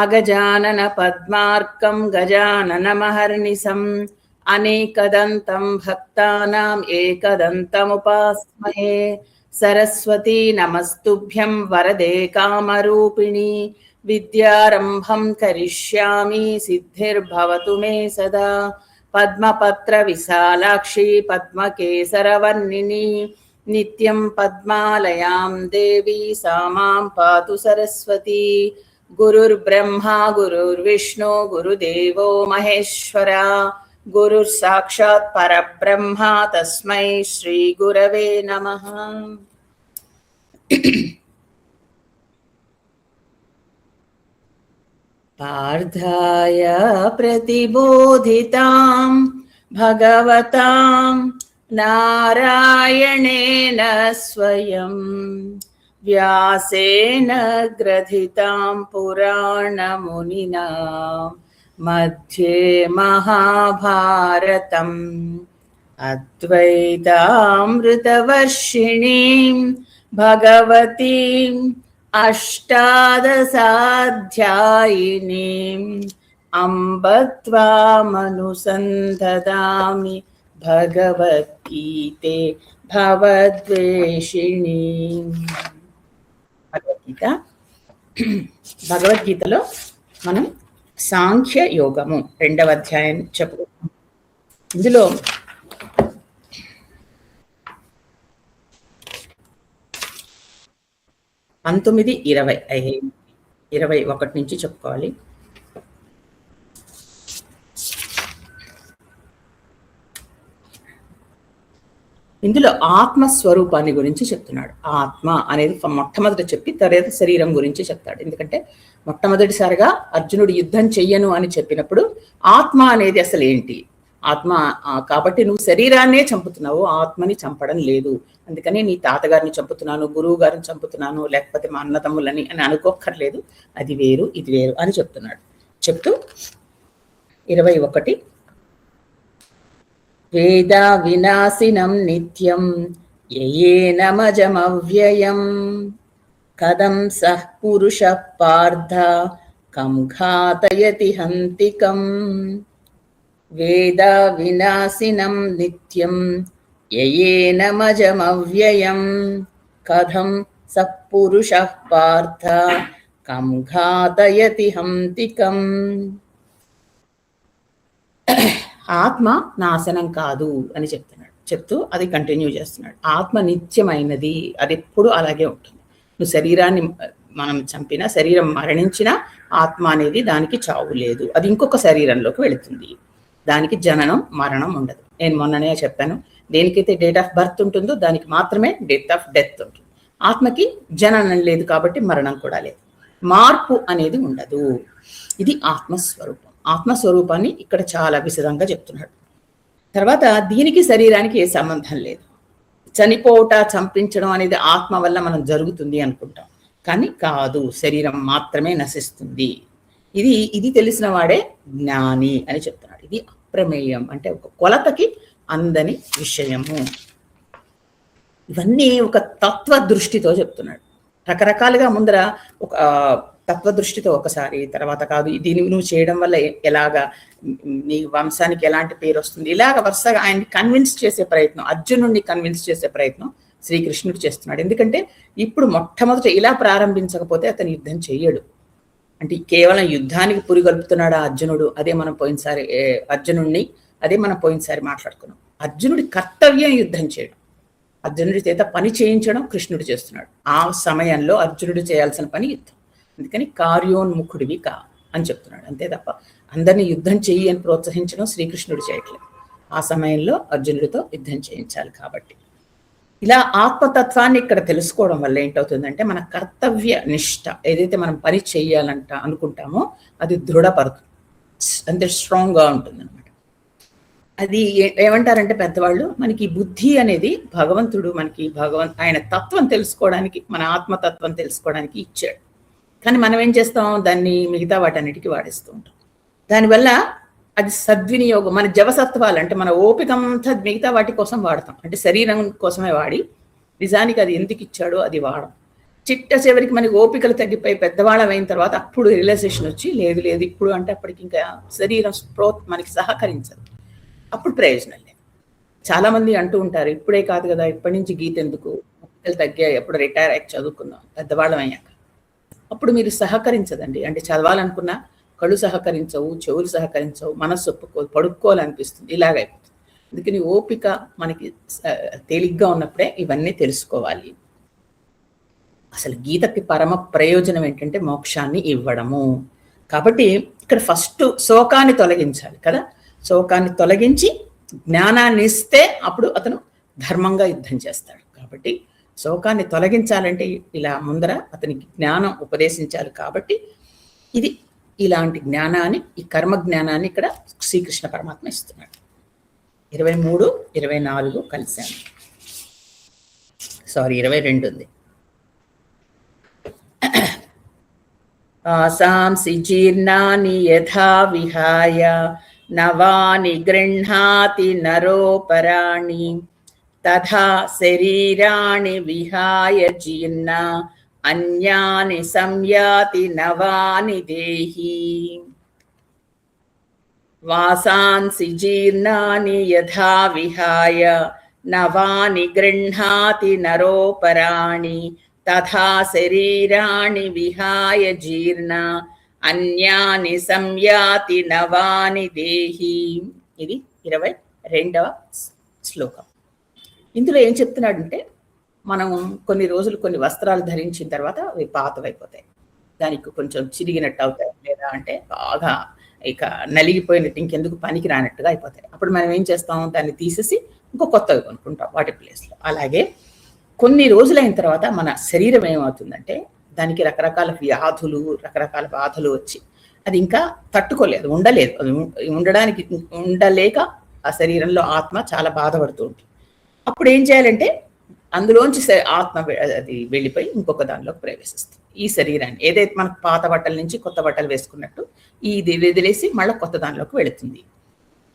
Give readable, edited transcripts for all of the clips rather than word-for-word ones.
అగజానన పద్మార్కం గజాననమహర్నిశం అనేకదంతం భక్తానాం ఏకదంతముపాస్మహే. సరస్వతీ నమస్తుభ్యం వరదే కామరూపిణి విద్యారంభం కరిష్యామి సిద్ధిర్భవతు మే సదా. పద్మపత్ర విశాలాక్షి పద్మకేసరవర్ణిని నిత్యం పద్మాలయాం దేవి సా మాం పాతు సరస్వతి. గురుర్బ్రహ్మా గురుర్విష్ణు గురుదేవో మహేశ్వర గురుర్ సాక్షాత్ పరబ్రహ్మ తస్మై శ్రీ గురవే నమః. పార్థాయ ప్రతిబోధితాం భగవతాం నారాయణేన స్వయం వ్యాసేన గ్రథితాం పురాణమునినా మధ్యే మహాభారతం. అద్వైతామృతవర్షిణీం భగవతీం అష్టాదశాధ్యాయినీం అంబ త్వామనుసందదామి భగవద్గీతే భవద్వేషిణీం. భగవద్గీతలో మనం సాంఖ్య యోగము 2వ అధ్యాయం చెప్పుకుంటాం. ఇందులో 19, 20, 21 నుంచి చెప్పుకోవాలి. ఇందులో ఆత్మస్వరూపాన్ని గురించి చెప్తున్నాడు. ఆత్మ అనేది మొట్టమొదటి చెప్పి తర్వాత శరీరం గురించి చెప్తాడు. ఎందుకంటే మొట్టమొదటిసారిగా అర్జునుడు యుద్ధం చెయ్యను అని చెప్పినప్పుడు ఆత్మ అనేది అసలు ఏంటి, ఆత్మ కాబట్టి నువ్వు శరీరాన్నే చంపుతున్నావు, ఆత్మని చంపడం లేదు. అందుకని నీ తాతగారిని చంపుతున్నాను, గురువు గారిని చంపుతున్నాను, లేకపోతే మా అన్నదమ్ములని అని అనుకోక్కర్లేదు, అది వేరు ఇది వేరు అని చెప్తున్నాడు. చెప్తూ 21 వేద వినాశినం నిత్యం యయేనమజమవ్యయం కథం సః పురుషః పార్థ కం ఘాతయతి హంతికం. వేద వినాశినం నిత్యం యయేనమజమవ్యయం కథం సః పురుషః పార్థ కం ఘాతయతి హంతికం. ఆత్మ నాశనం కాదు అని చెప్తున్నాడు. చెప్తూ అది కంటిన్యూ చేస్తున్నాడు. ఆత్మ నిత్యమైనది, అది ఎప్పుడు అలాగే ఉంటుంది. నువ్వు శరీరాన్ని మనం చంపినా, శరీరం మరణించినా ఆత్మ అనేది దానికి చావు లేదు, అది ఇంకొక శరీరంలోకి వెళుతుంది. దానికి జననం మరణం ఉండదు. నేను మొన్ననే చెప్పాను, దేనికైతే డేట్ ఆఫ్ బర్త్ ఉంటుందో దానికి మాత్రమే డేట్ ఆఫ్ డెత్ ఉంటుంది. ఆత్మకి జననం లేదు కాబట్టి మరణం కూడా లేదు, మార్పు అనేది ఉండదు. ఇది ఆత్మస్వరూపం. ఆత్మస్వరూపాన్ని ఇక్కడ చాలా విశదంగా చెప్తున్నాడు. తర్వాత దీనికి శరీరానికి ఏ సంబంధం లేదు. చనిపోవట, చంపించడం అనేది ఆత్మ వల్ల మనం జరుగుతుంది అనుకుంటాం, కానీ కాదు, శరీరం మాత్రమే నశిస్తుంది. ఇది తెలిసిన వాడే జ్ఞాని అని చెప్తున్నాడు. ఇది అప్రమేయం అంటే ఒక కొలతకి అందని విషయము. ఇవన్నీ ఒక తత్వ దృష్టితో చెప్తున్నాడు. రకరకాలుగా ముందర ఒక తత్వ దృష్టితో ఒకసారి, తర్వాత కాదు దీన్ని నువ్వు చేయడం వల్ల ఎలాగా నీ వంశానికి ఎలాంటి పేరు వస్తుంది, ఇలాగ వరుసగా ఆయన్ని కన్విన్స్ చేసే ప్రయత్నం, అర్జునుడిని కన్విన్స్ చేసే ప్రయత్నం శ్రీకృష్ణుడు చేస్తున్నాడు. ఎందుకంటే ఇప్పుడు మొట్టమొదట ఇలా ప్రారంభించకపోతే అతను యుద్ధం చెయ్యడు. అంటే కేవలం యుద్ధానికి పురిగొల్పుతున్నాడా అర్జునుడు? అదే మనం పోయినసారి మాట్లాడుకున్నాం. అర్జునుడి కర్తవ్యం యుద్ధం చేయడం, అర్జునుడి చేత పని చేయించడం కృష్ణుడు చేస్తున్నాడు. ఆ సమయంలో అర్జునుడు చేయాల్సిన పని యుద్ధం. అందుకని కార్యోన్ముఖుడివి కా అని చెప్తున్నాడు. అంతే తప్ప అందరినీ యుద్ధం చెయ్యి అని ప్రోత్సహించడం శ్రీకృష్ణుడు చేయట్లేదు. ఆ సమయంలో అర్జునుడితో యుద్ధం చేయించాలి. కాబట్టి ఇలా ఆత్మతత్వాన్ని ఇక్కడ తెలుసుకోవడం వల్ల ఏంటవుతుందంటే మన కర్తవ్య నిష్ట ఏదైతే మనం పని చెయ్యాలంట అనుకుంటామో అది దృఢపడుతుంది, అంతే స్ట్రాంగ్గా ఉంటుంది అనమాట. అది ఏమంటారంటే పెద్దవాళ్ళు, మనకి బుద్ధి అనేది భగవంతుడు మనకి ఆయన తత్వం తెలుసుకోవడానికి, మన ఆత్మతత్వం తెలుసుకోవడానికి ఇచ్చాడు. కానీ మనం ఏం చేస్తాం, దాన్ని మిగతా వాటన్నిటికీ వాడేస్తూ ఉంటాం. దానివల్ల అది సద్వినియోగం. మన జవసత్వాలు అంటే మన ఓపికంతా మిగతా వాటి కోసం వాడతాం, అంటే శరీరం కోసమే వాడి నిజానికి అది ఎందుకు ఇచ్చాడో అది వాడం. చిట్ట చివరికి మనకి ఓపికలు తగ్గిపోయి పెద్దవాళ్ళం అయిన తర్వాత అప్పుడు రియలైజేషన్ వచ్చి లేదు లేదు ఇప్పుడు అంటే అప్పటికి ఇంకా శరీరం మనకి సహకరించదు, అప్పుడు ప్రయోజనం లేదు. చాలా మంది అంటూ ఉంటారు ఇప్పుడే కాదు కదా, ఇప్పటి నుంచి గీత ఎందుకు, ఓపికలు తగ్గాయి, ఎప్పుడు రిటైర్ అయ్యి చదువుకుందాం పెద్దవాళ్ళం అయ్యాక. అప్పుడు మీరు సహకరించదండి. అంటే చదవాలనుకున్నా కళ్ళు సహకరించవు, చెవులు సహకరించవు, మనస్సు ఒప్పుకోదు, పడుకోవాలనిపిస్తుంది, ఇలాగైపోతుంది. అందుకని ఓపిక మనకి తేలిగ్గా ఉన్నప్పుడే ఇవన్నీ తెలుసుకోవాలి. అసలు గీతకి పరమ ప్రయోజనం ఏంటంటే మోక్షాన్ని ఇవ్వడము. కాబట్టి ఇక్కడ ఫస్ట్ శోకాన్ని తొలగించాలి కదా, శోకాన్ని తొలగించి జ్ఞానాన్ని ఇస్తే అప్పుడు అతను ధర్మంగా యుద్ధం చేస్తాడు. కాబట్టి శోకాన్ని తొలగించాలంటే ఇలా ముందర అతనికి జ్ఞానం ఉపదేశించాలి. కాబట్టి ఇది ఇలాంటి జ్ఞానాన్ని, ఈ కర్మ జ్ఞానాన్ని ఇక్కడ శ్రీకృష్ణ పరమాత్మ ఇస్తున్నాడు. 23, 24 కలిశాను, 22 ఉంది. ఆసాంసి జీర్ణాని యథా విహాయ నవాని గృహ్ణాతి నరోపరాణి తథా శరీరాణి విహాయ జీర్ణ అన్యాని సంయాతి నవాని దేహి. వాసాంసి జీర్ణాని యథా విహాయ నవాని గృహ్ణాతి నరోపరాణి తథా శరీరాణి విహాయ జీర్ణ అన్యాని సంయాతి నవాని దేహి. ఇది 22వ శ్లోకం. ఇందులో ఏం చెప్తున్నాడంటే మనం కొన్ని రోజులు కొన్ని వస్త్రాలు ధరించిన తర్వాత అవి పాతవైపోతాయి, దానికి కొంచెం చిరిగినట్టు అవుతాయి, లేదా అంటే బాగా ఇక నలిగిపోయినట్టు ఇంకెందుకు పనికి రానట్టుగా అయిపోతాయి. అప్పుడు మనం ఏం చేస్తాం, దాన్ని తీసేసి ఇంకో కొత్తవి కొనుక్కుంటాం వాటి ప్లేస్లో. అలాగే కొన్ని రోజులైన తర్వాత మన శరీరం ఏమవుతుందంటే దానికి రకరకాల వ్యాధులు, రకరకాల బాధలు వచ్చి అది ఇంకా తట్టుకోలేదు, ఉండలేదు. ఉండలేక ఆ శరీరంలో ఆత్మ చాలా బాధపడుతూ ఉంటుంది. అప్పుడు ఏం చేయాలంటే అందులోంచి ఆత్మ అది వెళ్ళిపోయి ఇంకొక దానిలోకి ప్రవేశిస్తుంది. ఈ శరీరాన్ని ఏదైతే మనకు పాత బట్టల నుంచి కొత్త బట్టలు వేసుకున్నట్టు ఇది వదిలేసి మళ్ళీ కొత్త దానిలోకి వెళుతుంది.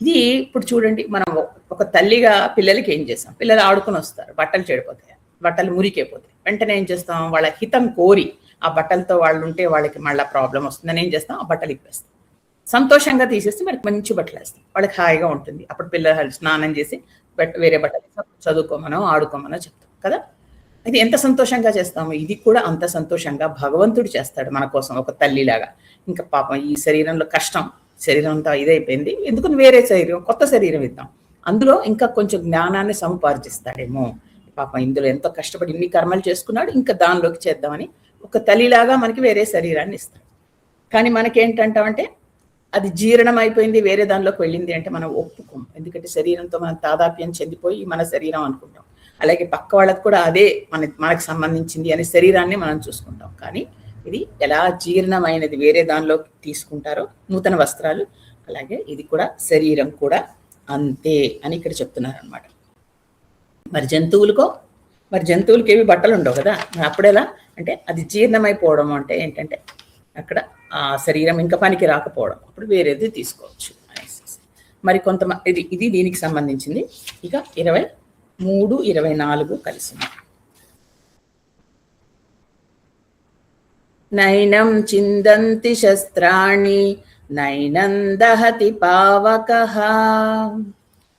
ఇది ఇప్పుడు చూడండి, మనం ఒక తల్లిగా పిల్లలకి ఏం చేస్తాం, పిల్లలు ఆడుకుని వస్తారు, బట్టలు చెడిపోతాయి, బట్టలు మురికైపోతాయి, వెంటనే ఏం చేస్తాం, వాళ్ళ హితం కోరి ఆ బట్టలతో వాళ్ళు ఉంటే వాళ్ళకి మళ్ళీ ప్రాబ్లం వస్తుందని ఏం చేస్తాం, ఆ బట్టలు ఇప్పేస్తాం. సంతోషంగా తీసేస్తే మనకి మంచి బట్టలు వేస్తాం, వాళ్ళకి హాయిగా ఉంటుంది. అప్పుడు పిల్లలు స్నానం చేసి వేరే బట్టలు చదువుకోమనో ఆడుకోమనో చెప్తాం కదా. ఇది ఎంత సంతోషంగా చేస్తాము, ఇది కూడా అంత సంతోషంగా భగవంతుడు చేస్తాడు మన కోసం, ఒక తల్లిలాగా. ఇంకా పాపం ఈ శరీరంలో కష్టం, శరీరం అంతా ఇదైపోయింది, ఎందుకని వేరే శరీరం, కొత్త శరీరం ఇద్దాం, అందులో ఇంకా కొంచెం జ్ఞానాన్ని సముపార్జిస్తాడేమో. పాపం ఇందులో ఎంతో కష్టపడి ఇన్ని కర్మలు చేసుకున్నాడు, ఇంకా దానిలోకి చేద్దామని ఒక తల్లిలాగా మనకి వేరే శరీరాన్ని ఇస్తాడు. కానీ మనకేంటంటామంటే అది జీర్ణం అయిపోయింది, వేరే దానిలోకి వెళ్ళింది అంటే మనం ఒప్పుకోం. ఎందుకంటే శరీరంతో మనం తాదాప్యం చెందిపోయి మన శరీరం అనుకుంటాం. అలాగే పక్క వాళ్ళకి కూడా అదే మనకు సంబంధించింది అనే శరీరాన్ని మనం చూసుకుంటాం. కానీ ఇది ఎలా జీర్ణమైనది వేరే దానిలోకి తీసుకుంటారో నూతన వస్త్రాలు, అలాగే ఇది కూడా శరీరం కూడా అంతే అని ఇక్కడ చెప్తున్నారు అనమాట. మరి జంతువులకి ఏవి బట్టలు ఉండవు కదా, మరి అప్పుడెలా అంటే అది జీర్ణమైపోవడం అంటే ఏంటంటే అక్కడ ఆ శరీరం ఇంకా పనికి రాకపోవడం, అప్పుడు వేరేది తీసుకోవచ్చు అనేసి. మరి కొంతమంది ఇది దీనికి సంబంధించింది. ఇక 23, 24 కలిసి. నైనం చిందంతి శస్త్రాణి నైనం దహతి పావకః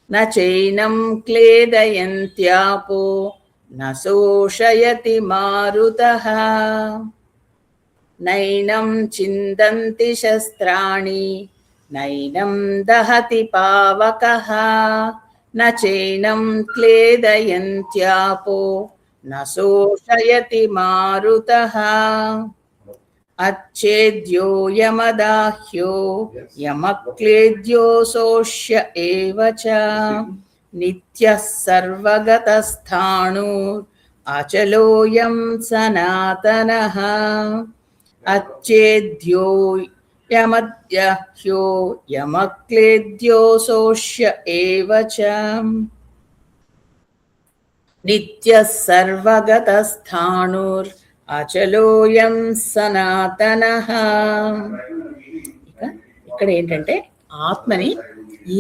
న చైనం క్లేదయంత్యాపో న శోషయతి మారుతః. నైనం చిందంతి శస్త్రాణి నైనం దహతి పావకః న చైనం క్లేదయంత్యాపో న శోషయతి మారుతః. అచ్ఛేద్యో యమదాహ్యో యమక్లేద్యో శోష్య ఏవ చ నిత్యః సర్వగతస్థాణుర్ అచలోయం సనాతనః. అచ్ఛేద్యో యమదాహ్యో యమక్లేద్యో శోష్య ఏవ చ నిత్యః సర్వగతస్థాణుర్ అచలోయం సనాతనః. ఇక్కడ ఏంటంటే ఆత్మని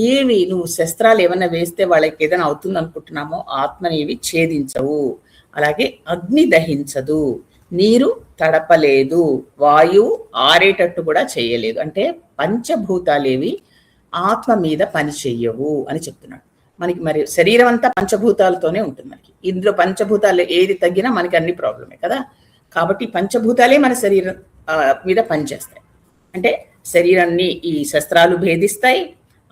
ఏవి నువ్వు శస్త్రాలు ఏమన్నా వేస్తే వాళ్ళకి ఏదైనా అవుతుంది అనుకుంటున్నామో ఆత్మని ఏవి ఛేదించవు, అలాగే అగ్ని దహించదు, నీరు తడపలేదు, వాయువు ఆరేటట్టు కూడా చేయలేదు. అంటే పంచభూతాలేవి ఆత్మ మీద పని చెయ్యవు అని చెప్తున్నాడు. మనకి మరి శరీరం అంతా పంచభూతాలతోనే ఉంటుంది. మనకి ఇందులో పంచభూతాలు ఏది తగ్గినా మనకి అన్ని ప్రాబ్లమే కదా. కాబట్టి పంచభూతాలే మన శరీరం మీద పనిచేస్తాయి. అంటే శరీరాన్ని ఈ శస్త్రాలు భేదిస్తాయి,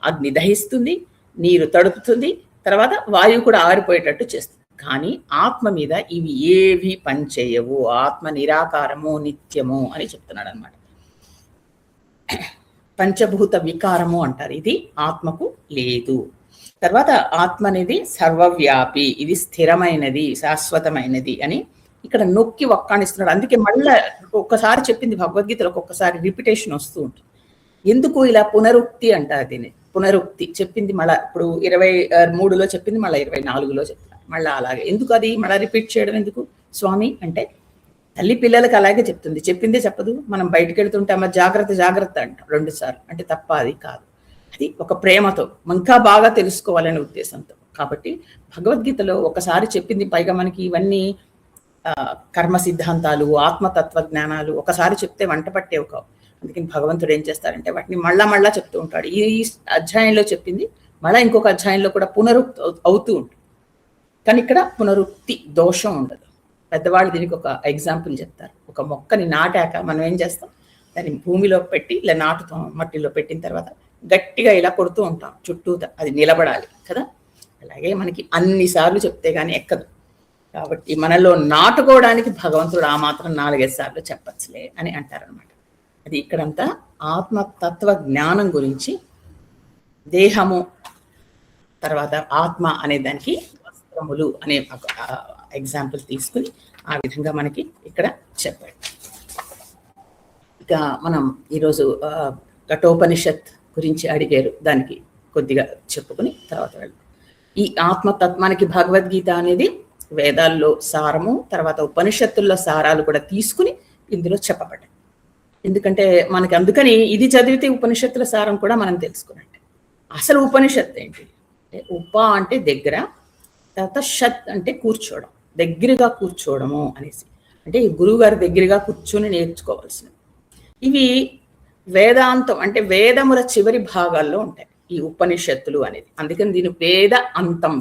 అగ్ని దహిస్తుంది, నీరు తడుపుతుంది, తర్వాత వాయువు కూడా ఆరిపోయేటట్టు చేస్తుంది. కానీ ఆత్మ మీద ఇవి ఏవి పనిచేయవు. ఆత్మ నిరాకారము, నిత్యము అని చెప్తున్నాడు అనమాట. పంచభూత వికారము అంటారు, ఇది ఆత్మకు లేదు. తర్వాత ఆత్మ అనేది సర్వవ్యాపి, ఇది స్థిరమైనది, శాశ్వతమైనది అని ఇక్కడ నొక్కి వక్కాణిస్తున్నాడు. అందుకే మళ్ళీ ఒక్కసారి చెప్పింది భగవద్గీతలో ఒక్కొక్కసారి రిపిటేషన్ వస్తూ ఉంటుంది. ఎందుకు ఇలా పునరుక్తి అంటారు దీన్ని. పునరుక్తి చెప్పింది మళ్ళీ ఇప్పుడు 23లో చెప్పింది, మళ్ళీ 24లో చెప్తున్నారు. మళ్ళీ అలాగే ఎందుకు అది మళ్ళీ రిపీట్ చేయడం ఎందుకు స్వామి అంటే, తల్లి పిల్లలకి అలాగే చెప్తుంది, చెప్పిందే చెప్పదు. మనం బయటకు వెళ్తుంటే అమ్మ జాగ్రత్త జాగ్రత్త అంటాం 2 సార్లు, అంటే తప్ప అది కాదు. అది ఒక ప్రేమతో ఇంకా బాగా తెలుసుకోవాలనే ఉద్దేశంతో. కాబట్టి భగవద్గీతలో ఒకసారి చెప్పింది, పైగా మనకి ఇవన్నీ కర్మ సిద్ధాంతాలు, ఆత్మతత్వ జ్ఞానాలు ఒకసారి చెప్తే వంట పట్టేవి కావు. అందుకని భగవంతుడు ఏం చేస్తారంటే వాటిని మళ్ళా చెప్తూ ఉంటాడు. ఈ అధ్యాయంలో చెప్పింది మళ్ళీ ఇంకొక అధ్యాయంలో కూడా పునరుక్తి అవుతూ ఉంటుంది. కానీ ఇక్కడ పునరుక్తి దోషం ఉండదు. పెద్దవాళ్ళు దీనికి ఒక ఎగ్జాంపుల్ చెప్తారు. ఒక మొక్కని నాటాక మనం ఏం చేస్తాం, దాన్ని భూమిలో పెట్టి ఇలా నాటుతాం, మట్టిలో పెట్టిన తర్వాత గట్టిగా ఇలా కొడుతూ ఉంటాం చుట్టూ, అది నిలబడాలి కదా. అలాగే మనకి అన్నిసార్లు చెప్తే కానీ ఎక్కదు. కాబట్టి మనలో నాటుకోవడానికి భగవంతుడు ఆ మాత్రం 4-5 సార్లు చెప్పచ్చులే అని అంటారనమాట. అది ఇక్కడంతా ఆత్మతత్వ జ్ఞానం గురించి, దేహము తర్వాత ఆత్మ అనే దానికి వస్త్రములు అనే ఒక ఎగ్జాంపుల్ తీసుకుని ఆ విధంగా మనకి ఇక్కడ చెప్పాడు. ఇక మనం ఈరోజు కఠోపనిషత్ గురించి అడిగారు, దానికి కొద్దిగా చెప్పుకుని తర్వాత వెళ్దాం. ఈ ఆత్మతత్వానికి భగవద్గీత అనేది వేదాల్లో సారము, తర్వాత ఉపనిషత్తుల్లో సారాలు కూడా తీసుకుని ఇందులో చెప్పబడ్డాయి. ఎందుకంటే మనకి అందుకని ఇది చదివితే ఉపనిషత్తుల సారం కూడా మనం తెలుసుకున్నట్టే. అసలు ఉపనిషత్తు ఏంటి అంటే, ఉప అంటే దగ్గర, తర్వాత షత్ అంటే కూర్చోవడం, దగ్గరగా కూర్చోవడము అనేసి. అంటే ఈ గురువు గారి దగ్గరగా కూర్చొని నేర్చుకోవాల్సినవి. ఇవి వేదాంతం అంటే వేదముల చివరి భాగాల్లో ఉంటాయి ఈ ఉపనిషత్తులు అనేది. అందుకని దీని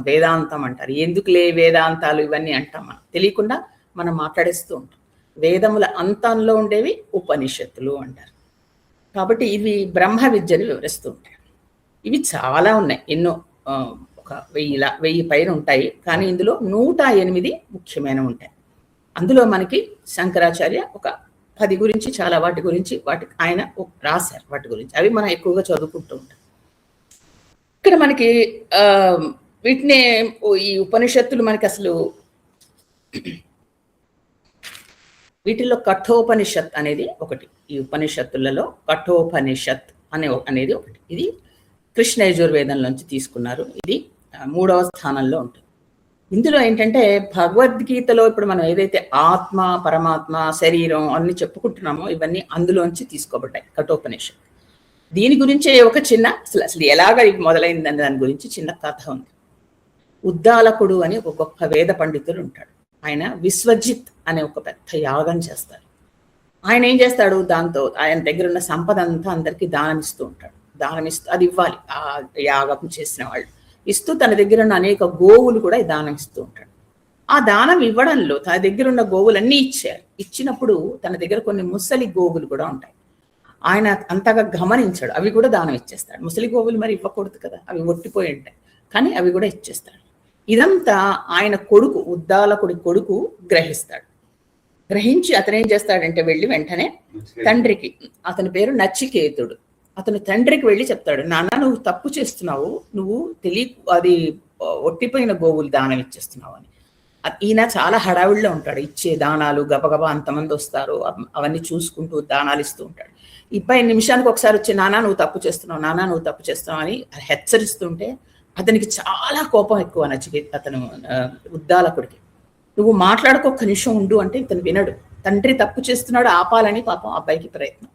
వేదాంతం అంటారు. ఎందుకులే వేదాంతాలు ఇవన్నీ అంటాం, మనం తెలియకుండా మనం మాట్లాడేస్తూ ఉంటాం. వేదముల అంతంలో ఉండేవి ఉపనిషత్తులు అంటారు. కాబట్టి ఇవి బ్రహ్మ విద్యను వివరిస్తూ ఉంటాయి. ఇవి చాలా ఉన్నాయి, ఎన్నో, ఒక 1000 పైన ఉంటాయి. కానీ ఇందులో 108 ముఖ్యమైన ఉంటాయి. అందులో మనకి శంకరాచార్య ఒక 10 గురించి, చాలా వాటి గురించి ఆయన రాశారు. వాటి గురించి అవి మనం ఎక్కువగా చదువుకుంటూ ఉంటాం. ఇక్కడ మనకి వీటినే ఈ ఉపనిషత్తులు మనకి అసలు వీటిల్లో కఠోపనిషత్ అనేది ఒకటి. ఈ ఉపనిషత్తులలో కఠోపనిషత్ అనేది ఒకటి. ఇది కృష్ణ యజుర్వేదంలోంచి తీసుకున్నారు. ఇది 3వ స్థానంలో ఉంటుంది. ఇందులో ఏంటంటే భగవద్గీతలో ఇప్పుడు మనం ఏదైతే ఆత్మ, పరమాత్మ, శరీరం అన్ని చెప్పుకుంటున్నామో ఇవన్నీ అందులోంచి తీసుకోబడ్డాయి కఠోపనిషత్. దీని గురించే ఒక చిన్న అసలు ఎలాగ ఇది మొదలైందని దాని గురించి చిన్న కథ ఉంది. ఉద్దాలకుడు అని ఒక గొప్ప వేద పండితుడు ఉంటాడు. ఆయన విశ్వజిత్ అనే ఒక పెద్ద యాగం చేస్తాడు. ఆయన ఏం చేస్తాడు, దాంతో ఆయన దగ్గర ఉన్న సంపద అంతా అందరికీ దానం ఇస్తూ ఉంటాడు. దానం ఇస్తూ అది ఇవ్వాలి, ఆ యాగం చేసిన వాళ్ళు ఇస్తూ తన దగ్గర ఉన్న అనేక గోవులు కూడా దానం ఇస్తూ ఉంటాడు. ఆ దానం ఇవ్వడంలో తన దగ్గర ఉన్న గోవులన్నీ ఇచ్చారు. ఇచ్చినప్పుడు తన దగ్గర కొన్ని ముసలి గోవులు కూడా ఉంటాయి. ఆయన అంతగా గమనించాడు, అవి కూడా దానం ఇచ్చేస్తాడు. ముసలి గోవులు మరి ఇవ్వకూడదు కదా, అవి ఒట్టిపోయి ఉంటాయి, కానీ అవి కూడా ఇచ్చేస్తాడు. ఇదంతా ఆయన కొడుకు, ఉద్దాలకుడి కొడుకు గ్రహిస్తాడు. గ్రహించి అతను ఏం చేస్తాడంటే వెళ్ళి వెంటనే తండ్రికి, అతని పేరు నచికేతుడు, అతను తండ్రికి వెళ్ళి చెప్తాడు, నాన్న నువ్వు తప్పు చేస్తున్నావు, నువ్వు అది ఒట్టిపోయిన గోవులు దానం ఇచ్చేస్తున్నావు అని. ఈయన చాలా హడావిడిలో ఉంటాడు, ఇచ్చే దానాలు గబగబా అంతమంది వస్తారు, అవన్నీ చూసుకుంటూ దానాలు ఇస్తూ ఉంటాడు. 30 నిమిషానికి ఒకసారి వచ్చి నాన్న నువ్వు తప్పు చేస్తున్నావు, నాన్న నువ్వు తప్పు చేస్తున్నావు అని హెచ్చరిస్తుంటే అతనికి చాలా కోపం ఎక్కువ. అతను ఉద్దాలకుడికి, నువ్వు మాట్లాడుకోక నిమిషం ఉండు అంటే ఇతను వినడు. తండ్రి తప్పు చేస్తున్నాడు, ఆపాలని పాపం అబ్బాయికి ప్రయత్నం.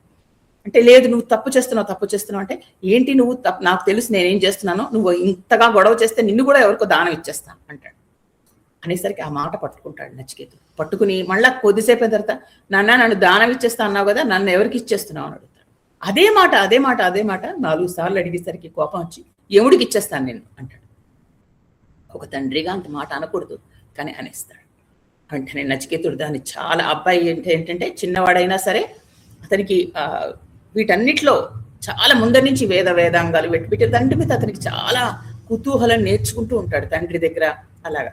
అంటే లేదు నువ్వు తప్పు చేస్తున్నావు అంటే ఏంటి నువ్వు నాకు తెలుసు నేనేం చేస్తున్నానో, నువ్వు ఇంతగా గొడవ చేస్తే నిన్ను కూడా ఎవరికో దానం ఇచ్చేస్తాను అంటాడు. అనేసరికి ఆ మాట పట్టుకుంటాడు నచికేతుడు. పట్టుకుని మళ్ళా కొద్దిసేపు తర్వాత, నాన్న నన్ను దానం ఇచ్చేస్తా అన్నావు కదా, నన్ను ఎవరికి ఇచ్చేస్తున్నావు అని అడుగుతాడు. అదే మాట 4 సార్లు అడిగేసరికి కోపం వచ్చి, యముడికి ఇచ్చేస్తాను నేను అంటాడు. ఒక తండ్రిగా అంత మాట అనకూడదు, కానీ అనేస్తాడు. వెంటనే నచికేతుడు దాన్ని చాలా, అబ్బాయి ఏంటంటే చిన్నవాడైనా సరే అతనికి వీటన్నిటిలో చాలా ముందరి నుంచి వేదాంగాలు వీటి తండ్రి మీద అతనికి చాలా కుతూహలం నేర్చుకుంటూ ఉంటాడు తండ్రి దగ్గర. అలాగా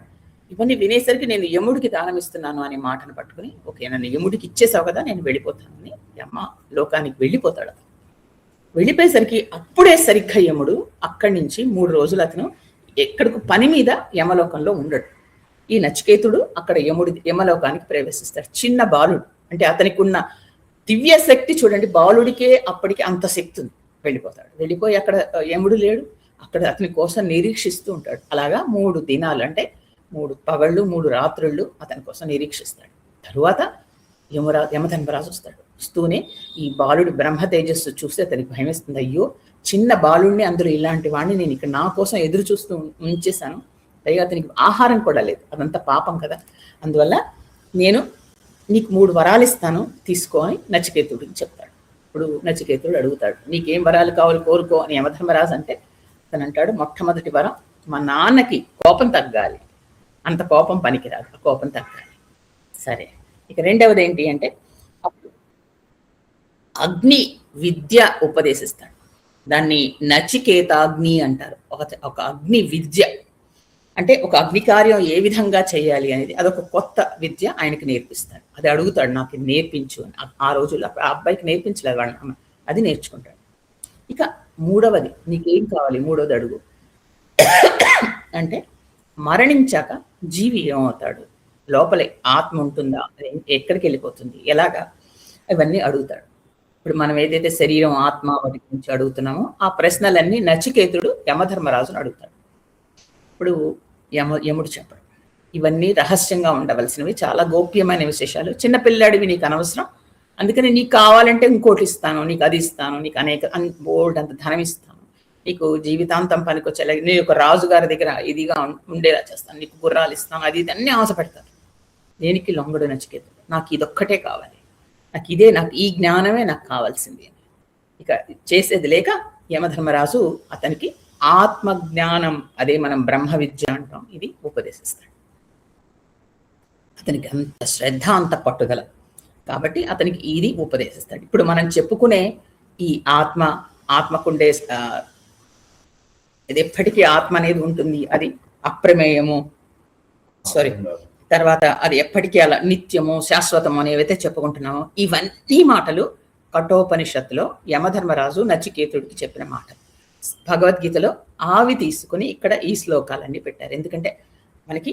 ఇవన్నీ వినేసరికి నేను యముడికి దానం ఇస్తున్నాను అనే మాటను పట్టుకుని, ఓకే నన్ను యముడికి ఇచ్చేసావు కదా, నేను వెళ్ళిపోతానని యమ లోకానికి వెళ్ళిపోతాడు. వెళ్ళిపోయేసరికి అప్పుడే సరిగ్గా యముడు అక్కడి నుంచి 3 రోజులు అతను ఎక్కడికి పని మీద యమలోకంలో ఉండడు. ఈ నచికేతుడు అక్కడ యమలోకానికి ప్రవేశిస్తాడు. చిన్న బాలుడు, అంటే అతనికి ఉన్న దివ్య శక్తి చూడండి, బాలుడికే అప్పటికి అంత శక్తి ఉంది. వెళ్ళిపోయి అక్కడ యముడు లేడు, అక్కడ అతని కోసం నిరీక్షిస్తూ ఉంటాడు. అలాగా 3 దినాలు, అంటే 3 పగళ్ళు 3 రాత్రుళ్ళు అతని కోసం నిరీక్షిస్తాడు. తరువాత యమధర్మరాజు వస్తూనే ఈ బాలుడు బ్రహ్మ తేజస్సు చూస్తే అతనికి భయం వేస్తుంది. అయ్యో చిన్న బాలుడిని, అందులో ఇలాంటి వాడిని నేను ఇక్కడ నా కోసం ఎదురు చూస్తూ ఉంచేశాను, పైగా అతనికి ఆహారం కూడా లేదు, అదంతా పాపం కదా, అందువల్ల నేను నీకు 3 వరాలు ఇస్తాను తీసుకో అని నచికేతుడికి చెప్తాడు. ఇప్పుడు నచికేతుడు అడుగుతాడు, నీకేం వరాలు కావాలి కోరుకో అని యమధర్మరాజు అంటే, అతను అంటాడు, మొట్టమొదటి వరం మా నాన్నకి కోపం తగ్గాలి, అంత కోపం పనికిరాదు, ఆ కోపం తగ్గాలి. సరే, ఇక రెండవది ఏంటి అంటే అప్పుడు అగ్ని విద్య ఉపదేశిస్తాడు. దాన్ని నచికేతాగ్ని అంటారు. ఒక అగ్ని విద్య అంటే ఒక అగ్ని కార్యం ఏ విధంగా చేయాలి అనేది అదొక కొత్త విద్య ఆయనకి నేర్పిస్తాడు. అది అడుగుతాడు, నాకు నేర్పించు అని. ఆ రోజుల్లో ఆ అబ్బాయికి నేర్పించలేదు వాళ్ళ అమ్మ, అది నేర్చుకుంటాడు. ఇక మూడవది, నీకేం కావాలి, మూడవది అడుగు అంటే మరణించాక జీవి ఏమవుతాడు, లోపలే ఆత్మ ఉంటుందా, ఎక్కడికి వెళ్ళిపోతుంది, ఎలాగా, ఇవన్నీ అడుగుతాడు. ఇప్పుడు మనం ఏదైతే శరీరం ఆత్మ వాటి గురించి అడుగుతున్నామో ఆ ప్రశ్నలన్నీ నచికేతుడు యమధర్మరాజును అడుగుతాడు. ఇప్పుడు యముడు చెప్పడు, ఇవన్నీ రహస్యంగా ఉండవలసినవి, చాలా గోప్యమైన విశేషాలు, చిన్నపిల్లాడివి, నీకు అనవసరం, అందుకని నీకు కావాలంటే ఇంకోటి ఇస్తాను, నీకు అది ఇస్తాను, నీకు బోల్డ్ అంత ధనం ఇస్తాను, నీకు జీవితాంతం పనికొచ్చేలా, నేను ఒక రాజుగారి దగ్గర ఇదిగా ఉండేలా చేస్తాను, నీకు గుర్రాలు ఇస్తాను, అది ఇది అన్నీ ఆశపెడతారు. దేనికి లొంగడు నచికేతుడు, నాకు ఇదొక్కటే కావాలి, నాకు ఈ జ్ఞానమే నాకు కావాల్సింది అని. ఇక చేసేది లేక యమధర్మరాజు అతనికి ఆత్మజ్ఞానం, అదే మనం బ్రహ్మ విద్య అంటాం, ఇది ఉపదేశిస్తాడు. అతనికి అంత శ్రద్ధ, అంత పట్టుదల కాబట్టి అతనికి ఇది ఉపదేశిస్తాడు. ఇప్పుడు మనం చెప్పుకునే ఈ ఆత్మకుండే ఇది ఎప్పటికీ ఆత్మ అనేది ఉంటుంది, అది అప్రమేయము, తర్వాత అది ఎప్పటికీ అలా నిత్యము శాశ్వతము అని ఏవైతే చెప్పుకుంటున్నామో, ఇవన్నీ మాటలు కఠోపనిషత్తులో యమధర్మరాజు నచికేతుడికి చెప్పిన మాటలు. భగవద్గీతలో ఆవి తీసుకుని ఇక్కడ ఈ శ్లోకాలన్నీ పెట్టారు. ఎందుకంటే మనకి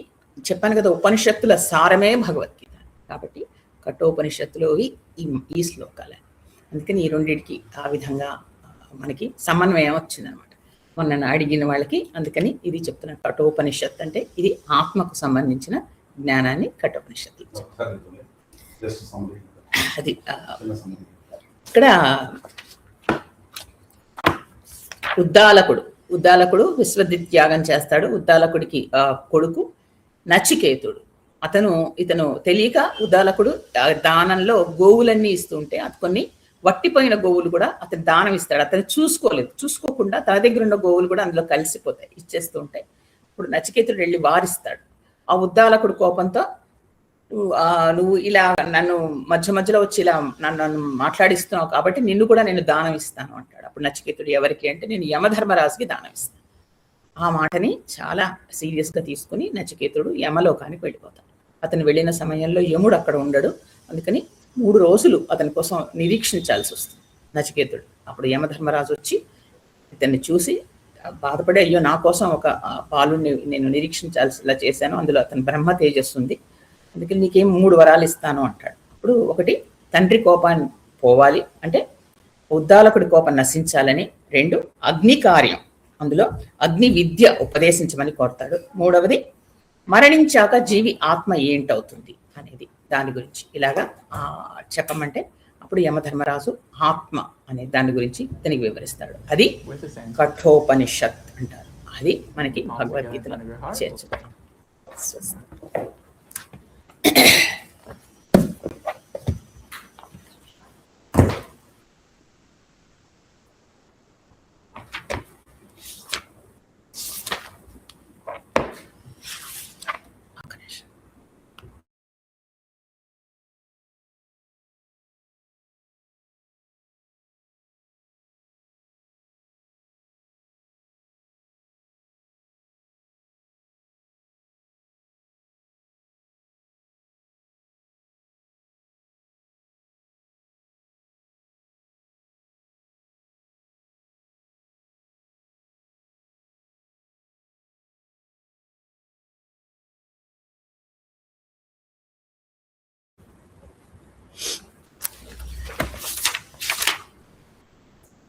చెప్పాను కదా, ఉపనిషత్తుల సారమే భగవద్గీత, కాబట్టి కఠోపనిషత్తులో ఈ శ్లోకాలే. అందుకని ఈ రెండింటికి ఆ విధంగా మనకి సమన్వయం వచ్చిందనమాట మొన్న అడిగిన వాళ్ళకి. అందుకని ఇది చెప్తున్నా, కఠోపనిషత్తు అంటే ఇది ఆత్మకు సంబంధించిన జ్ఞానాన్ని కఠోపనిషత్తు. అది ఇక్కడ ఉద్దాలకుడు విశ్వదిత్యాగం చేస్తాడు. ఉద్దాలకుడికి కొడుకు నచికేతుడు. ఇతను తెలియక ఉద్దాలకుడు దానంలో గోవులన్నీ ఇస్తుంటే అది కొన్ని వట్టిపోయిన గోవులు కూడా అతను దానం ఇస్తాడు. అతను చూసుకోకుండా తన దగ్గర ఉన్న గోవులు కూడా అందులో కలిసిపోతాయి, ఇచ్చేస్తూ ఉంటాయి. ఇప్పుడు నచికేతుడు వెళ్ళి వారిస్తాడు. ఆ ఉద్దాలకుడు కోపంతో, నువ్వు ఇలా నన్ను మధ్యలో వచ్చి ఇలా నన్ను మాట్లాడిస్తున్నావు కాబట్టి నిన్ను కూడా నేను దానం ఇస్తాను అంటాడు. అప్పుడు నచికేతుడు ఎవరికి అంటే, నేను యమధర్మరాజుకి దానం ఇస్తాను. ఆ మాటని చాలా సీరియస్గా తీసుకుని నచికేతుడు యమలోకానికి వెళ్ళిపోతాడు. అతను వెళ్ళిన సమయంలో యముడు అక్కడ ఉండడు, అందుకని 3 రోజులు అతని కోసం నిరీక్షించాల్సి వస్తుంది నచికేతుడు. అప్పుడు యమధర్మరాజు వచ్చి ఇతన్ని చూసి బాధపడి, అయ్యో నా కోసం ఒక బాలుని నేను నిరీక్షించాల్సిలా చేశాను, అందులో అతని బ్రహ్మ తేజస్సు ఉంది, అందుకని నీకేం 3 వరాలు ఇస్తాను అంటాడు. అప్పుడు ఒకటి, తండ్రి కోపాన్ని పోవాలి అంటే ఉద్దాలకుడి కోపం నశించాలని. 2 అగ్ని కార్యం, అందులో అగ్ని విద్య ఉపదేశించమని కోరతాడు. 3వది మరణించాక జీవి ఆత్మ ఏంటవుతుంది అనేది, దాని గురించి ఇలాగా చెప్పమంటే అప్పుడు యమధర్మరాజు ఆత్మ అనే దాని గురించి ఇతనికి వివరిస్తాడు. అది కఠోపనిషత్ అంటారు. అది మనకి భగవద్గీతలో చేర్చుతారు. స్వస్తి.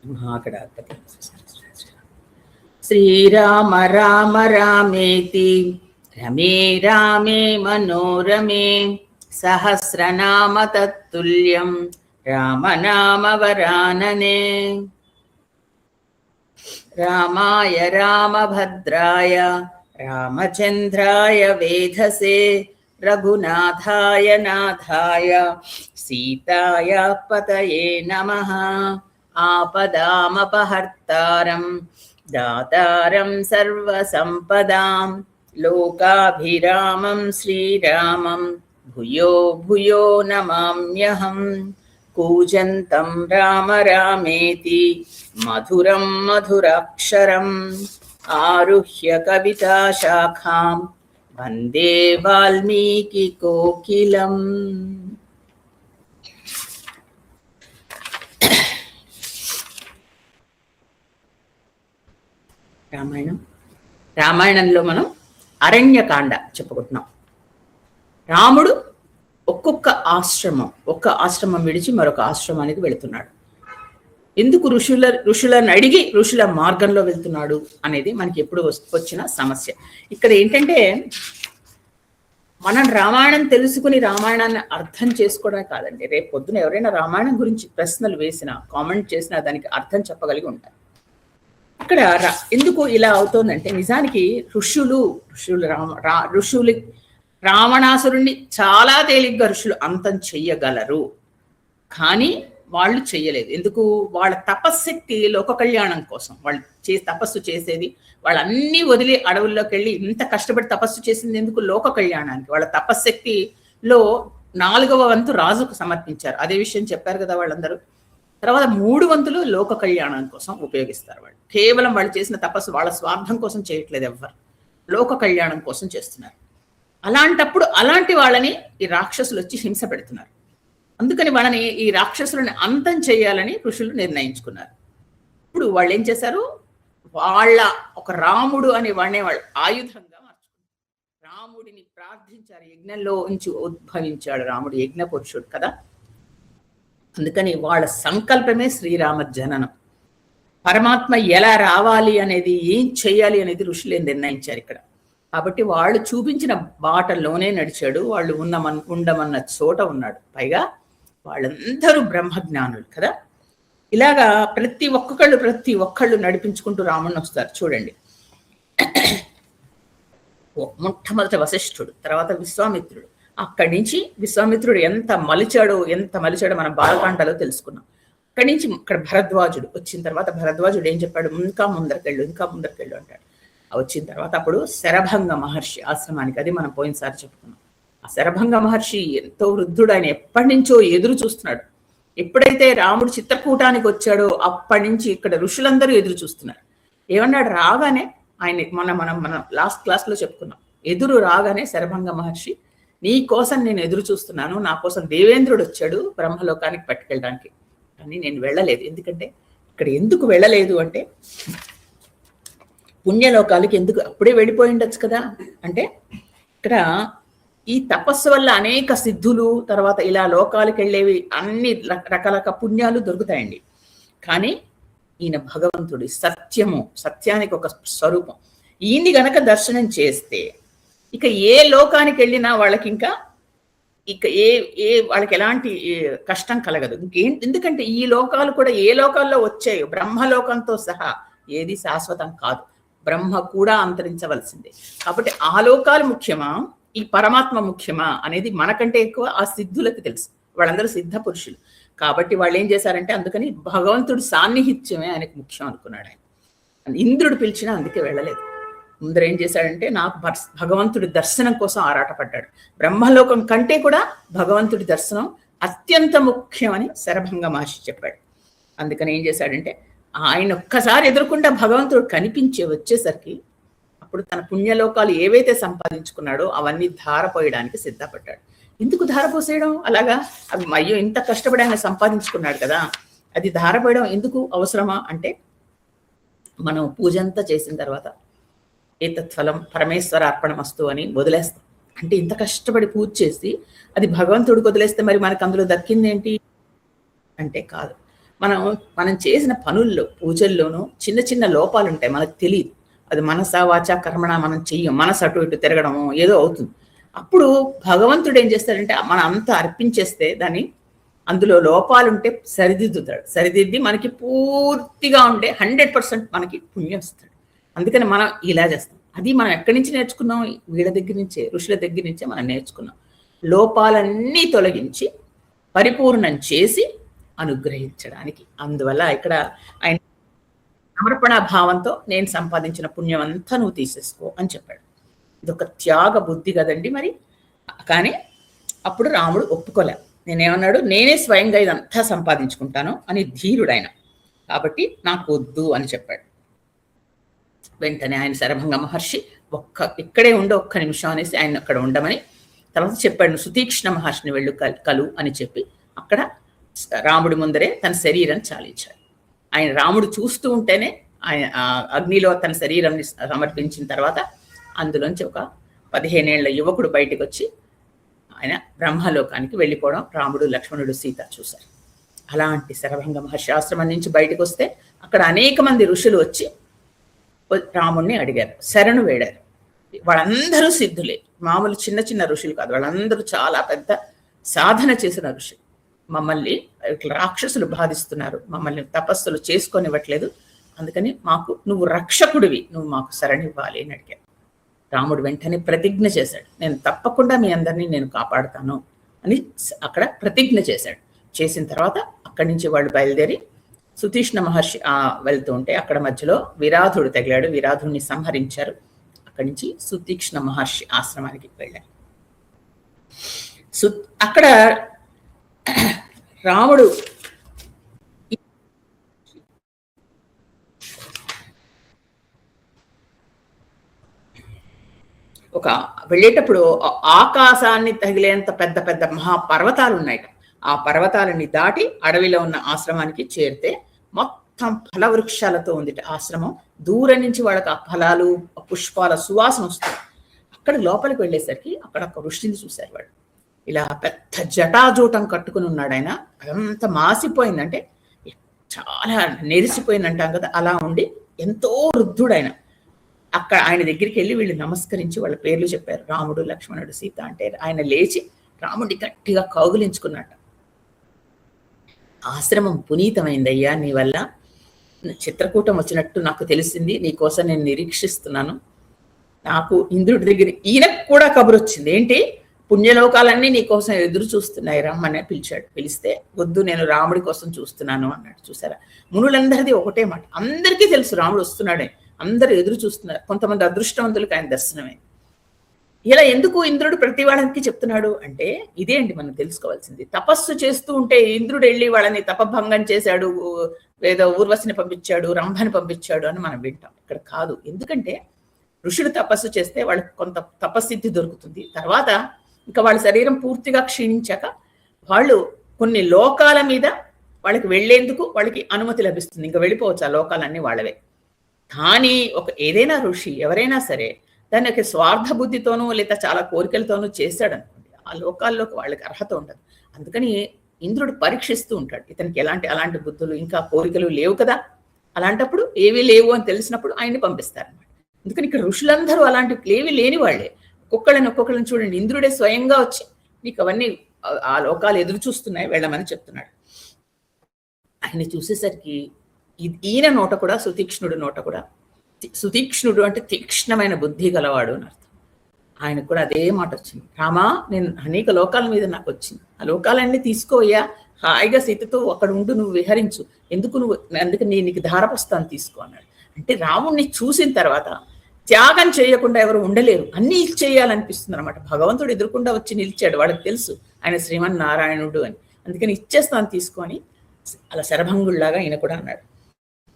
महागणाधिपति श्रीराम राम रामेति रमे रामे मनोरमे सहस्रनाम तत्तुल्यं रामनाम वरानने रामाय रामभद्राय रामचन्द्राय वेधसे रघुनाथाय नाथाय सीताय पतये नमः आपदामपहर्तारं दातारं सर्वसम्पदां लोकाभिरामं श्रीरामं भूयो भूयो नमाम्यहम् कूजन्तं राम रामेति मधुरं मधुराक्षरम् आरुह्य कविताशाखां वन्दे वाल्मीकिकोकिलम्. రామాయణంలో మనం అరణ్యకాండ చెప్పుకుంటున్నాం. రాముడు ఒక్క ఆశ్రమం విడిచి మరొక ఆశ్రమానికి వెళుతున్నాడు. ఎందుకు ఋషులను అడిగి ఋషుల మార్గంలో వెళ్తున్నాడు అనేది మనకి ఎప్పుడు వచ్చిన సమస్య. ఇక్కడ ఏంటంటే మనం రామాయణం తెలుసుకుని రామాయణాన్ని అర్థం చేసుకోవడమే కాదండి, రేపు పొద్దున ఎవరైనా రామాయణం గురించి ప్రశ్నలు వేసినా కామెంట్ చేసినా దానికి అర్థం చెప్పగలిగి ఉంటారు. ఇక్కడ ఎందుకు ఇలా అవుతోందంటే నిజానికి ఋషులు రావణాసురుణ్ణి చాలా తేలిగ్గా ఋషులు అంతం చెయ్యగలరు, కానీ వాళ్ళు చెయ్యలేదు. ఎందుకు? వాళ్ళ తపశ్శక్తి లోక కళ్యాణం కోసం వాళ్ళు తపస్సు చేసేది. వాళ్ళన్నీ వదిలి అడవుల్లోకి వెళ్ళి ఇంత కష్టపడి తపస్సు చేసింది ఎందుకు? లోక కళ్యాణానికి. వాళ్ళ తపశ్శక్తిలో 4వ వంతు రాజుకు సమర్పించారు. అదే విషయం చెప్పారు కదా వాళ్ళందరూ. తర్వాత 3 వంతులు లోక కళ్యాణం కోసం ఉపయోగిస్తారు. వాళ్ళు కేవలం వాళ్ళు చేసిన తపస్సు వాళ్ళ స్వార్థం కోసం చేయట్లేదు, ఎవ్వరు లోక కళ్యాణం కోసం చేస్తున్నారు. అలాంటప్పుడు అలాంటి వాళ్ళని ఈ రాక్షసులు వచ్చి హింస పెడుతున్నారు. అందుకని వాళ్ళని ఈ రాక్షసులని అంతం చేయాలని ఋషులు నిర్ణయించుకున్నారు. ఇప్పుడు వాళ్ళు ఏం చేశారు? వాళ్ళ ఒక రాముడు అనే వాడినే వాళ్ళు ఆయుధంగా మార్చుకున్నారు. రాముడిని ప్రార్థించారు. యజ్ఞంలో నుంచి ఉద్భవించాడు రాముడు, యజ్ఞ పురుషుడు కదా. అందుకని వాళ్ళ సంకల్పమే శ్రీరామ జననం. పరమాత్మ ఎలా రావాలి అనేది, ఏం చెయ్యాలి అనేది ఋషులే నిర్ణయించారు ఇక్కడ. కాబట్టి వాళ్ళు చూపించిన బాటలోనే నడిచాడు. వాళ్ళు ఉండమన్న చోట ఉన్నాడు. పైగా వాళ్ళందరూ బ్రహ్మజ్ఞానులు కదా. ఇలాగా ప్రతి ఒక్కళ్ళు నడిపించుకుంటూ రాముడిని వస్తారు. చూడండి, మొట్టమొదట వశిష్ఠుడు, తర్వాత విశ్వామిత్రుడు. అక్కడి నుంచి విశ్వామిత్రుడు ఎంత మలిచాడో మనం బాలకాండలో తెలుసుకున్నాం. అక్కడి నుంచి ఇక్కడ భరద్వాజుడు వచ్చిన తర్వాత భరద్వాజుడు ఏం చెప్పాడు? ఇంకా ముందరికెళ్ళు అంటాడు. వచ్చిన తర్వాత అప్పుడు శరభంగ మహర్షి ఆశ్రమానికి, అది మనం పోయినసారి చెప్పుకున్నాం. ఆ శరభంగ మహర్షి ఎంతో వృద్ధుడు, ఆయన ఎప్పటి నుంచో ఎదురు చూస్తున్నాడు. ఎప్పుడైతే రాముడు చిత్రకూటానికి వచ్చాడో అప్పటి నుంచి ఇక్కడ ఋషులందరూ ఎదురు చూస్తున్నారు. ఏమన్నాడు? రాగానే ఆయన మనం లాస్ట్ క్లాస్ లో చెప్పుకున్నాం. ఎదురు రాగానే శరభంగ మహర్షి, నీ కోసం నేను ఎదురు చూస్తున్నాను, నా కోసం దేవేంద్రుడు వచ్చాడు బ్రహ్మలోకానికి పట్టుకెళ్ళడానికి, కానీ నేను వెళ్ళలేదు. ఎందుకు వెళ్ళలేదు అంటే పుణ్యలోకాలకి ఎందుకు అప్పుడే వెళ్ళిపోయి ఉండొచ్చు కదా. అంటే ఇక్కడ ఈ తపస్సు వల్ల అనేక సిద్ధులు, తర్వాత ఇలా లోకాలకు వెళ్ళేవి అన్ని రకరకాల పుణ్యాలు దొరుకుతాయండి. కానీ ఈయన భగవంతుడి సత్యానికి ఒక స్వరూపం. ఈయన్ని గనక దర్శనం చేస్తే ఇక ఏ లోకానికి వెళ్ళినా వాళ్ళకి వాళ్ళకి ఎలాంటి కష్టం కలగదు. ఎందుకంటే ఈ లోకాలు కూడా ఏ లోకాల్లో వచ్చాయో బ్రహ్మలోకంతో సహా ఏది శాశ్వతం కాదు. బ్రహ్మ కూడా అంతరించవలసిందే. కాబట్టి ఆ లోకాలు ముఖ్యమా, ఈ పరమాత్మ ముఖ్యమా అనేది మనకంటే ఎక్కువ ఆ సిద్ధులకు తెలుసు. వాళ్ళందరూ సిద్ధ పురుషులు. కాబట్టి వాళ్ళు ఏం చేశారంటే, అందుకని భగవంతుడి సాన్నిహిత్యమే ఆయనకు ముఖ్యం అనుకున్నాడు ఆయన. ఇంద్రుడు పిలిచినా అందుకే వెళ్ళలేదు. ముందర ఏం చేశాడంటే, నాకు భగవంతుడి దర్శనం కోసం ఆరాటపడ్డాడు. బ్రహ్మలోకం కంటే కూడా భగవంతుడి దర్శనం అత్యంత ముఖ్యమని శరభంగ మహర్షి చెప్పాడు. అందుకని ఏం చేశాడంటే, ఆయన ఒక్కసారి ఎదుర్కొంటే భగవంతుడు కనిపించి వచ్చేసరికి అప్పుడు తన పుణ్యలోకాలు ఏవైతే సంపాదించుకున్నాడో అవన్నీ ధారపోయడానికి సిద్ధపడ్డాడు. ఎందుకు ధారపోసేయడం అలాగా? అవి అయ్యో ఇంత కష్టపడి ఆయన సంపాదించుకున్నాడు కదా, అది ధారపోయడం ఎందుకు అవసరమా అంటే, మనం పూజంతా చేసిన తర్వాత ఏతత్ఫలం పరమేశ్వర అర్పణమస్తు అని వదిలేస్తాం. అంటే ఇంత కష్టపడి పూజ చేసి అది భగవంతుడికి వదిలేస్తే మరి మనకు అందులో దక్కిందేంటి అంటే కాదు. మనం చేసిన పనుల్లో పూజల్లోనూ చిన్న చిన్న లోపాలు ఉంటాయి, మనకు తెలియదు. అది మనస వాచ కర్మణ మనం చెయ్యం, మనసు అటు ఇటు తిరగడము ఏదో అవుతుంది. అప్పుడు భగవంతుడు ఏం చేస్తాడంటే, మనం అంతా అర్పించేస్తే దాన్ని అందులో లోపాలుంటే సరిదిద్దుతాడు. సరిదిద్ది మనకి పూర్తిగా ఉంటే 100% మనకి పుణ్యం ఇస్తాడు. అందుకని మనం ఇలా చేస్తాం. అది మనం ఎక్కడి నుంచి నేర్చుకున్నాం? వీళ్ళ దగ్గర నుంచే, ఋషుల దగ్గర నుంచే మనం నేర్చుకున్నాం. లోపాలన్నీ తొలగించి పరిపూర్ణం చేసి అనుగ్రహించడానికి. అందువల్ల ఇక్కడ ఆయన సమర్పణ భావంతో నేను సంపాదించిన పుణ్యం అంతా నువ్వు తీసేసుకో అని చెప్పాడు. ఇదొక త్యాగ బుద్ధి కదండి మరి. కానీ అప్పుడు రాముడు ఒప్పుకోలే. నేనేమన్నాడు, నేనే స్వయంగా ఇదంతా సంపాదించుకుంటాను అని ధీరుడైన. కాబట్టి నాకు వద్దు అని చెప్పాడు. వెంటనే ఆయన శరభంగ మహర్షి ఇక్కడే ఉండి ఒక్క నిమిషం అనేసి ఆయన అక్కడ ఉండమని తర్వాత చెప్పాడు. సుతీక్ష్ణ మహర్షిని వెళ్ళు కలు అని చెప్పి అక్కడ రాముడి ముందరే తన శరీరం చాలించాడు. ఆయన రాముడు చూస్తూ ఉంటేనే ఆయన అగ్నిలో తన శరీరం సమర్పించిన తర్వాత అందులోంచి ఒక 15 ఏళ్ల యువకుడు బయటకు వచ్చి ఆయన బ్రహ్మలోకానికి వెళ్ళిపోవడం రాముడు, లక్ష్మణుడు, సీత చూశారు. అలాంటి శరభంగ మహర్షి ఆశ్రమం నుంచి బయటకు వస్తే అక్కడ అనేక మంది ఋషులు వచ్చి రాముడిని అడిగారు, శరణు వేడారు. వాళ్ళందరూ సిద్ధులే, మామూలు చిన్న చిన్న ఋషులు కాదు. వాళ్ళందరూ చాలా పెద్ద సాధన చేసిన ఋషులు. మమ్మల్ని రాక్షసులు బాధిస్తున్నారు, మమ్మల్ని తపస్సులు చేసుకొనివ్వట్లేదు, అందుకని మాకు నువ్వు రక్షకుడివి, నువ్వు మాకు శరణివ్వాలి అని అడిగారు. రాముడు వెంటనే ప్రతిజ్ఞ చేశాడు, నేను తప్పకుండా మీ అందరినీ నేను కాపాడుతాను అని అక్కడ ప్రతిజ్ఞ చేశాడు. చేసిన తర్వాత అక్కడి నుంచి వాళ్ళు బయలుదేరి సుతీష్ణ మహర్షి వెళ్తూ ఉంటే అక్కడ మధ్యలో విరాధుడు తగిలాడు. విరాధుడిని సంహరించారు. అక్కడి నుంచి సుతీక్ష్ణ మహర్షి ఆశ్రమానికి వెళ్ళారు. అక్కడ రాముడు వెళ్ళేటప్పుడు ఆకాశాన్ని తగిలేంత పెద్ద పెద్ద మహాపర్వతాలు ఉన్నాయి. ఆ పర్వతాలని దాటి అడవిలో ఉన్న ఆశ్రమానికి చేరితే మొత్తం ఫల వృక్షాలతో ఉంది ఆశ్రమం. దూరం నుంచి వాళ్ళకి ఆ ఫలాలు, పుష్పాల సువాసన వస్తుంది. అక్కడ లోపలికి వెళ్ళేసరికి అక్కడ ఒక ఋషిని చూశారు. వాళ్ళు ఇలా పెద్ద జటాజూటం కట్టుకుని ఉన్నాడు. ఆయన అదంతా మాసిపోయిందంటే చాలా నెరిసిపోయిందంటాం కదా, అలా ఉండి ఎంతో వృద్ధుడైన. అక్కడ ఆయన దగ్గరికి వెళ్ళి వీళ్ళు నమస్కరించి వాళ్ళ పేర్లు చెప్పారు, రాముడు, లక్ష్మణుడు, సీత అంటే. ఆయన లేచి రాముడిని గట్టిగా కౌగులించుకున్నట్ట. ఆశ్రమం పునీతమైందయ్యా, నీ వల్ల చిత్రకూటం వచ్చినట్టు నాకు తెలిసింది, నీకోసం నేను నిరీక్షిస్తున్నాను. నాకు ఇంద్రుడి దగ్గర ఈయనకు కూడా కబురు వచ్చింది, ఏంటి పుణ్యలోకాలన్నీ నీకోసం ఎదురు చూస్తున్నాయి, రమ్మనే పిలిచాడు. పిలిస్తే వద్దు, నేను రాముడి కోసం చూస్తున్నాను అన్నాడు. చూసారా, మునులందరిది ఒకటే మాట, అందరికీ తెలుసు రాముడు వస్తున్నాడే, అందరూ ఎదురు చూస్తున్నారు. కొంతమంది అదృష్టవంతులకు ఆయన దర్శనమే. ఇలా ఎందుకు ఇంద్రుడు ప్రతి వాళ్ళకి చెప్తున్నాడు అంటే ఇదే అండి మనం తెలుసుకోవాల్సింది. తపస్సు చేస్తూ ఉంటే ఇంద్రుడు వెళ్ళి వాళ్ళని తపభంగం చేశాడు, ఏదో ఊర్వశిని పంపించాడు, రంభని పంపించాడు అని మనం వింటాం. ఇక్కడ కాదు. ఎందుకంటే ఋషులు తపస్సు చేస్తే వాళ్ళకి కొంత తపస్సిద్ధి దొరుకుతుంది. తర్వాత ఇంకా వాళ్ళ శరీరం పూర్తిగా క్షీణించాక వాళ్ళు కొన్ని లోకాల మీద వాళ్ళకి వెళ్లేందుకు వాళ్ళకి అనుమతి లభిస్తుంది. ఇంకా వెళ్ళిపోవచ్చు, ఆ లోకాలన్నీ వాళ్ళవే. కానీ ఏదైనా ఋషి ఎవరైనా సరే దాన్ని ఒక స్వార్థ బుద్ధితోనూ లేదా చాలా కోరికలతోనూ చేశాడు అనుకోండి, ఆ లోకాల్లోకి వాళ్ళకి అర్హత ఉండదు. అందుకని ఇంద్రుడు పరీక్షిస్తూ ఉంటాడు, ఇతనికి అలాంటి బుద్ధులు ఇంకా కోరికలు లేవు కదా. అలాంటప్పుడు ఏవీ లేవు అని తెలిసినప్పుడు ఆయన్ని పంపిస్తారనమాట. అందుకని ఇక్కడ ఋషులందరూ అలాంటివి ఏవి లేని వాళ్ళే. ఒక్కొక్కళ్ళని చూడండి, ఇంద్రుడే స్వయంగా వచ్చి నీకు అవన్నీ ఆ లోకాలు ఎదురు చూస్తున్నాయి, వెళ్ళమని చెప్తున్నాడు. ఆయన చూసేసరికి ఈయన నోట కూడా, సుతీక్ష్ణుడి నోట కూడా సుతీక్ష్ణుడు అంటే తీక్ష్ణమైన బుద్ధి గలవాడు అని అర్థం. ఆయనకు కూడా అదే మాట వచ్చింది. రామా, నేను అనేక లోకాల మీద నాకు వచ్చింది, ఆ లోకాలన్నీ తీసుకోయ్యా, హాయిగా సీతతో అక్కడ ఉండు, నువ్వు విహరించు, ఎందుకు నువ్వు, అందుకని నీకు ధారపస్తాను తీసుకో అన్నాడు. అంటే రాముడిని చూసిన తర్వాత త్యాగం చేయకుండా ఎవరు ఉండలేరు, అన్నీ ఇచ్చేయాలనిపిస్తుంది అనమాట. భగవంతుడు ఎదురుకుండా వచ్చి నిలిచాడు, వాళ్ళకి తెలుసు ఆయన శ్రీమన్నారాయణుడు అని, అందుకని ఇచ్చేస్తాను తీసుకొని అలా శరభంగుల్లాగా ఈయన కూడా అన్నాడు.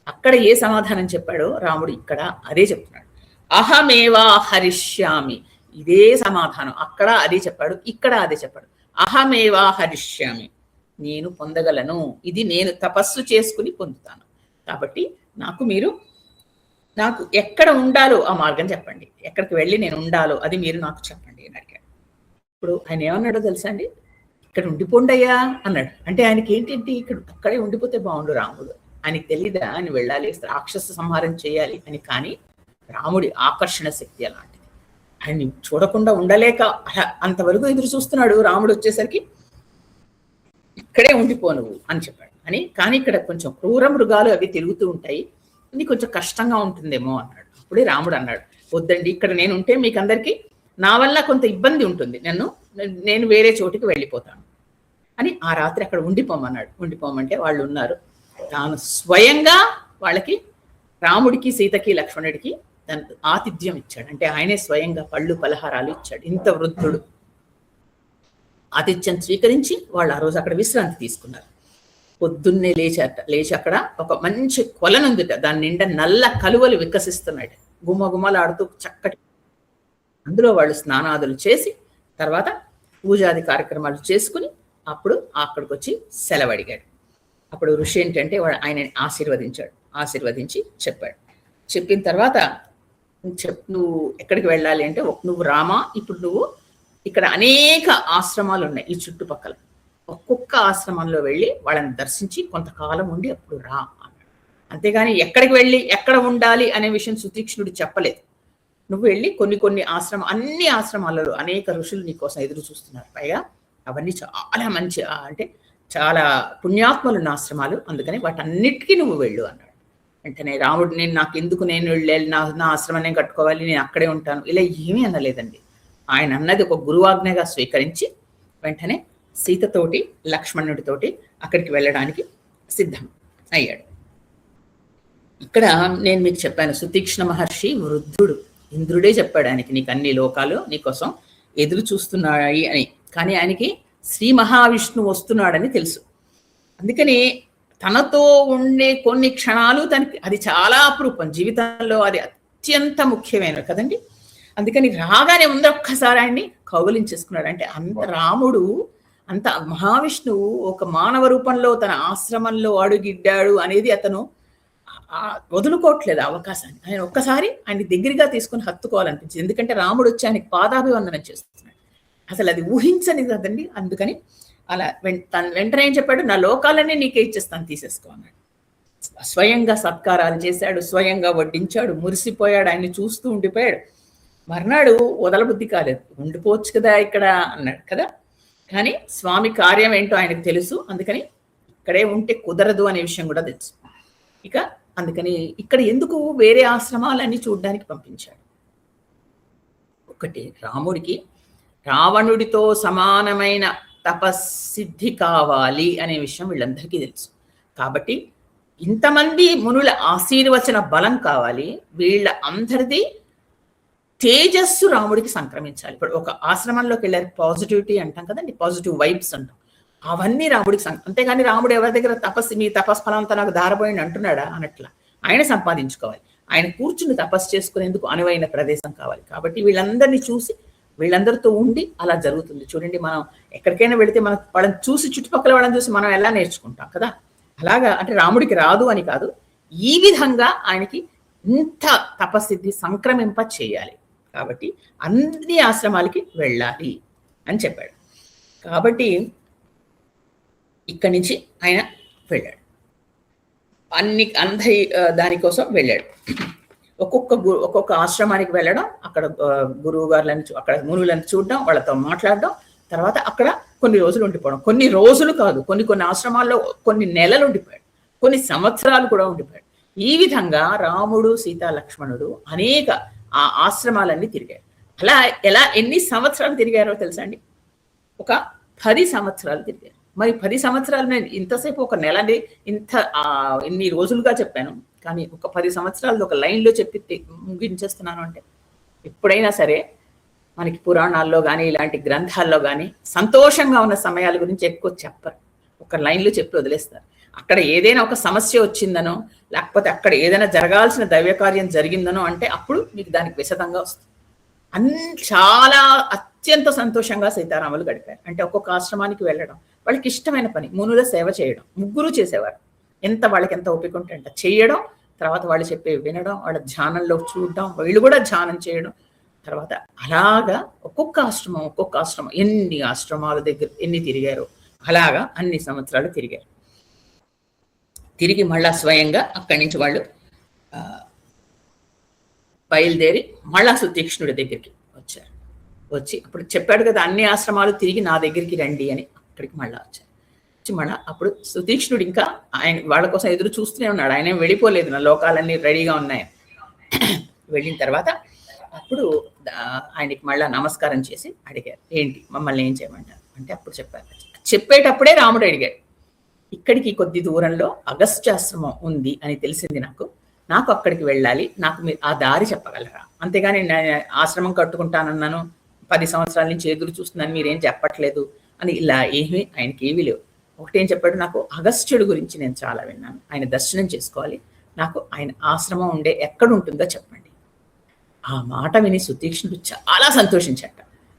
అక్కడ ఏ సమాధానం చెప్పాడో రాముడు ఇక్కడ అదే చెప్తున్నాడు. అహమేవా హరిష్యామి, ఇదే సమాధానం. అక్కడ అదే చెప్పాడు, ఇక్కడ అదే చెప్పాడు. అహమేవా హరిష్యామి, నేను పొందగలను, ఇది నేను తపస్సు చేసుకుని పొందుతాను. కాబట్టి నాకు ఎక్కడ ఉండాలో ఆ మార్గం చెప్పండి, ఎక్కడికి వెళ్ళి నేను ఉండాలో అది మీరు నాకు చెప్పండి అని అడిగాడు. ఇప్పుడు ఆయన ఏమన్నాడో తెలుసా అండి, ఇక్కడ ఉండిపోండయ్యా అన్నాడు. అంటే ఆయనకి ఏంటంటే అక్కడే ఉండిపోతే బాగుండు రాముడు, ఆయనకి తెలీదా ఆయన వెళ్ళాలి, రాక్షస సంహారం చేయాలి అని. కానీ రాముడి ఆకర్షణ శక్తి అలాంటిది, ఆయన్ని చూడకుండా ఉండలేక అంతవరకు ఎదురు చూస్తున్నాడు. రాముడు వచ్చేసరికి ఇక్కడే ఉండిపో నువ్వు అని చెప్పాడు అని. కానీ ఇక్కడ కొంచెం క్రూర మృగాలు అవి తిరుగుతూ ఉంటాయి, ఇది కొంచెం కష్టంగా ఉంటుందేమో అన్నాడు. అప్పుడే రాముడు అన్నాడు, వద్దండి, ఇక్కడ నేను ఉంటే మీకు అందరికీ నా వల్ల కొంత ఇబ్బంది ఉంటుంది, నేను వేరే చోటికి వెళ్ళిపోతాను అని ఆ రాత్రి అక్కడ ఉండిపోమన్నాడు. ఉండిపోమంటే వాళ్ళు ఉన్నారు. తాను స్వయంగా వాళ్ళకి, రాముడికి సీతకి లక్ష్మణుడికి తన ఆతిథ్యం ఇచ్చాడు. అంటే ఆయనే స్వయంగా పళ్ళు పలహారాలు ఇచ్చాడు. ఇంత వృద్ధుడు ఆతిథ్యం స్వీకరించి వాళ్ళు ఆ రోజు అక్కడ విశ్రాంతి తీసుకున్నారు. పొద్దున్నే లేచి అక్కడ ఒక మంచి కొలనుందిట, దాని నిండా నల్ల కలువలు వికసిస్తున్నాయి, గుమ్మగుమ్మలాడుతూ చక్కటి. అందులో వాళ్ళు స్నానాదులు చేసి తర్వాత పూజాది కార్యక్రమాలు చేసుకుని అప్పుడు అక్కడికి వచ్చి సెలవు అడిగాడు. అప్పుడు ఋషి ఏంటంటే ఆయనని ఆశీర్వదించి చెప్పాడు. చెప్పిన తర్వాత నువ్వు ఎక్కడికి వెళ్ళాలి అంటే, నువ్వు రామా, ఇప్పుడు నువ్వు ఇక్కడ అనేక ఆశ్రమాలు ఉన్నాయి ఈ చుట్టుపక్కల, ఒక్కొక్క ఆశ్రమంలో వెళ్ళి వాళ్ళని దర్శించి కొంతకాలం ఉండి అప్పుడు రా అన్నాడు. అంతేగాని ఎక్కడికి వెళ్ళి ఎక్కడ ఉండాలి అనే విషయం సుతీక్ష్ణుడు చెప్పలేదు. నువ్వు వెళ్ళి కొన్ని అన్ని ఆశ్రమాలలో అనేక ఋషులు నీకోసం ఎదురు చూస్తున్నారు, పైగా అవన్నీ చాలా మంచి, అంటే చాలా పుణ్యాత్మలున్న ఆశ్రమాలు, అందుకని వాటన్నిటికీ నువ్వు వెళ్ళు అన్నాడు. వెంటనే రాముడు, నేను వెళ్ళాలి, నా ఆశ్రమం నేను కట్టుకోవాలి, నేను అక్కడే ఉంటాను, ఇలా ఏమీ అనలేదండి. ఆయన అన్నది ఒక గురువాజ్ఞగా స్వీకరించి వెంటనే సీతతోటి లక్ష్మణుడితోటి అక్కడికి వెళ్ళడానికి సిద్ధం అయ్యాడు. ఇక్కడ నేను మీకు చెప్పాను, సుతీక్ష్ణ మహర్షి వృద్ధుడు, ఇంద్రుడే చెప్పాడు ఆయనకి, నీకు అన్ని లోకాలు నీకోసం ఎదురు చూస్తున్నాయి అని. కానీ ఆయనకి శ్రీ మహావిష్ణువు వస్తున్నాడని తెలుసు. అందుకని తనతో ఉండే కొన్ని క్షణాలు తనకి అది చాలా అపురూపం, జీవితంలో అది అత్యంత ముఖ్యమైనవి కదండి. అందుకని రాగానే ముందు ఒక్కసారి ఆయన్ని కౌగిలించేసుకున్నాడు. అంటే అంత రాముడు, అంత మహావిష్ణువు ఒక మానవ రూపంలో తన ఆశ్రమంలో అడుగిడ్డాడు అనేది అతను వదులుకోవట్లేదు అవకాశాన్ని. ఆయన ఒక్కసారి ఆయన దగ్గరగా తీసుకుని హత్తుకోవాలనిపించింది. ఎందుకంటే రాముడు వచ్చి ఆయనకి పాదాభివందనం చేస్తున్నాడు. అసలు అది ఊహించని కదండి. అందుకని అలా వెంటనే ఏం చెప్పాడు, నా లోకాలన్నీ నీకే ఇచ్చేస్తాను, తీసేసుకో అన్నాడు. స్వయంగా సత్కారాలు చేశాడు, స్వయంగా వడ్డించాడు, మురిసిపోయాడు, ఆయన్ని చూస్తూ ఉండిపోయాడు. మర్నాడు వదలబుద్ధి కాలేదు, ఉండిపోవచ్చు కదా ఇక్కడ అన్నాడు కదా. కానీ స్వామి కార్యం ఏంటో ఆయనకు తెలుసు, అందుకని ఇక్కడే ఉంటే కుదరదు అనే విషయం కూడా తెలుసు. ఇక అందుకని ఇక్కడ ఎందుకు వేరే ఆశ్రమాలన్నీ చూడడానికి పంపించాడు. ఒకటి, రాముడికి రావణుడితో సమానమైన తపస్సిద్ధి కావాలి అనే విషయం వీళ్ళందరికీ తెలుసు. కాబట్టి ఇంతమంది మునుల ఆశీర్వచన బలం కావాలి, వీళ్ళ అందరిది తేజస్సు రాముడికి సంక్రమించాలి. ఇప్పుడు ఒక ఆశ్రమంలోకి వెళ్ళారు, పాజిటివిటీ అంటాం కదండి, పాజిటివ్ వైబ్స్ అంటాం, అవన్నీ రాముడికి అంతేగాని రాముడు ఎవరి దగ్గర మీ తపస్ఫలంతో నాకు దారబోయింది అంటున్నాడా అనట్లా. ఆయన సంపాదించుకోవాలి, ఆయన కూర్చుని తపస్సు చేసుకునేందుకు అనువైన ప్రదేశం కావాలి. కాబట్టి వీళ్ళందరినీ చూసి వీళ్ళందరితో ఉండి అలా జరుగుతుంది. చూడండి, మనం ఎక్కడికైనా వెళితే మనం వాళ్ళని చూసి, చుట్టుపక్కల వాళ్ళని చూసి మనం ఎలా నేర్చుకుంటాం కదా. అలాగా అంటే రాముడికి రాదు అని కాదు, ఈ విధంగా ఆయనకి ఇంత తపస్సిద్ధి సంక్రమింప చేయాలి. కాబట్టి అన్ని ఆశ్రమాలకి వెళ్ళాలి అని చెప్పాడు. కాబట్టి ఇక్కడి నుంచి ఆయన వెళ్ళాడు, అందరి దానికోసం వెళ్ళాడు. ఒక్కొక్క ఆశ్రమానికి వెళ్ళడం, అక్కడ గురువు గారులను, అక్కడ మునులను చూడడం, వాళ్ళతో మాట్లాడడం, తర్వాత అక్కడ కొన్ని రోజులు ఉండిపోవడం. కొన్ని రోజులు కాదు, కొన్ని ఆశ్రమాల్లో కొన్ని నెలలు ఉండిపోయాడు, కొన్ని సంవత్సరాలు కూడా ఉండిపోయాడు. ఈ విధంగా రాముడు సీతా లక్ష్మణుడు అనేక ఆ ఆశ్రమాలన్నీ తిరిగారు. అలా ఎన్ని సంవత్సరాలు తిరిగారో తెలుసా అండి? ఒక 10 సంవత్సరాలు తిరిగారు. మరి 10 సంవత్సరాలు నేను ఇంతసేపు ఒక నెలని ఇంత ఇన్ని రోజులుగా చెప్పాను. కానీ ఒక 10 సంవత్సరాలు ఒక లైన్లో చెప్పి ముగించేస్తున్నాను అంటే, ఎప్పుడైనా సరే మనకి పురాణాల్లో కానీ ఇలాంటి గ్రంథాల్లో కానీ సంతోషంగా ఉన్న సమయాల గురించి ఎక్కువ చెప్పరు. ఒక లైన్లో చెప్పి వదిలేస్తారు. అక్కడ ఏదైనా ఒక సమస్య వచ్చిందనో, లేకపోతే అక్కడ ఏదైనా జరగాల్సిన దైవకార్యం జరిగిందనో అంటే అప్పుడు మీకు దానికి విశదంగా వస్తుంది. చాలా అత్యంత సంతోషంగా సీతారాములు గడిపారు. అంటే ఒక్కొక్క ఆశ్రమానికి వెళ్ళడం, వాళ్ళకి ఇష్టమైన పని మునుల సేవ చేయడం. ముగ్గురు చేసేవారు. వాళ్ళకి ఎంత ఓపిక ఉంటే అంట చేయడం, తర్వాత వాళ్ళు చెప్పేవి వినడం, వాళ్ళ ధ్యానంలో చూడడం, వీళ్ళు కూడా ధ్యానం చేయడం. తర్వాత అలాగా ఒక్కొక్క ఆశ్రమం ఎన్ని ఆశ్రమాల దగ్గర ఎన్ని తిరిగారో అలాగా అన్ని సంవత్సరాలు తిరిగారు. తిరిగి మళ్ళా స్వయంగా అక్కడి నుంచి వాళ్ళు బయలుదేరి మళ్ళా సుతీక్ష్ణుడి దగ్గరికి వచ్చారు. వచ్చి అప్పుడు చెప్పాడు కదా, అన్ని ఆశ్రమాలు తిరిగి నా దగ్గరికి రండి అని. అక్కడికి మళ్ళా వచ్చారు. వచ్చి మళ్ళా అప్పుడు సుతీక్ష్ణుడు ఇంకా ఆయన వాళ్ళ కోసం ఎదురు చూస్తూనే ఉన్నాడు. ఆయన వెళ్ళిపోలేదు, నా లోకాలన్నీ రెడీగా ఉన్నాయి. వెళ్ళిన తర్వాత అప్పుడు ఆయనకి మళ్ళా నమస్కారం చేసి అడిగారు, ఏంటి మమ్మల్ని ఏం చేయమంటారు అంటే అప్పుడు చెప్పారు. చెప్పేటప్పుడే రాముడు అడిగాడు, ఇక్కడికి కొద్ది దూరంలో అగస్త్యాశ్రమం ఉంది అని తెలిసింది నాకు అక్కడికి వెళ్ళాలి, నాకు మీరు ఆ దారి చెప్పగలరా? అంతేగాని నేను ఆశ్రమం కట్టుకుంటానన్నాను, 10 సంవత్సరాల నుంచి ఎదురు చూస్తున్నాను, మీరేం చెప్పట్లేదు అని ఇలా ఆయనకి ఏమీ లేవు. ఒకటేం చెప్పాడు, నాకు అగస్త్యుడి గురించి నేను చాలా విన్నాను, ఆయన దర్శనం చేసుకోవాలి, నాకు ఆయన ఆశ్రమం ఉండే ఎక్కడ ఉంటుందో చెప్పండి. ఆ మాట విని సుతీక్ష్ణుడు చాలా సంతోషించట.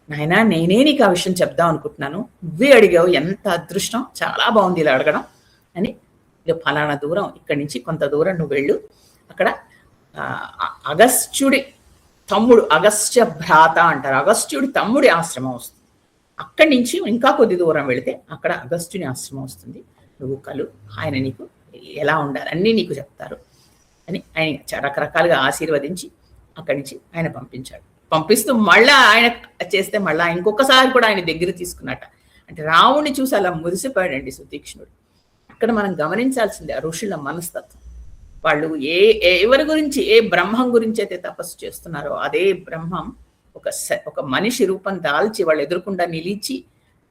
నాయనా, నేనే నీకు ఆ విషయం చెప్దాం అనుకుంటున్నాను, నువ్వే అడిగావు, ఎంత అదృష్టం, చాలా బాగుంది ఇలా అడగడం అని. ఇక ఫలానా దూరం, ఇక్కడి నుంచి కొంత దూరం నువ్వు వెళ్ళు, అక్కడ అగస్త్యుడి తమ్ముడు, అగస్త్య భ్రాత అంటారు, అగస్త్యుడి తమ్ముడి ఆశ్రమం వస్తుంది. అక్కడి నుంచి ఇంకా కొద్ది దూరం వెళితే అక్కడ అగస్త్యుని ఆశ్రమం వస్తుంది, నువ్వు కలు, ఆయన నీకు ఎలా ఉండాలి అన్నీ నీకు చెప్తారు అని ఆయన రకరకాలుగా ఆశీర్వదించి అక్కడి నుంచి ఆయన పంపించాడు. పంపిస్తూ మళ్ళా ఆయన చేస్తే మళ్ళా ఇంకొకసారి కూడా ఆయన దగ్గర తీసుకున్నట్ట. అంటే రావుణ్ణి చూసి అలా మురిసిపోయాడండి సుతీక్ష్ణుడు. అక్కడ మనం గమనించాల్సిందే ఆ ఋషుల మనస్తత్వం. వాళ్ళు ఎవరి గురించి, ఏ బ్రహ్మం గురించి అయితే తపస్సు చేస్తున్నారో అదే బ్రహ్మం ఒక మనిషి రూపం దాల్చి వాళ్ళ ఎదురుకుండా నిలిచి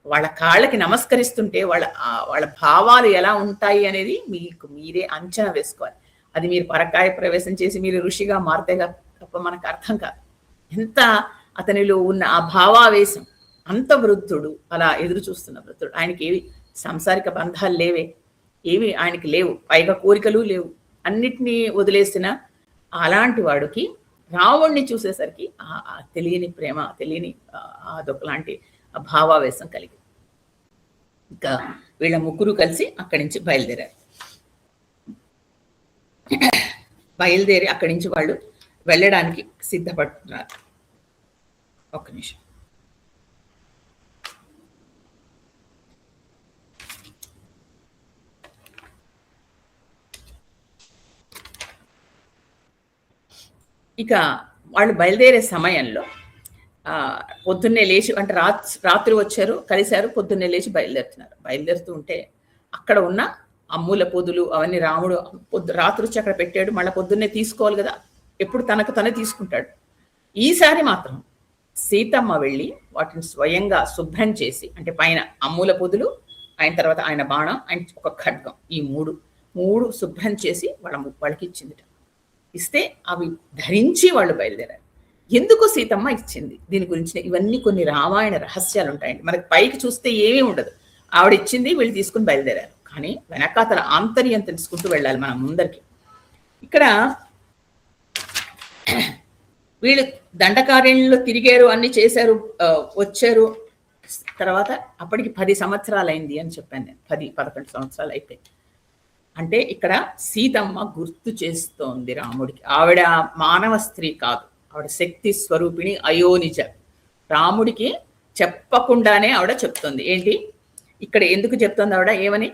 వాళ్ళ కాళ్ళకి నమస్కరిస్తుంటే వాళ్ళ భావాలు ఎలా ఉంటాయి అనేది మీకు మీరే అంచనా వేసుకోవాలి. అది మీరు పరకాయ ప్రవేశం చేసి మీరు ఋషిగా మారితేగా తప్ప మనకు అర్థం కాదు. ఎంత అతనిలో ఉన్న ఆ భావావేశం, అంత వృద్ధుడు, అలా ఎదురు చూస్తున్న వృద్ధుడు, ఆయనకి ఏవి సాంసారిక బంధాలు లేవే, ఏవి ఆయనకి లేవు, పైగా కోరికలు లేవు, అన్నిటినీ వదిలేసిన అలాంటి వాడికి రావణ్ణి చూసేసరికి తెలియని ప్రేమ, తెలియని అదొకలాంటి భావావేశం కలిగి ఇంకా వీళ్ళ ముగ్గురు కలిసి అక్కడి నుంచి బయలుదేరారు. బయలుదేరి అక్కడి నుంచి వాళ్ళు వెళ్ళడానికి సిద్ధపడుతున్నారు. ఒక్క నిమిషం. ఇక వాళ్ళు బయలుదేరే సమయంలో పొద్దున్నే లేచి, అంటే రాత్రి వచ్చారు, కలిశారు, పొద్దున్నే లేచి బయలుదేరుతూ ఉంటే అక్కడ ఉన్న అమ్ముల పొదులు అవన్నీ రాముడు రాత్రి వచ్చి అక్కడ పెట్టాడు. మళ్ళీ పొద్దున్నే తీసుకోవాలి కదా, ఎప్పుడు తనకు తనే తీసుకుంటాడు. ఈసారి మాత్రం సీతమ్మ వెళ్ళి వాటిని స్వయంగా శుభ్రం చేసి, అంటే పైన అమ్ముల పొదులు, ఆయన తర్వాత ఆయన బాణం, ఆయన ఒక ఖడ్గం, ఈ మూడు శుభ్రం చేసి వాళ్ళకి ఇచ్చింది. ఇస్తే అవి ధరించి వాళ్ళు బయలుదేరారు. ఎందుకు సీతమ్మ ఇచ్చింది దీని గురించి ఇవన్నీ కొన్ని రామాయణ రహస్యాలు ఉంటాయండి. మనకి పైకి చూస్తే ఏమీ ఉండదు, ఆవిడ ఇచ్చింది, వీళ్ళు తీసుకుని బయలుదేరారు. కానీ వెనకాతల ఆంతర్యం తెలుసుకుంటూ వెళ్ళాలి మనం ముందరికి. ఇక్కడ వీళ్ళు దండకార్యంలో తిరిగారు, అన్ని చేశారు, వచ్చారు. తర్వాత అప్పటికి 10 సంవత్సరాలు అయింది అని చెప్పాను నేను, 10-11 సంవత్సరాలు అయిపోయింది. అంటే ఇక్కడ సీతమ్మ గుర్తు చేస్తోంది రాముడికి, ఆవిడ మానవ స్త్రీ కాదు, ఆవిడ శక్తి స్వరూపిణి, అయోనిజ. రాముడికి చెప్పకుండానే ఆవిడ చెప్తుంది. ఏంటి ఇక్కడ ఎందుకు చెప్తుంది ఆవిడ, ఏమని?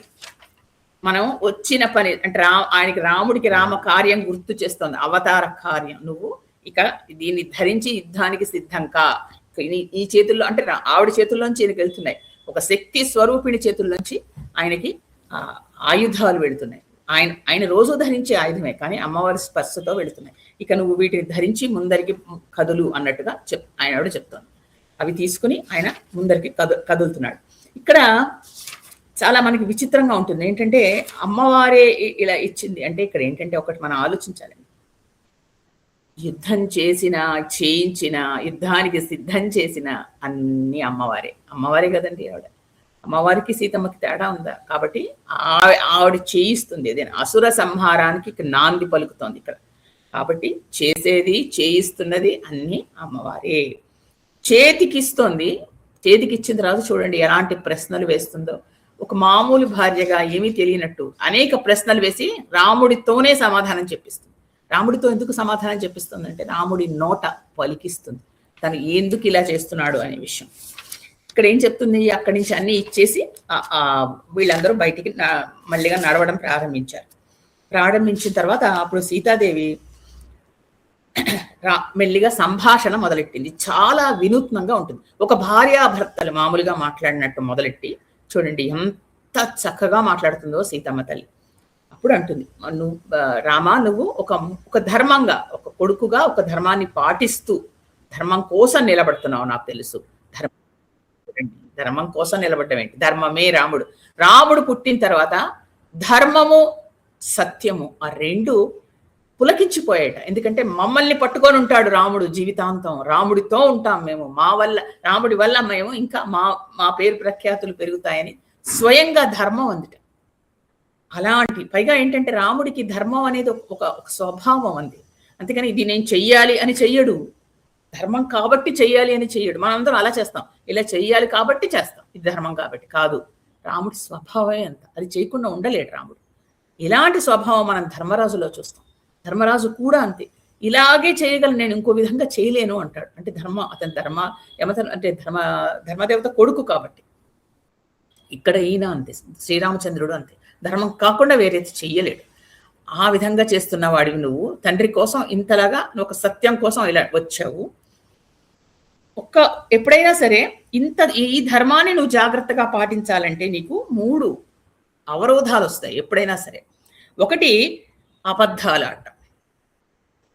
మనం వచ్చిన పని అంటే ఆయనకి రాముడికి రామ కార్యం గుర్తు చేస్తోంది, అవతార కార్యం. నువ్వు ఇక దీన్ని ధరించి యుద్ధానికి సిద్ధం కా. ఈ చేతుల్లో, అంటే ఆవిడ చేతుల్లోంచి ఈయనకి వెళ్తున్నాయి, ఒక శక్తి స్వరూపిణి చేతుల్లోంచి ఆయనకి ఆయుధాలు వెళుతున్నాయి. ఆయన రోజు ధరించే ఆయుధమే, కానీ అమ్మవారి స్పర్శతో వెళుతున్నాయి. ఇక నువ్వు వీటిని ధరించి ముందరికి కదులు అన్నట్టుగా ఆయన చెప్తాను. అవి తీసుకుని ఆయన ముందరికి కదులుతున్నాడు. ఇక్కడ చాలా మనకి విచిత్రంగా ఉంటుంది ఏంటంటే, అమ్మవారే ఇలా ఇచ్చింది అంటే ఇక్కడ ఏంటంటే ఒకటి మనం ఆలోచించాలండి. యుద్ధం చేయించిన యుద్ధానికి సిద్ధం చేసిన అన్ని అమ్మవారే కదండి. అమ్మవారికి సీతమ్మకి తేడా ఉందా? కాబట్టి ఆవిడ చేయిస్తుంది, ఏదైనా అసుర సంహారానికి నాంది పలుకుతోంది ఇక్కడ. కాబట్టి చేసేది చేయిస్తున్నది అన్ని అమ్మవారే. చేతికిస్తోంది. చేతికిచ్చిన తర్వాత చూడండి ఎలాంటి ప్రశ్నలు వేస్తుందో. ఒక మామూలు భార్యగా ఏమీ తెలియనట్టు అనేక ప్రశ్నలు వేసి రాముడితోనే సమాధానం చెప్పిస్తుంది. రాముడితో ఎందుకు సమాధానం చెప్పిస్తుంది అంటే రాముడి నోట పలికిస్తుంది తను ఎందుకు ఇలా చేస్తున్నాడు అనే విషయం. ఇక్కడ ఏం చెప్తుంది, అక్కడి నుంచి అన్ని ఇచ్చేసి వీళ్ళందరూ బయటికి మళ్ళీగా నడవడం ప్రారంభించిన తర్వాత అప్పుడు సీతాదేవి మెల్లిగా సంభాషణ మొదలెట్టింది. చాలా వినూత్నంగా ఉంటుంది. ఒక భార్యాభర్తలు మామూలుగా మాట్లాడినట్టు మొదలెట్టి చూడండి ఎంత చక్కగా మాట్లాడుతుందో సీతమ్మ తల్లి. అప్పుడు అంటుంది, రామా నువ్వు ఒక ధర్మంగా, ఒక కొడుకుగా ఒక ధర్మాన్ని పాటిస్తూ ధర్మం కోసం నిలబడుతున్నావు నాకు తెలుసు. ధర్మం కోసం నిలబడటం ఏంటి? ధర్మమే రాముడు పుట్టిన తర్వాత ధర్మము సత్యము ఆ రెండు పులకించిపోయాట. ఎందుకంటే మమ్మల్ని పట్టుకొని ఉంటాడు రాముడు జీవితాంతం, రాముడితో ఉంటాం మేము, రాముడి వల్ల మేము ఇంకా మా పేరు ప్రఖ్యాతులు పెరుగుతాయని స్వయంగా ధర్మం అందుట. అలాంటి పైగా ఏంటంటే రాముడికి ధర్మం అనేది ఒక స్వభావం అంది. అంతేకాని ఇది నేను చెయ్యాలి అని చెయ్యడు, ధర్మం కాబట్టి చెయ్యాలి అని చెయ్యడు. మనందరం అలా చేస్తాం, ఇలా చెయ్యాలి కాబట్టి చేస్తాం, ఇది ధర్మం కాబట్టి కాదు. రాముడి స్వభావమే అంత, అది చేయకుండా ఉండలేడు రాముడు. ఇలాంటి స్వభావం మనం ధర్మరాజులో చూస్తాం. ధర్మరాజు కూడా అంతే, ఇలాగే చేయగలను నేను, ఇంకో విధంగా చేయలేను అంటాడు. అంటే అతని అంటే ధర్మదేవత కొడుకు కాబట్టి. ఇక్కడ ఈయన అంతే, శ్రీరామచంద్రుడు అంతే, ధర్మం కాకుండా వేరేది చెయ్యలేడు. ఆ విధంగా చేస్తున్న వాడివి నువ్వు తండ్రి కోసం ఇంతలాగా ఒక సత్యం కోసం ఇలా వచ్చావు. ఎప్పుడైనా సరే ఈ ధర్మాన్ని నువ్వు జాగ్రత్తగా పాటించాలంటే నీకు 3 అవరోధాలు వస్తాయి ఎప్పుడైనా సరే. ఒకటి అబద్ధాలు ఆడటం.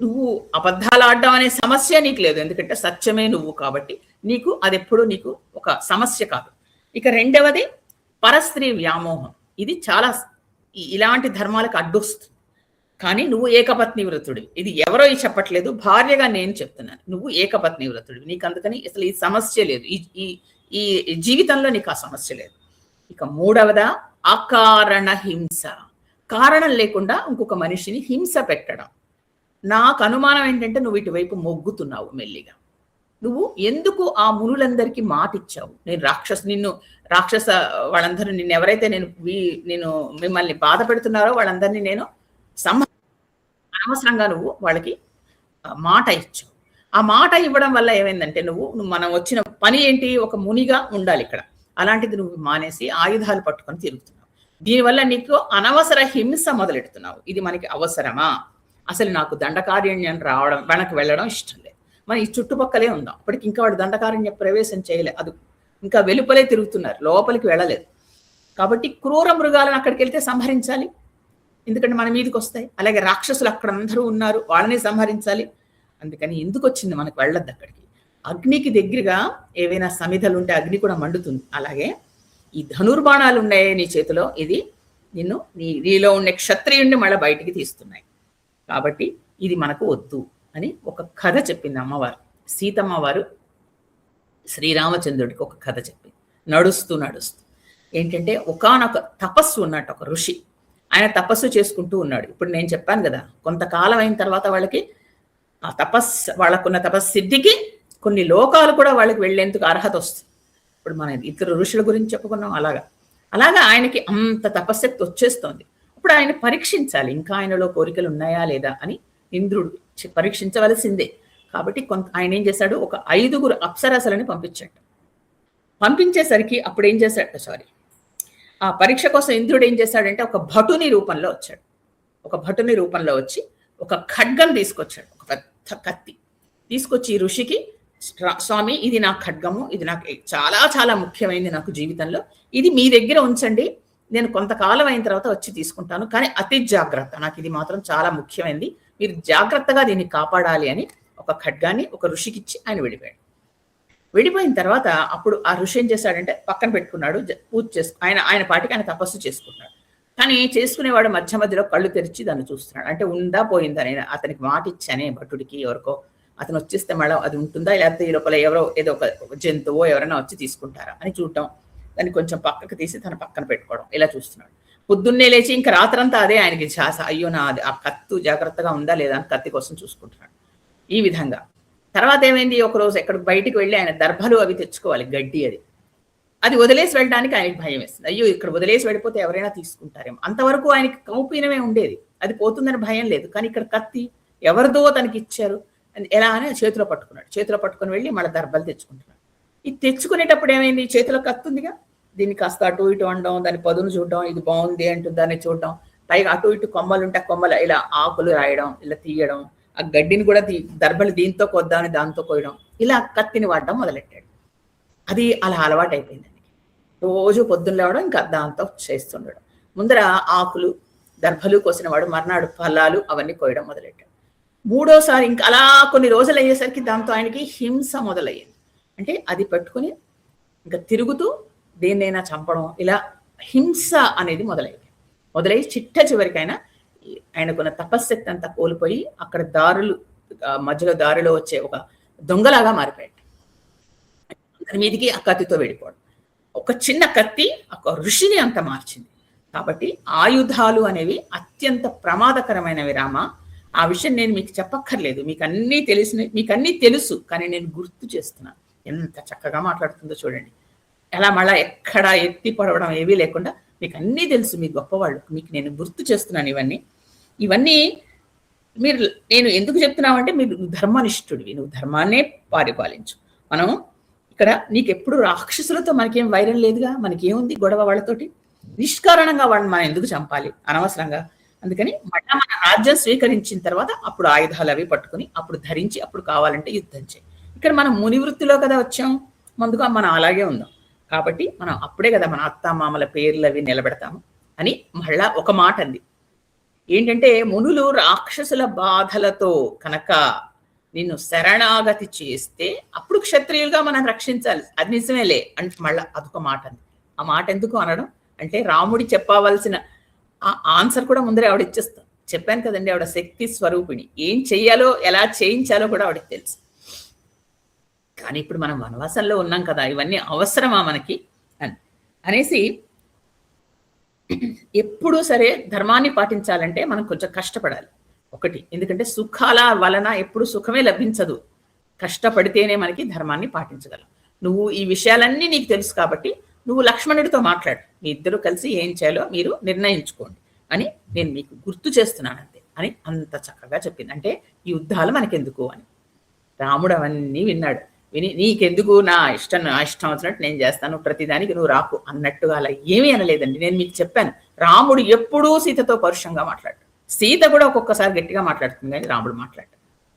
నువ్వు అబద్ధాలు ఆడడం అనే సమస్య నీకు లేదు, ఎందుకంటే సత్యమే నువ్వు కాబట్టి నీకు అది ఎప్పుడూ నీకు ఒక సమస్య కాదు. ఇక రెండవది పరస్త్రీ వ్యామోహం. ఇది చాలా ఇలాంటి ధర్మాలకు అడ్డొస్తుంది. కానీ నువ్వు ఏకపత్ని వ్రతుడివి, ఇది ఎవరో చెప్పట్లేదు, భార్యగా నేను చెప్తున్నాను. నువ్వు ఏకపత్ని వ్రతుడివి, నీకు అందుకని అసలు ఈ సమస్య లేదు, ఈ జీవితంలో నీకు ఆ సమస్య లేదు. ఇక మూడవదా అకారణ హింస. కారణం లేకుండా ఇంకొక మనిషిని హింస పెట్టడం. నాకు అనుమానం ఏంటంటే నువ్వు ఇటువైపు మొగ్గుతున్నావు మెల్లిగా. నువ్వు ఎందుకు ఆ మునులందరికీ మాట ఇచ్చావు? నిన్ను రాక్షస వాళ్ళందరూ నిన్ను ఎవరైతే నేను మిమ్మల్ని బాధ పెడుతున్నారో వాళ్ళందరినీ నేను అనవసరంగా నువ్వు వాళ్ళకి మాట ఇచ్చావు. ఆ మాట ఇవ్వడం వల్ల ఏమైందంటే మనం వచ్చిన పని ఏంటి, ఒక మునిగా ఉండాలి ఇక్కడ. అలాంటిది నువ్వు మానేసి ఆయుధాలు పట్టుకొని తిరుగుతున్నావు. దీనివల్ల నీకు అనవసర హింస మొదలెడుతున్నావు. ఇది మనకి అవసరమా? అసలు నాకు దండకారణ్యం వెనక్కి వెళ్ళడం ఇష్టం లేదు. మనం ఈ చుట్టుపక్కలే ఉందాం. అప్పటికి ఇంకా వాడు దండకారణ్య ప్రవేశం చేయలేదు, అది ఇంకా వెలుపలే తిరుగుతున్నారు, లోపలికి వెళ్ళలేదు. కాబట్టి క్రూర మృగాలను అక్కడికి వెళ్తే సంహరించాలి, ఎందుకంటే మన మీదకి వస్తాయి. అలాగే రాక్షసులు అక్కడ అందరూ ఉన్నారు, వాళ్ళని సంహరించాలి. అందుకని ఎందుకు వచ్చింది మనకు వెళ్ళొద్దు అక్కడికి. అగ్నికి దగ్గరగా ఏవైనా సమిధలు ఉంటే అగ్ని కూడా మండుతుంది. అలాగే ఈ ధనుర్బాణాలు ఉన్నాయి నీ చేతిలో, ఇది నీలో ఉండే క్షత్రియుణ్ణి మళ్ళీ బయటికి తీస్తున్నాయి. కాబట్టి ఇది మనకు వద్దు అని ఒక కథ చెప్పింది అమ్మవారు. సీతమ్మ వారు శ్రీరామచంద్రుడికి ఒక కథ చెప్పింది. నడుస్తూ ఏంటంటే ఒకానొక తపస్సు ఉన్నట్టు, ఒక ఋషి, ఆయన తపస్సు చేసుకుంటూ ఉన్నాడు. ఇప్పుడు నేను చెప్పాను కదా, కొంతకాలం అయిన తర్వాత వాళ్ళకి ఆ వాళ్ళకున్న తపస్సిద్ధికి కొన్ని లోకాలు కూడా వాళ్ళకి వెళ్ళేందుకు అర్హత వస్తుంది. ఇప్పుడు మన ఇతర ఋషుల గురించి చెప్పుకున్నాం. అలాగా ఆయనకి అంత తపశ్శక్తి వచ్చేస్తోంది. ఇప్పుడు ఆయన పరీక్షించాలి, ఇంకా ఆయనలో కోరికలు ఉన్నాయా లేదా అని ఇంద్రుడు పరీక్షించవలసిందే. కాబట్టి ఆయన ఏం చేశాడు, ఒక 5 అప్సరసలని పంపించేసరికి అప్పుడు ఏం చేశాడు, ఆ పరీక్ష కోసం ఇంద్రుడు ఏం చేశాడంటే ఒక భటుని రూపంలో వచ్చి ఒక ఖడ్గం తీసుకొచ్చాడు, ఒక పెద్ద కత్తి తీసుకొచ్చి ఈ ఋషికి, స్వామి ఇది నా ఖడ్గము, ఇది నాకు చాలా చాలా ముఖ్యమైనది నాకు జీవితంలో, ఇది మీ దగ్గర ఉంచండి, నేను కొంతకాలం అయిన తర్వాత వచ్చి తీసుకుంటాను, కానీ అతి జాగ్రత్త, నాకు ఇది మాత్రం చాలా ముఖ్యమైనది, మీరు జాగ్రత్తగా దీన్ని కాపాడాలి అని ఒక ఖడ్గాన్ని ఒక ఋషికిచ్చి ఆయన వెళ్ళిపోయాడు. వెళ్ళిపోయిన తర్వాత అప్పుడు ఆ ఋషి ఏం చేశాడంటే పక్కన పెట్టుకున్నాడు, పూజ ఆయన పాటికి ఆయన తపస్సు చేసుకున్నాడు. కానీ చేసుకునేవాడు మధ్య మధ్యలో కళ్ళు తెరిచి దాన్ని చూస్తున్నాడు. అంటే ఉందా పోయిందా, నేను అతనికి మాట ఇచ్చానే భటుడికి ఎవరికో, అతను వచ్చేస్తే మళ్ళీ అది ఉంటుందా, లేకపోతే ఈ లోపల ఎవరో ఏదో ఒక జంతువో ఎవరైనా వచ్చి తీసుకుంటారా అని చూడటం, దాన్ని కొంచెం పక్కకు తీసి తన పక్కన పెట్టుకోవడం, ఇలా చూస్తున్నాడు. పొద్దున్నే లేచి ఇంకా రాత్రంతా అదే ఆయనకి ఛాస, అయ్యో నా ఆ కత్తు జాగ్రత్తగా ఉందా లేదా అని కత్తి కోసం చూసుకుంటున్నాడు. ఈ విధంగా తర్వాత ఏమైంది, ఒకరోజు ఎక్కడికి బయటికి వెళ్ళి ఆయన దర్భలు అవి తెచ్చుకోవాలి, గడ్డి అది వదిలేసి వెళ్ళడానికి ఆయనకి భయం వేస్తుంది. అయ్యో ఇక్కడ వదిలేసి వెళ్ళిపోతే ఎవరైనా తీసుకుంటారేమో. అంతవరకు ఆయనకి కౌపీనమే ఉండేది, అది పోతుందని భయం లేదు. కానీ ఇక్కడ కత్తి ఎవరిదో తనకి ఇచ్చారు, ఎలా అని చేతిలో పట్టుకున్నాడు. చేతిలో పట్టుకుని వెళ్ళి మళ్ళీ దర్భలు తెచ్చుకుంటున్నాడు. ఇది తెచ్చుకునేటప్పుడు ఏమైంది, చేతిలో కత్తి ఉందిగా, దీన్ని కాస్త అటు ఇటు అనడం, దాని పదును చూడడం, ఇది బాగుంది అంటూ దాన్ని చూడడం, పైగా అటు ఇటు కొమ్మలు ఉంటే కొమ్మలు ఇలా ఆకులు రాయడం, ఇలా తీయడం, ఆ గడ్డిని కూడా దర్భలు దీంతో కొద్దామని దాంతో కోయడం, ఇలా కత్తిని వాడడం మొదలెట్టాడు. అది అలా అలవాటు అయిపోయింది. రోజు పొద్దున్న లేవడం ఇంకా దాంతో చేస్తుండడం. ముందర ఆకులు దర్భలు కోసినవాడు మర్నాడు ఫలాలు అవన్నీ కోయడం మొదలెట్టాడు. మూడోసారి ఇంకా అలా కొన్ని రోజులు అయ్యేసరికి దాంతో ఆయనకి హింస మొదలయ్యింది. అంటే అది పట్టుకుని ఇంకా తిరుగుతూ దేన్నైనా చంపడం, ఇలా హింస అనేది మొదలై చిట్ట చివరికైనా ఆయనకున్న తపశ్శక్తి అంతా కోల్పోయి అక్కడ మధ్యలో దారిలో వచ్చే ఒక దొంగలాగా మారిపోయాడు. దాని మీదికి ఆ కత్తితో వెళ్ళిపోవడం. ఒక చిన్న కత్తి ఒక ఋషిని అంత మార్చింది. కాబట్టి ఆయుధాలు అనేవి అత్యంత ప్రమాదకరమైనవి రామ. ఆ విషయం నేను మీకు చెప్పక్కర్లేదు, మీకు అన్నీ తెలుసు, కానీ నేను గుర్తు చేస్తున్నాను. ఎంత చక్కగా మాట్లాడుతుందో చూడండి. ఎలా మళ్ళా ఎక్కడా ఎత్తి పడవడం ఏవీ లేకుండా మీకు అన్నీ తెలుసు, మీ గొప్పవాళ్ళు, మీకు నేను గుర్తు చేస్తున్నాను. ఇవన్నీ నేను ఎందుకు చెప్తున్నామంటే మీరు ధర్మనిష్ఠుడివి, నువ్వు ధర్మాన్నే పరిపాలించు. మనం ఇక్కడ నీకు ఎప్పుడు రాక్షసులతో మనకేం వైరం లేదుగా, మనకేముంది గొడవ వాళ్ళతోటి, నిష్కారణంగా వాళ్ళని మనం ఎందుకు చంపాలి అనవసరంగా. అందుకని మళ్ళా మన రాజ్యం స్వీకరించిన తర్వాత అప్పుడు ఆయుధాలు అవి పట్టుకుని అప్పుడు ధరించి అప్పుడు కావాలంటే యుద్ధం చేయి. ఇక్కడ మనం ముని వృత్తిలో కదా వచ్చాం, ముందుగా మనం అలాగే ఉందాం. కాబట్టి మనం అప్పుడే కదా మన అత్తామామల పేర్లు అవి నిలబెడతాము అని మళ్ళా ఒక మాట అంది. ఏంటంటే మునులు రాక్షసుల బాధలతో కనుక నిన్ను శరణాగతి చేస్తే అప్పుడు క్షత్రియులుగా మనం రక్షించాలి, అది నిజమేలే అంటే మళ్ళా అదొక మాట అంది. ఆ మాట ఎందుకు అనడం అంటే రాముడి చెప్పవలసిన ఆ ఆన్సర్ కూడా ముందరే ఆవిడ ఇచ్చేస్తాం. చెప్పాను కదండి, ఆవిడ శక్తి స్వరూపిణి, ఏం చెయ్యాలో ఎలా చేయించాలో కూడా ఆవిడకి తెలుసు. కానీ ఇప్పుడు మనం వనవాసంలో ఉన్నాం కదా, ఇవన్నీ అవసరమా మనకి అనేసి ఎప్పుడూ సరే ధర్మాన్ని పాటించాలంటే మనం కొంచెం కష్టపడాలి. ఒకటి, ఎందుకంటే సుఖాల వలన ఎప్పుడు సుఖమే లభించదు, కష్టపడితేనే మనకి ధర్మాన్ని పాటించగలం. నువ్వు ఈ విషయాలన్నీ నీకు తెలుసు కాబట్టి నువ్వు లక్ష్మణుడితో మాట్లాడు, మీ ఇద్దరు కలిసి ఏం చేయాలో మీరు నిర్ణయించుకోండి అని నేను మీకు గుర్తు చేస్తున్నాను అంతే అని అంత చక్కగా చెప్పింది. అంటే ఈ యుద్ధాలు మనకెందుకు అని. రాముడు అవన్నీ విన్నాడు. విని నీకెందుకు, నా ఇష్టం వచ్చినట్టు నేను చేస్తాను, ప్రతిదానికి నువ్వు రాకు అన్నట్టుగా అలా ఏమీ అనలేదండి. నేను మీకు చెప్పాను, రాముడు ఎప్పుడూ సీతతో పరుషంగా మాట్లాడు, సీత కూడా ఒక్కొక్కసారి గట్టిగా మాట్లాడుతుంది, కానీ రాముడు మాట్లాడు.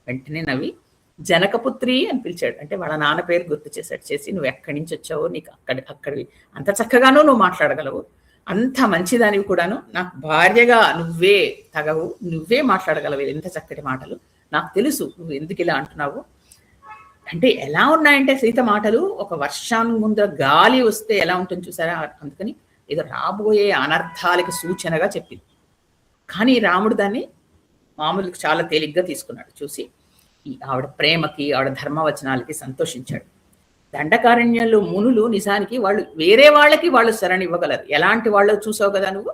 వెంటనే నవ్వి జనకపుత్రి అని పిలిచాడు. అంటే వాళ్ళ నాన్న పేరు గుర్తు చేసి నువ్వు ఎక్కడి నుంచి వచ్చావో, నీకు అక్కడివి అంత చక్కగానూ నువ్వు మాట్లాడగలవు, అంత మంచిదానివి కూడాను, నాకు భార్యగా నువ్వే తగవు, నువ్వే మాట్లాడగలవు ఎంత చక్కటి మాటలు, నాకు తెలుసు నువ్వు ఎందుకు ఇలా అంటున్నావు. అంటే ఎలా ఉన్నాయంటే సీత మాటలు ఒక వర్షానికి ముందర గాలి వస్తే ఎలా ఉంటుంది చూసారా, అందుకని ఏదో రాబోయే అనర్థాలకి సూచనగా చెప్పింది. కానీ రాముడు దాన్ని మామూలుగా చాలా తేలిగ్గా తీసుకున్నాడు. చూసి ఆవిడ ప్రేమకి ఆవిడ ధర్మవచనాలకి సంతోషించాడు. దండకారణ్యంలో మునులు నిజానికి వాళ్ళు వేరే వాళ్ళకి వాళ్ళు శరణివ్వగలరు. ఎలాంటి వాళ్ళు చూసావు కదా నువ్వు,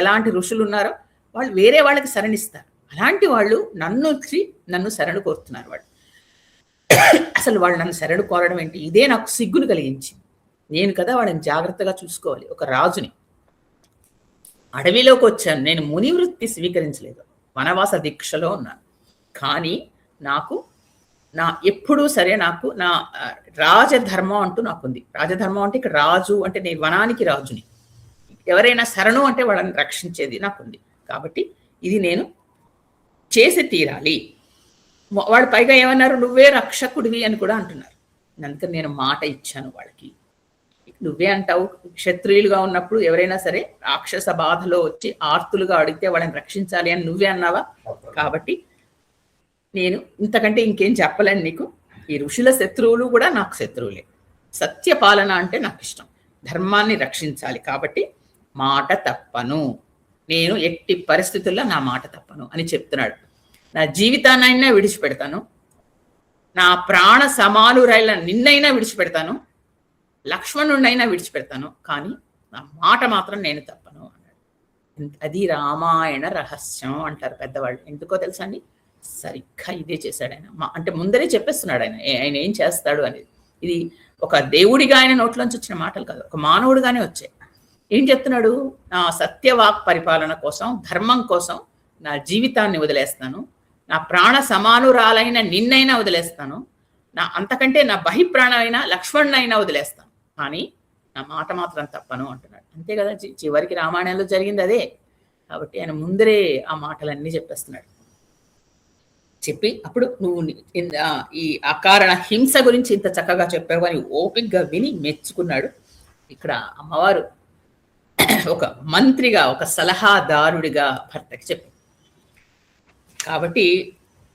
ఎలాంటి ఋషులు ఉన్నారో వాళ్ళు వేరే వాళ్ళకి శరణిస్తారు. అలాంటి వాళ్ళు నన్ను శరణు కోరుతున్నారు. వాళ్ళు అసలు వాళ్ళు నన్ను శరణు కోరడం ఏంటి, ఇదే నాకు సిగ్గును కలిగించింది. నేను కదా వాళ్ళని జాగ్రత్తగా చూసుకోవాలి. ఒక రాజుని అడవిలోకి వచ్చాను, నేను ముని వృత్తి స్వీకరించలేదు, వనవాస దీక్షలో ఉన్నాను. కానీ నాకు ఎప్పుడూ సరే నాకు నా రాజధర్మం అంటూ నాకుంది. రాజధర్మం అంటే ఇక్కడ రాజు అంటే నేను వనానికి రాజుని, ఎవరైనా శరణు అంటే వాళ్ళని రక్షించేది నాకుంది. కాబట్టి ఇది నేను చేసి తీరాలి. వాడు పైగా ఏమన్నారు, నువ్వే రక్షకుడివి అని కూడా అంటున్నారు. అందుకని నేను మాట ఇచ్చాను వాళ్ళకి. ఇక నువ్వే అంటావు, క్షత్రియులుగా ఉన్నప్పుడు ఎవరైనా సరే రాక్షస బాధలో వచ్చి ఆర్తులుగా అడిగితే వాళ్ళని రక్షించాలి అని నువ్వే అన్నావా? కాబట్టి నేను ఇంతకంటే ఇంకేం చెప్పలేను నీకు. ఈ ఋషుల శత్రువులు కూడా నాకు శత్రువులే. సత్యపాలన అంటే నాకు ఇష్టం, ధర్మాన్ని రక్షించాలి, కాబట్టి మాట తప్పను, నేను ఎట్టి పరిస్థితుల్లో నా మాట తప్పను అని చెప్తున్నాడు. నా జీవితాన్నైనా విడిచిపెడతాను, నా ప్రాణ సమానురైన నిన్నైనా విడిచిపెడతాను, లక్ష్మణుడినైనా విడిచిపెడతాను, కానీ నా మాట మాత్రం నేను తప్పను అన్నాడు. అది రామాయణ రహస్యం అంటారు పెద్దవాళ్ళు. ఎందుకో తెలుసా అండి? సరిగ్గా ఇదే చేశాడు ఆయన. అంటే ముందరే చెప్పేస్తున్నాడు ఆయన ఏం చేస్తాడు అనేది. ఇది ఒక దేవుడిగా ఆయన నోట్లోంచి వచ్చిన మాటలు కాదు, ఒక మానవుడిగానే వచ్చాయి. ఏం చెప్తున్నాడు? నా సత్యవాక్ పరిపాలన కోసం, ధర్మం కోసం నా జీవితాన్ని వదిలేస్తాను, నా ప్రాణ సమానురాలైన నిన్నైనా వదిలేస్తాను, అంతకంటే నా బహిప్రాణమైనా లక్ష్మణ్ణైనా వదిలేస్తాను, కానీ నా మాట మాత్రం తప్పను అంటున్నాడు. అంతే కదా, చివరికి రామాయణంలో జరిగింది అదే. కాబట్టి ఆయన ముందరే ఆ మాటలన్నీ చెప్పేస్తున్నాడు. చెప్పి అప్పుడు నువ్వు ఈ అకారణ హింస గురించి ఇంత చక్కగా చెప్పావు అని ఓపికగా విని మెచ్చుకున్నాడు. ఇక్కడ అమ్మవారు ఒక మంత్రిగా, ఒక సలహాదారుడిగా భర్తకి చెప్పి, కాబట్టి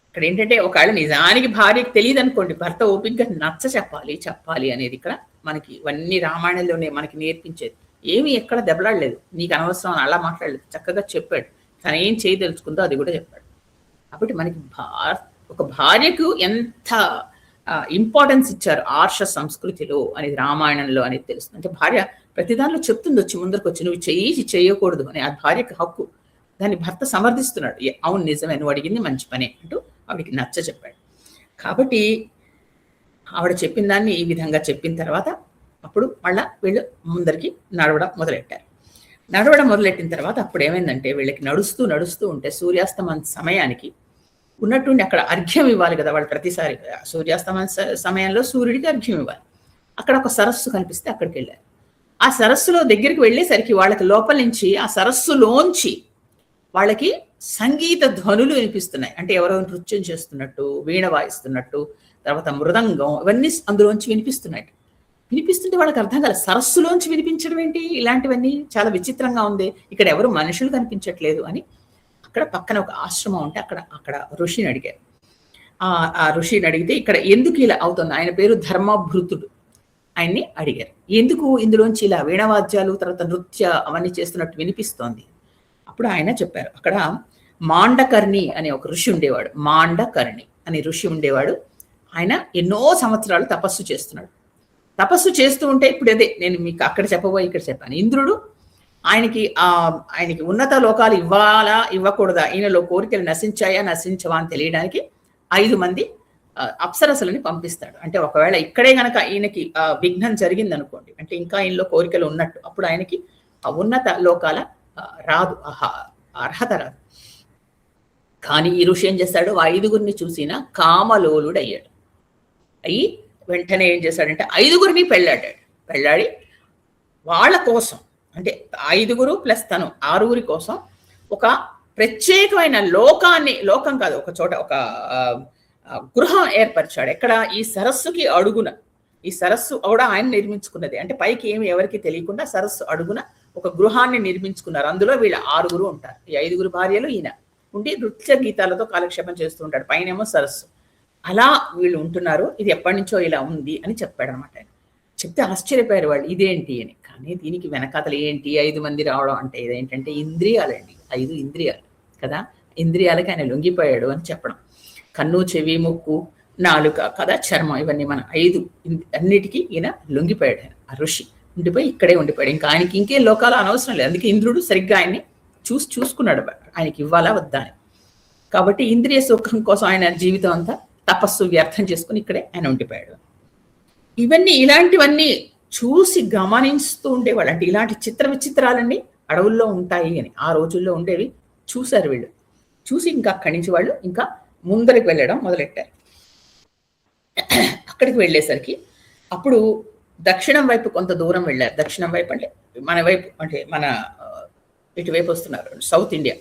ఇక్కడ ఏంటంటే ఒకవేళ నిజానికి భార్యకి తెలియదు అనుకోండి, భర్త ఓపికగా నచ్చ చెప్పాలి అనేది ఇక్కడ మనకి ఇవన్నీ రామాయణంలోనే మనకి నేర్పించేది. ఏమి ఎక్కడ దెబ్బలాడలేదు, నీకు అనవసరం అలా మాట్లాడలేదు, చక్కగా చెప్పాడు. తను ఏం చేయదలుచుకుందో అది కూడా చెప్పాడు. కాబట్టి మనకి ఒక భార్యకు ఎంత ఇంపార్టెన్స్ ఇచ్చారు ఆర్ష సంస్కృతిలో అనేది రామాయణంలో అనేది తెలుస్తుంది. అంటే భార్య ప్రతిదానిలో చెప్తుంది, వచ్చి ముందరకు వచ్చి నువ్వు చేయకూడదు అని. ఆ భార్యకి హక్కు. దాన్ని భర్త సమర్థిస్తున్నాడు. అవును నిజమే, నువ్వు అడిగింది మంచి పనే అంటూ ఆవిడికి నచ్చ చెప్పాడు. కాబట్టి ఆవిడ చెప్పిన దాన్ని ఈ విధంగా చెప్పిన తర్వాత అప్పుడు మళ్ళా వీళ్ళు ముందరికి నడవడం మొదలెట్టిన తర్వాత అప్పుడు ఏమైందంటే, వీళ్ళకి నడుస్తూ ఉంటే సూర్యాస్తమన సమయానికి ఉన్నట్టుండి అక్కడ అర్ఘ్యం ఇవ్వాలి కదా వాళ్ళు. ప్రతిసారి సూర్యాస్తమన సమయంలో సూర్యుడికి అర్ఘ్యం ఇవ్వాలి. అక్కడ ఒక సరస్సు కనిపిస్తే అక్కడికి వెళ్ళారు. ఆ సరస్సులో దగ్గరికి వెళ్ళేసరికి వాళ్ళకి లోపల నుంచి ఆ సరస్సులోంచి వాళ్ళకి సంగీత ధ్వనులు వినిపిస్తున్నాయి. అంటే ఎవరో నృత్యం చేస్తున్నట్టు, వీణ వాయిస్తున్నట్టు, తర్వాత మృదంగం, ఇవన్నీ అందులోంచి వినిపిస్తుంటే వాళ్ళకి అర్థం కాలేదు. సరస్సులోంచి వినిపించడం ఏంటి, ఇలాంటివన్నీ చాలా విచిత్రంగా ఉంది, ఇక్కడ ఎవరు మనుషులు కనిపించట్లేదు అని అక్కడ పక్కన ఒక ఆశ్రమం ఉంటే అక్కడ ఋషిని అడిగారు. ఆ ఋషిని అడిగితే ఇక్కడ ఎందుకు ఇలా అవుతుంది, ఆయన పేరు ధర్మభృతుడు, ఆయన్ని అడిగారు. ఎందుకు ఇందులోంచి ఇలా వీణవాద్యాలు తర్వాత నృత్య అవన్నీ చేస్తున్నట్టు వినిపిస్తోంది. అప్పుడు ఆయన చెప్పారు, అక్కడ మాండకర్ణి అనే ఒక ఋషి ఉండేవాడు. మాండకర్ణి అనే ఋషి ఉండేవాడు. ఆయన ఎన్నో సంవత్సరాలు తపస్సు చేస్తూ ఉంటే, ఇప్పుడు అదే నేను మీకు అక్కడ చెప్పబోయి ఇక్కడ చెప్పాను. ఇంద్రుడు ఆయనకి ఉన్నత లోకాలు ఇవ్వాలా ఇవ్వకూడదా, ఈయనలో కోరికలు నశించవా అని తెలియడానికి 5 మంది అప్సరసలని పంపిస్తాడు. అంటే ఒకవేళ ఇక్కడే గనక ఈయనకి విఘ్నం జరిగింది అనుకోండి, అంటే ఇంకా ఈయనలో కోరికలు ఉన్నట్టు, అప్పుడు ఆయనకి ఉన్నత లోకాల రాదు, అర్హత రాదు. కానీ ఈ ఋషి ఏం చేస్తాడు, 5గురిని చూసిన కామలోలుడు అయ్యాడు. అయ్యి వెంటనే ఏం చేశాడంటే 5గురిని పెళ్ళాడి వాళ్ళ కోసం, అంటే 5గురు ప్లస్ తను 6గురి కోసం ఒక ప్రత్యేకమైన లోకం కాదు, ఒక చోట ఒక గృహం ఏర్పరిచాడు. ఎక్కడ? ఈ సరస్సుకి అడుగున. ఈ సరస్సు కూడా ఆయన నిర్మించుకున్నది. అంటే పైకి ఏమి ఎవరికి తెలియకుండా సరస్సు అడుగున ఒక గృహాన్ని నిర్మించుకున్నారు. అందులో వీళ్ళ 6గురు ఉంటారు. ఈ 5గురు భార్యలు ఈయన ఉండి నృత్య గీతాలతో కాలక్షేపం చేస్తూ ఉంటాడు. పైనేమో సరస్సు. అలా వీళ్ళు ఉంటున్నారు. ఇది ఎప్పటి నుంచో ఇలా ఉంది అని చెప్పాడు అనమాట. చెప్తే ఆశ్చర్యపోయారు వాళ్ళు, ఇదేంటి అని. కానీ దీనికి వెనకాతలు ఏంటి, 5 మంది రావడం అంటే ఇదేంటంటే ఇంద్రియాలండి. 5 ఇంద్రియాలు కదా, ఇంద్రియాలకి ఆయన లొంగిపోయాడు అని చెప్పడం. కన్ను, చెవి, ముక్కు, నాలుక కదా, చర్మం, ఇవన్నీ మన 5 అన్నిటికీ ఈయన లొంగిపోయాడు. ఆయన ఆ ఋషి ఇక్కడే ఉండిపోయాడు. ఇంకా ఆయనకి ఇంకేం లోకాలు అనవసరం లేదు. అందుకే ఇంద్రుడు సరిగ్గా ఆయన్ని చూసుకున్నాడు, ఆయనకి ఇవ్వాలా వద్దా అని. కాబట్టి ఇంద్రియ సుఖం కోసం ఆయన జీవితం అంతా తపస్సు వ్యర్థం చేసుకుని ఇక్కడే ఆయన ఉండిపోయాడు. ఇలాంటివన్నీ చూసి గమనిస్తూ ఉండేవాళ్ళు. అంటే ఇలాంటి విచిత్రాలన్నీ అడవుల్లో ఉంటాయి అని ఆ రోజుల్లో ఉండేవి చూశారు వీళ్ళు. చూసి ఇంకా అక్కడి నుంచి వాళ్ళు ఇంకా ముందరికి వెళ్ళడం మొదలెట్టారు. అక్కడికి వెళ్ళేసరికి అప్పుడు దక్షిణం వైపు కొంత దూరం వెళ్ళారు. దక్షిణం వైపు అంటే మన వైపు, అంటే మన ఇటువైపు వస్తున్నారు, సౌత్ ఇండియా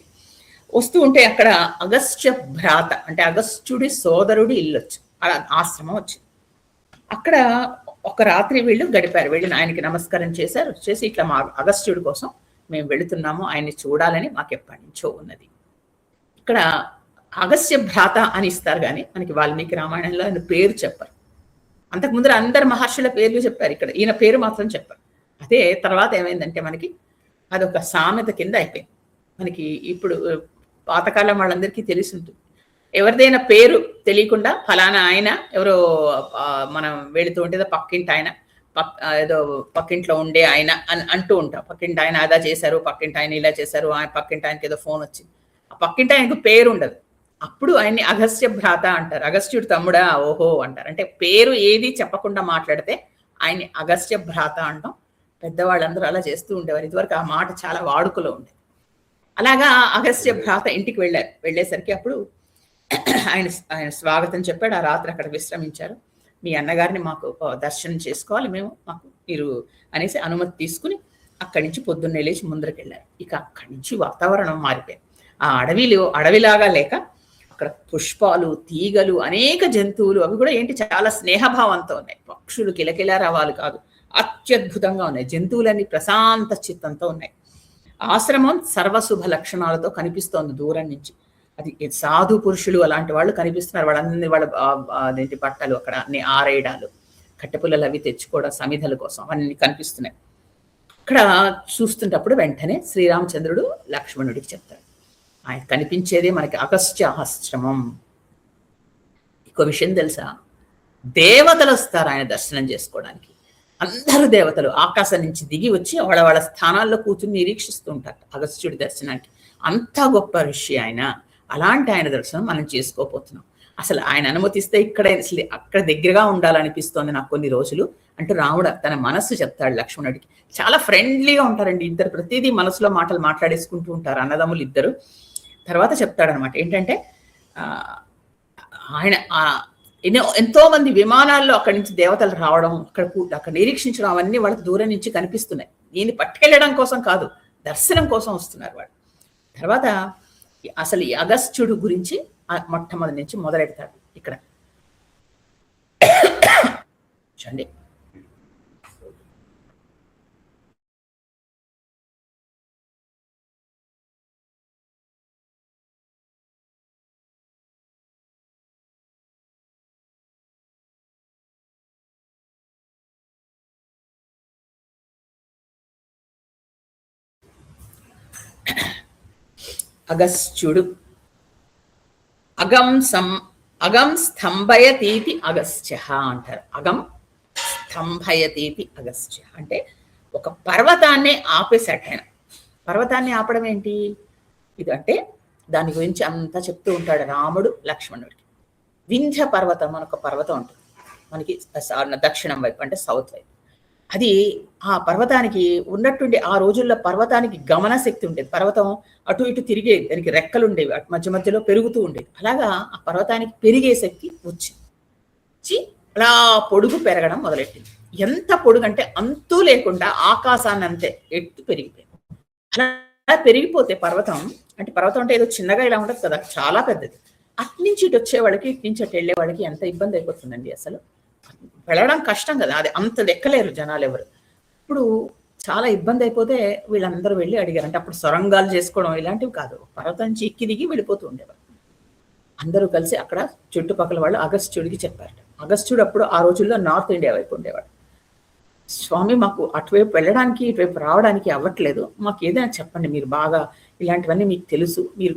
వస్తూ ఉంటే అక్కడ అగస్త్య భ్రాత అంటే అగస్త్యుడి సోదరుడి ఇల్లు వచ్చి అలా ఆశ్రమం వచ్చింది. అక్కడ ఒక రాత్రి వీళ్ళు గడిపారు. వెళ్ళి ఆయనకి నమస్కారం చేశారు. చేసి ఇట్లా మా అగస్త్యుడి కోసం మేము వెళుతున్నాము, ఆయన్ని చూడాలని మాకు ఎప్పటి నుంచో ఉన్నది. ఇక్కడ అగస్త్య భ్రాత అని ఇస్తారు కానీ మనకి వాల్మీకి రామాయణంలో ఆయన పేరు చెప్పరు. అంతకు ముందర అందరు మహర్షుల పేర్లు చెప్పారు, ఇక్కడ ఈయన పేరు మాత్రం చెప్పారు. అదే తర్వాత ఏమైందంటే మనకి అదొక సామెత కింద అయిపోయింది. మనకి ఇప్పుడు పాతకాలం వాళ్ళందరికీ తెలిసి ఉంటుంది. ఎవరిదైనా పేరు తెలియకుండా ఫలానా ఆయన ఎవరో మనం వెళుతూ ఉంటే పక్కింటి ఆయన ఏదో పక్కింట్లో ఉండే ఆయన అని అంటూ ఉంటాం. పక్కింటి ఆయన అదా చేశారు, పక్కింటి ఆయన ఇలా చేశారు, పక్కింటి ఆయనకి ఏదో ఫోన్ వచ్చింది. ఆ పక్కింటి ఆయనకు పేరు ఉండదు. అప్పుడు ఆయన్ని అగస్త్య భ్రాత అంటారు. అగస్త్యుడు తమ్ముడా ఓహో అంటారు. అంటే పేరు ఏది చెప్పకుండా మాట్లాడితే ఆయన్ని అగస్త్య భ్రాత అంటాం. పెద్దవాళ్ళందరూ అలా చేస్తూ ఉండేవారు. ఇదివరకు ఆ మాట చాలా వాడుకలో ఉండేది. అలాగా అగస్త్య భ్రాత ఇంటికి వెళ్ళారు. వెళ్ళేసరికి అప్పుడు ఆయన స్వాగతం చెప్పాడు. ఆ రాత్రి అక్కడ విశ్రమించారు. మీ అన్నగారిని మాకు దర్శనం చేసుకోవాలి మేము, మాకు మీరు అనేసి అనుమతి తీసుకుని అక్కడి నుంచి పొద్దున్నే లేచి ముందరికి వెళ్ళారు. ఇక అక్కడి నుంచి వాతావరణం మారిపోయింది. ఆ అడవిలాగా లేక అక్కడ పుష్పాలు, తీగలు, అనేక జంతువులు, అవి కూడా ఏంటి చాలా స్నేహభావంతో ఉన్నాయి. పక్షులు కిలకిలా రావాలి కాదు, అత్యద్భుతంగా ఉన్నాయి. జంతువులన్నీ ప్రశాంత చిత్తంతో ఉన్నాయి. ఆశ్రమం సర్వశుభ లక్షణాలతో కనిపిస్తోంది దూరం నుంచి. అది సాధు పురుషులు అలాంటి వాళ్ళు కనిపిస్తున్నారు. వాళ్ళందరి వాళ్ళ అదేంటి బట్టలు అక్కడ అన్ని ఆరేయడాలు, కట్టెపుల్లలు అవి తెచ్చుకోవడం సమిధల కోసం అవన్నీ కనిపిస్తున్నాయి. అక్కడ చూస్తుంటప్పుడు వెంటనే శ్రీరామచంద్రుడు లక్ష్మణుడికి చెప్తాడు, ఆయన కనిపించేదే మనకి అగస్త్యాశ్రమం. ఇంకో విషయం తెలుసా, దేవతలు వస్తారు ఆయన దర్శనం చేసుకోవడానికి. అందరూ దేవతలు ఆకాశం నుంచి దిగి వచ్చి వాళ్ళ స్థానాల్లో కూర్చుని నిరీక్షిస్తూ ఉంటారు అగస్త్యుడి దర్శనానికి. అంత గొప్ప ఋషి ఆయన. అలాంటి ఆయన దర్శనం మనం చేసుకోపోతున్నాం. అసలు ఆయన అనుమతిస్తే అక్కడ దగ్గరగా ఉండాలనిపిస్తోంది నాకు కొన్ని రోజులు అంటూ రాముడు తన మనస్సు చెప్తాడు లక్ష్మణుడికి. చాలా ఫ్రెండ్లీగా ఉంటారండి ఇద్దరు. ప్రతిదీ మనసులో మాటలు మాట్లాడేసుకుంటూ ఉంటారు అన్నదమ్ములు ఇద్దరు. తర్వాత చెప్తాడనమాట ఏంటంటే ఆయన ఎంతో మంది విమానాల్లో అక్కడి నుంచి దేవతలు రావడం, అక్కడ నిరీక్షించడం, అవన్నీ వాళ్ళకి దూరం నుంచి కనిపిస్తున్నాయి. దీన్ని పట్టుకెళ్ళడం కోసం కాదు, దర్శనం కోసం వస్తున్నారు వాళ్ళు. తర్వాత అసలు ఈ అగస్త్యుడు గురించి మొట్టమొదటి నుంచి మొదలెడతాడు ఇక్కడ. చూడండి, అగస్త్యుడు అగం స్తంభయతీతి అగస్త్య అంటారు. అగం స్తంభయతీతి అగస్త్య అంటే ఒక పర్వతాన్ని ఆపేశాడు ఆయన. పర్వతాన్ని ఆపడం ఏంటి ఇది అంటే దాని గురించి అంతా చెప్తూ ఉంటాడు రాముడు లక్ష్మణుడికి. వింధ్య పర్వతం అని ఒక పర్వతం ఉంటుంది మనకి దక్షిణం వైపు, అంటే సౌత్ వైపు. అది ఆ పర్వతానికి ఉన్నట్టుండి ఆ రోజుల్లో పర్వతానికి గమన శక్తి ఉండేది. పర్వతం అటు ఇటు తిరిగేది, దానికి రెక్కలు ఉండేవి, అటు మధ్య మధ్యలో పెరుగుతూ ఉండేది. అలాగా ఆ పర్వతానికి పెరిగే శక్తి వచ్చి అలా పొడుగు పెరగడం మొదలెట్టింది. ఎంత పొడుగు అంటే అంతూ లేకుండా ఆకాశాన్ని అంతే ఎత్తు పెరిగిపోయింది. అలా పెరిగిపోతే పర్వతం అంటే ఏదో చిన్నగా ఇలా ఉండదు కదా, చాలా పెద్దది. అట్నుంచి ఇటు వచ్చే వాళ్ళకి, ఇటు నుంచి అటు వెళ్ళే వాళ్ళకి ఎంత ఇబ్బంది అయిపోతుందండి. అసలు వెళ్ళడం కష్టం కదా, అది అంత లెక్కలేరు జనాలు ఎవరు. ఇప్పుడు చాలా ఇబ్బంది అయిపోతే వీళ్ళందరూ వెళ్ళి అడిగారు. అంటే అప్పుడు సొరంగాలు చేసుకోవడం ఇలాంటివి కాదు, పర్వతం నుంచి ఎక్కి దిగి వెళ్ళిపోతూ ఉండేవారు. అందరూ కలిసి అక్కడ చుట్టుపక్కల వాళ్ళు అగస్త్యుడికి చెప్పారట. అగస్త్యుడు అప్పుడు ఆ రోజుల్లో నార్త్ ఇండియా వైపు ఉండేవాడు. స్వామి మాకు అటువైపు వెళ్ళడానికి ఇటువైపు రావడానికి అవ్వట్లేదు, మాకు ఏదైనా చెప్పండి, మీరు బాగా ఇలాంటివన్నీ మీకు తెలుసు, మీరు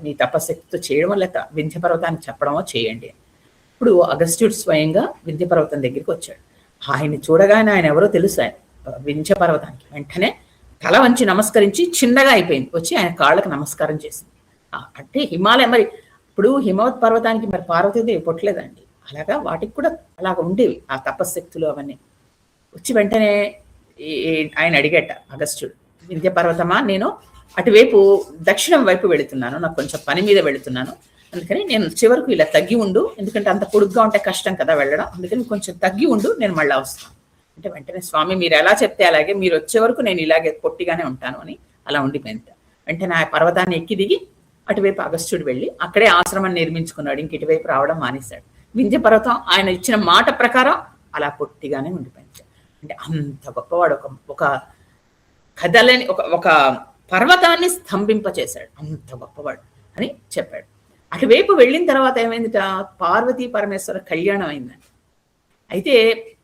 మీ తపశక్తితో చేయడం లేక వింధ్య పర్వతానికి చెప్పడమో చేయండి. ఇప్పుడు అగస్త్యుడు స్వయంగా వింధ్య పర్వతం దగ్గరికి వచ్చాడు. ఆయన్ని చూడగానే ఆయన ఎవరో తెలుసు, ఆయన వింధ్య పర్వతానికి. వెంటనే తల వంచి నమస్కరించి చిన్నగా అయిపోయింది, వచ్చి ఆయన కాళ్ళకి నమస్కారం చేసింది. అంటే హిమాలయం, మరి ఇప్పుడు హిమవత్ పర్వతానికి మరి పార్వతీదేవి పుట్టలేదండి, అలాగా వాటికి కూడా అలాగ ఉండేవి ఆ తపశక్తులు అవన్నీ. వచ్చి వెంటనే ఆయన అడిగట అగస్త్యుడు, వింధ్య పర్వతమా, నేను అటువైపు దక్షిణం వైపు వెళుతున్నాను, నాకు కొంచెం పని మీద వెళుతున్నాను, అందుకని నేను చివరకు ఇలా తగ్గి ఉండు, ఎందుకంటే అంత పొడుగ్గా ఉంటే కష్టం కదా వెళ్ళడం, అందుకని కొంచెం తగ్గి ఉండు, నేను మళ్ళీ వస్తాను అంటే వెంటనే స్వామి మీరు ఎలా చెప్తే అలాగే, మీరు వచ్చే వరకు నేను ఇలాగే పొట్టిగానే ఉంటాను అని అలా ఉండిపోయింది. వెంటనే ఆ పర్వతాన్ని ఎక్కి దిగి అటువైపు అగస్త్యుడు వెళ్ళి అక్కడే ఆశ్రమం నిర్మించుకున్నాడు. ఇంక ఇటువైపు రావడం మానేశాడు. వింధ్య పర్వతం ఆయన ఇచ్చిన మాట ప్రకారం అలా పొట్టిగానే ఉండిపోయింది. అంటే అంత గొప్పవాడు, ఒక కథలని ఒక పర్వతాన్ని స్తంభింపచేశాడు, అంత గొప్పవాడు అని చెప్పాడు. అటువైపు వెళ్ళిన తర్వాత ఏమైందిట, పార్వతీ పరమేశ్వర కళ్యాణం అయిందండి. అయితే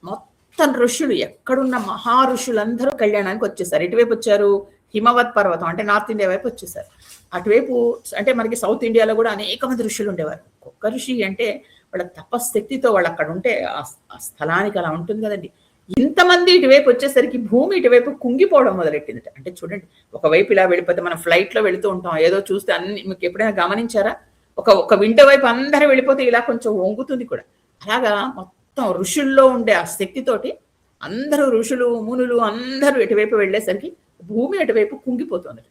మొత్తం ఋషులు, ఎక్కడున్న మహా ఋషులందరూ కళ్యాణానికి వచ్చేసారు. ఎటువైపు వచ్చారు, హిమవత్ పర్వతం అంటే నార్త్ ఇండియా వైపు వచ్చేసారు. అటువైపు అంటే మనకి సౌత్ ఇండియాలో కూడా అనేక మంది ఋషులు ఉండేవారు. ఒక్క ఋషి అంటే వాళ్ళ తపశక్తితో వాళ్ళు అక్కడ ఉంటే ఆ స్థలానికి అలా ఉంటుంది కదండి. ఇంతమంది ఇటువైపు వచ్చేసరికి భూమి ఇటువైపు కుంగిపోవడం మొదలెట్టింది. అంటే చూడండి, ఒకవైపు ఇలా వెళ్ళిపోతే మనం ఫ్లైట్ లో వెళుతూ ఉంటాం, ఏదో చూస్తే అన్ని, మీకు ఎప్పుడైనా గమనించారా, ఒక విండో వైపు అందరూ వెళ్ళిపోతే ఇలా కొంచెం వంగుతుంది కూడా. అలాగా మొత్తం ఋషుల్లో ఉండే ఆ శక్తితోటి అందరూ ఋషులు మునులు అందరూ ఎటువైపు వెళ్ళేసరికి భూమి అటువైపు కుంగిపోతుంది.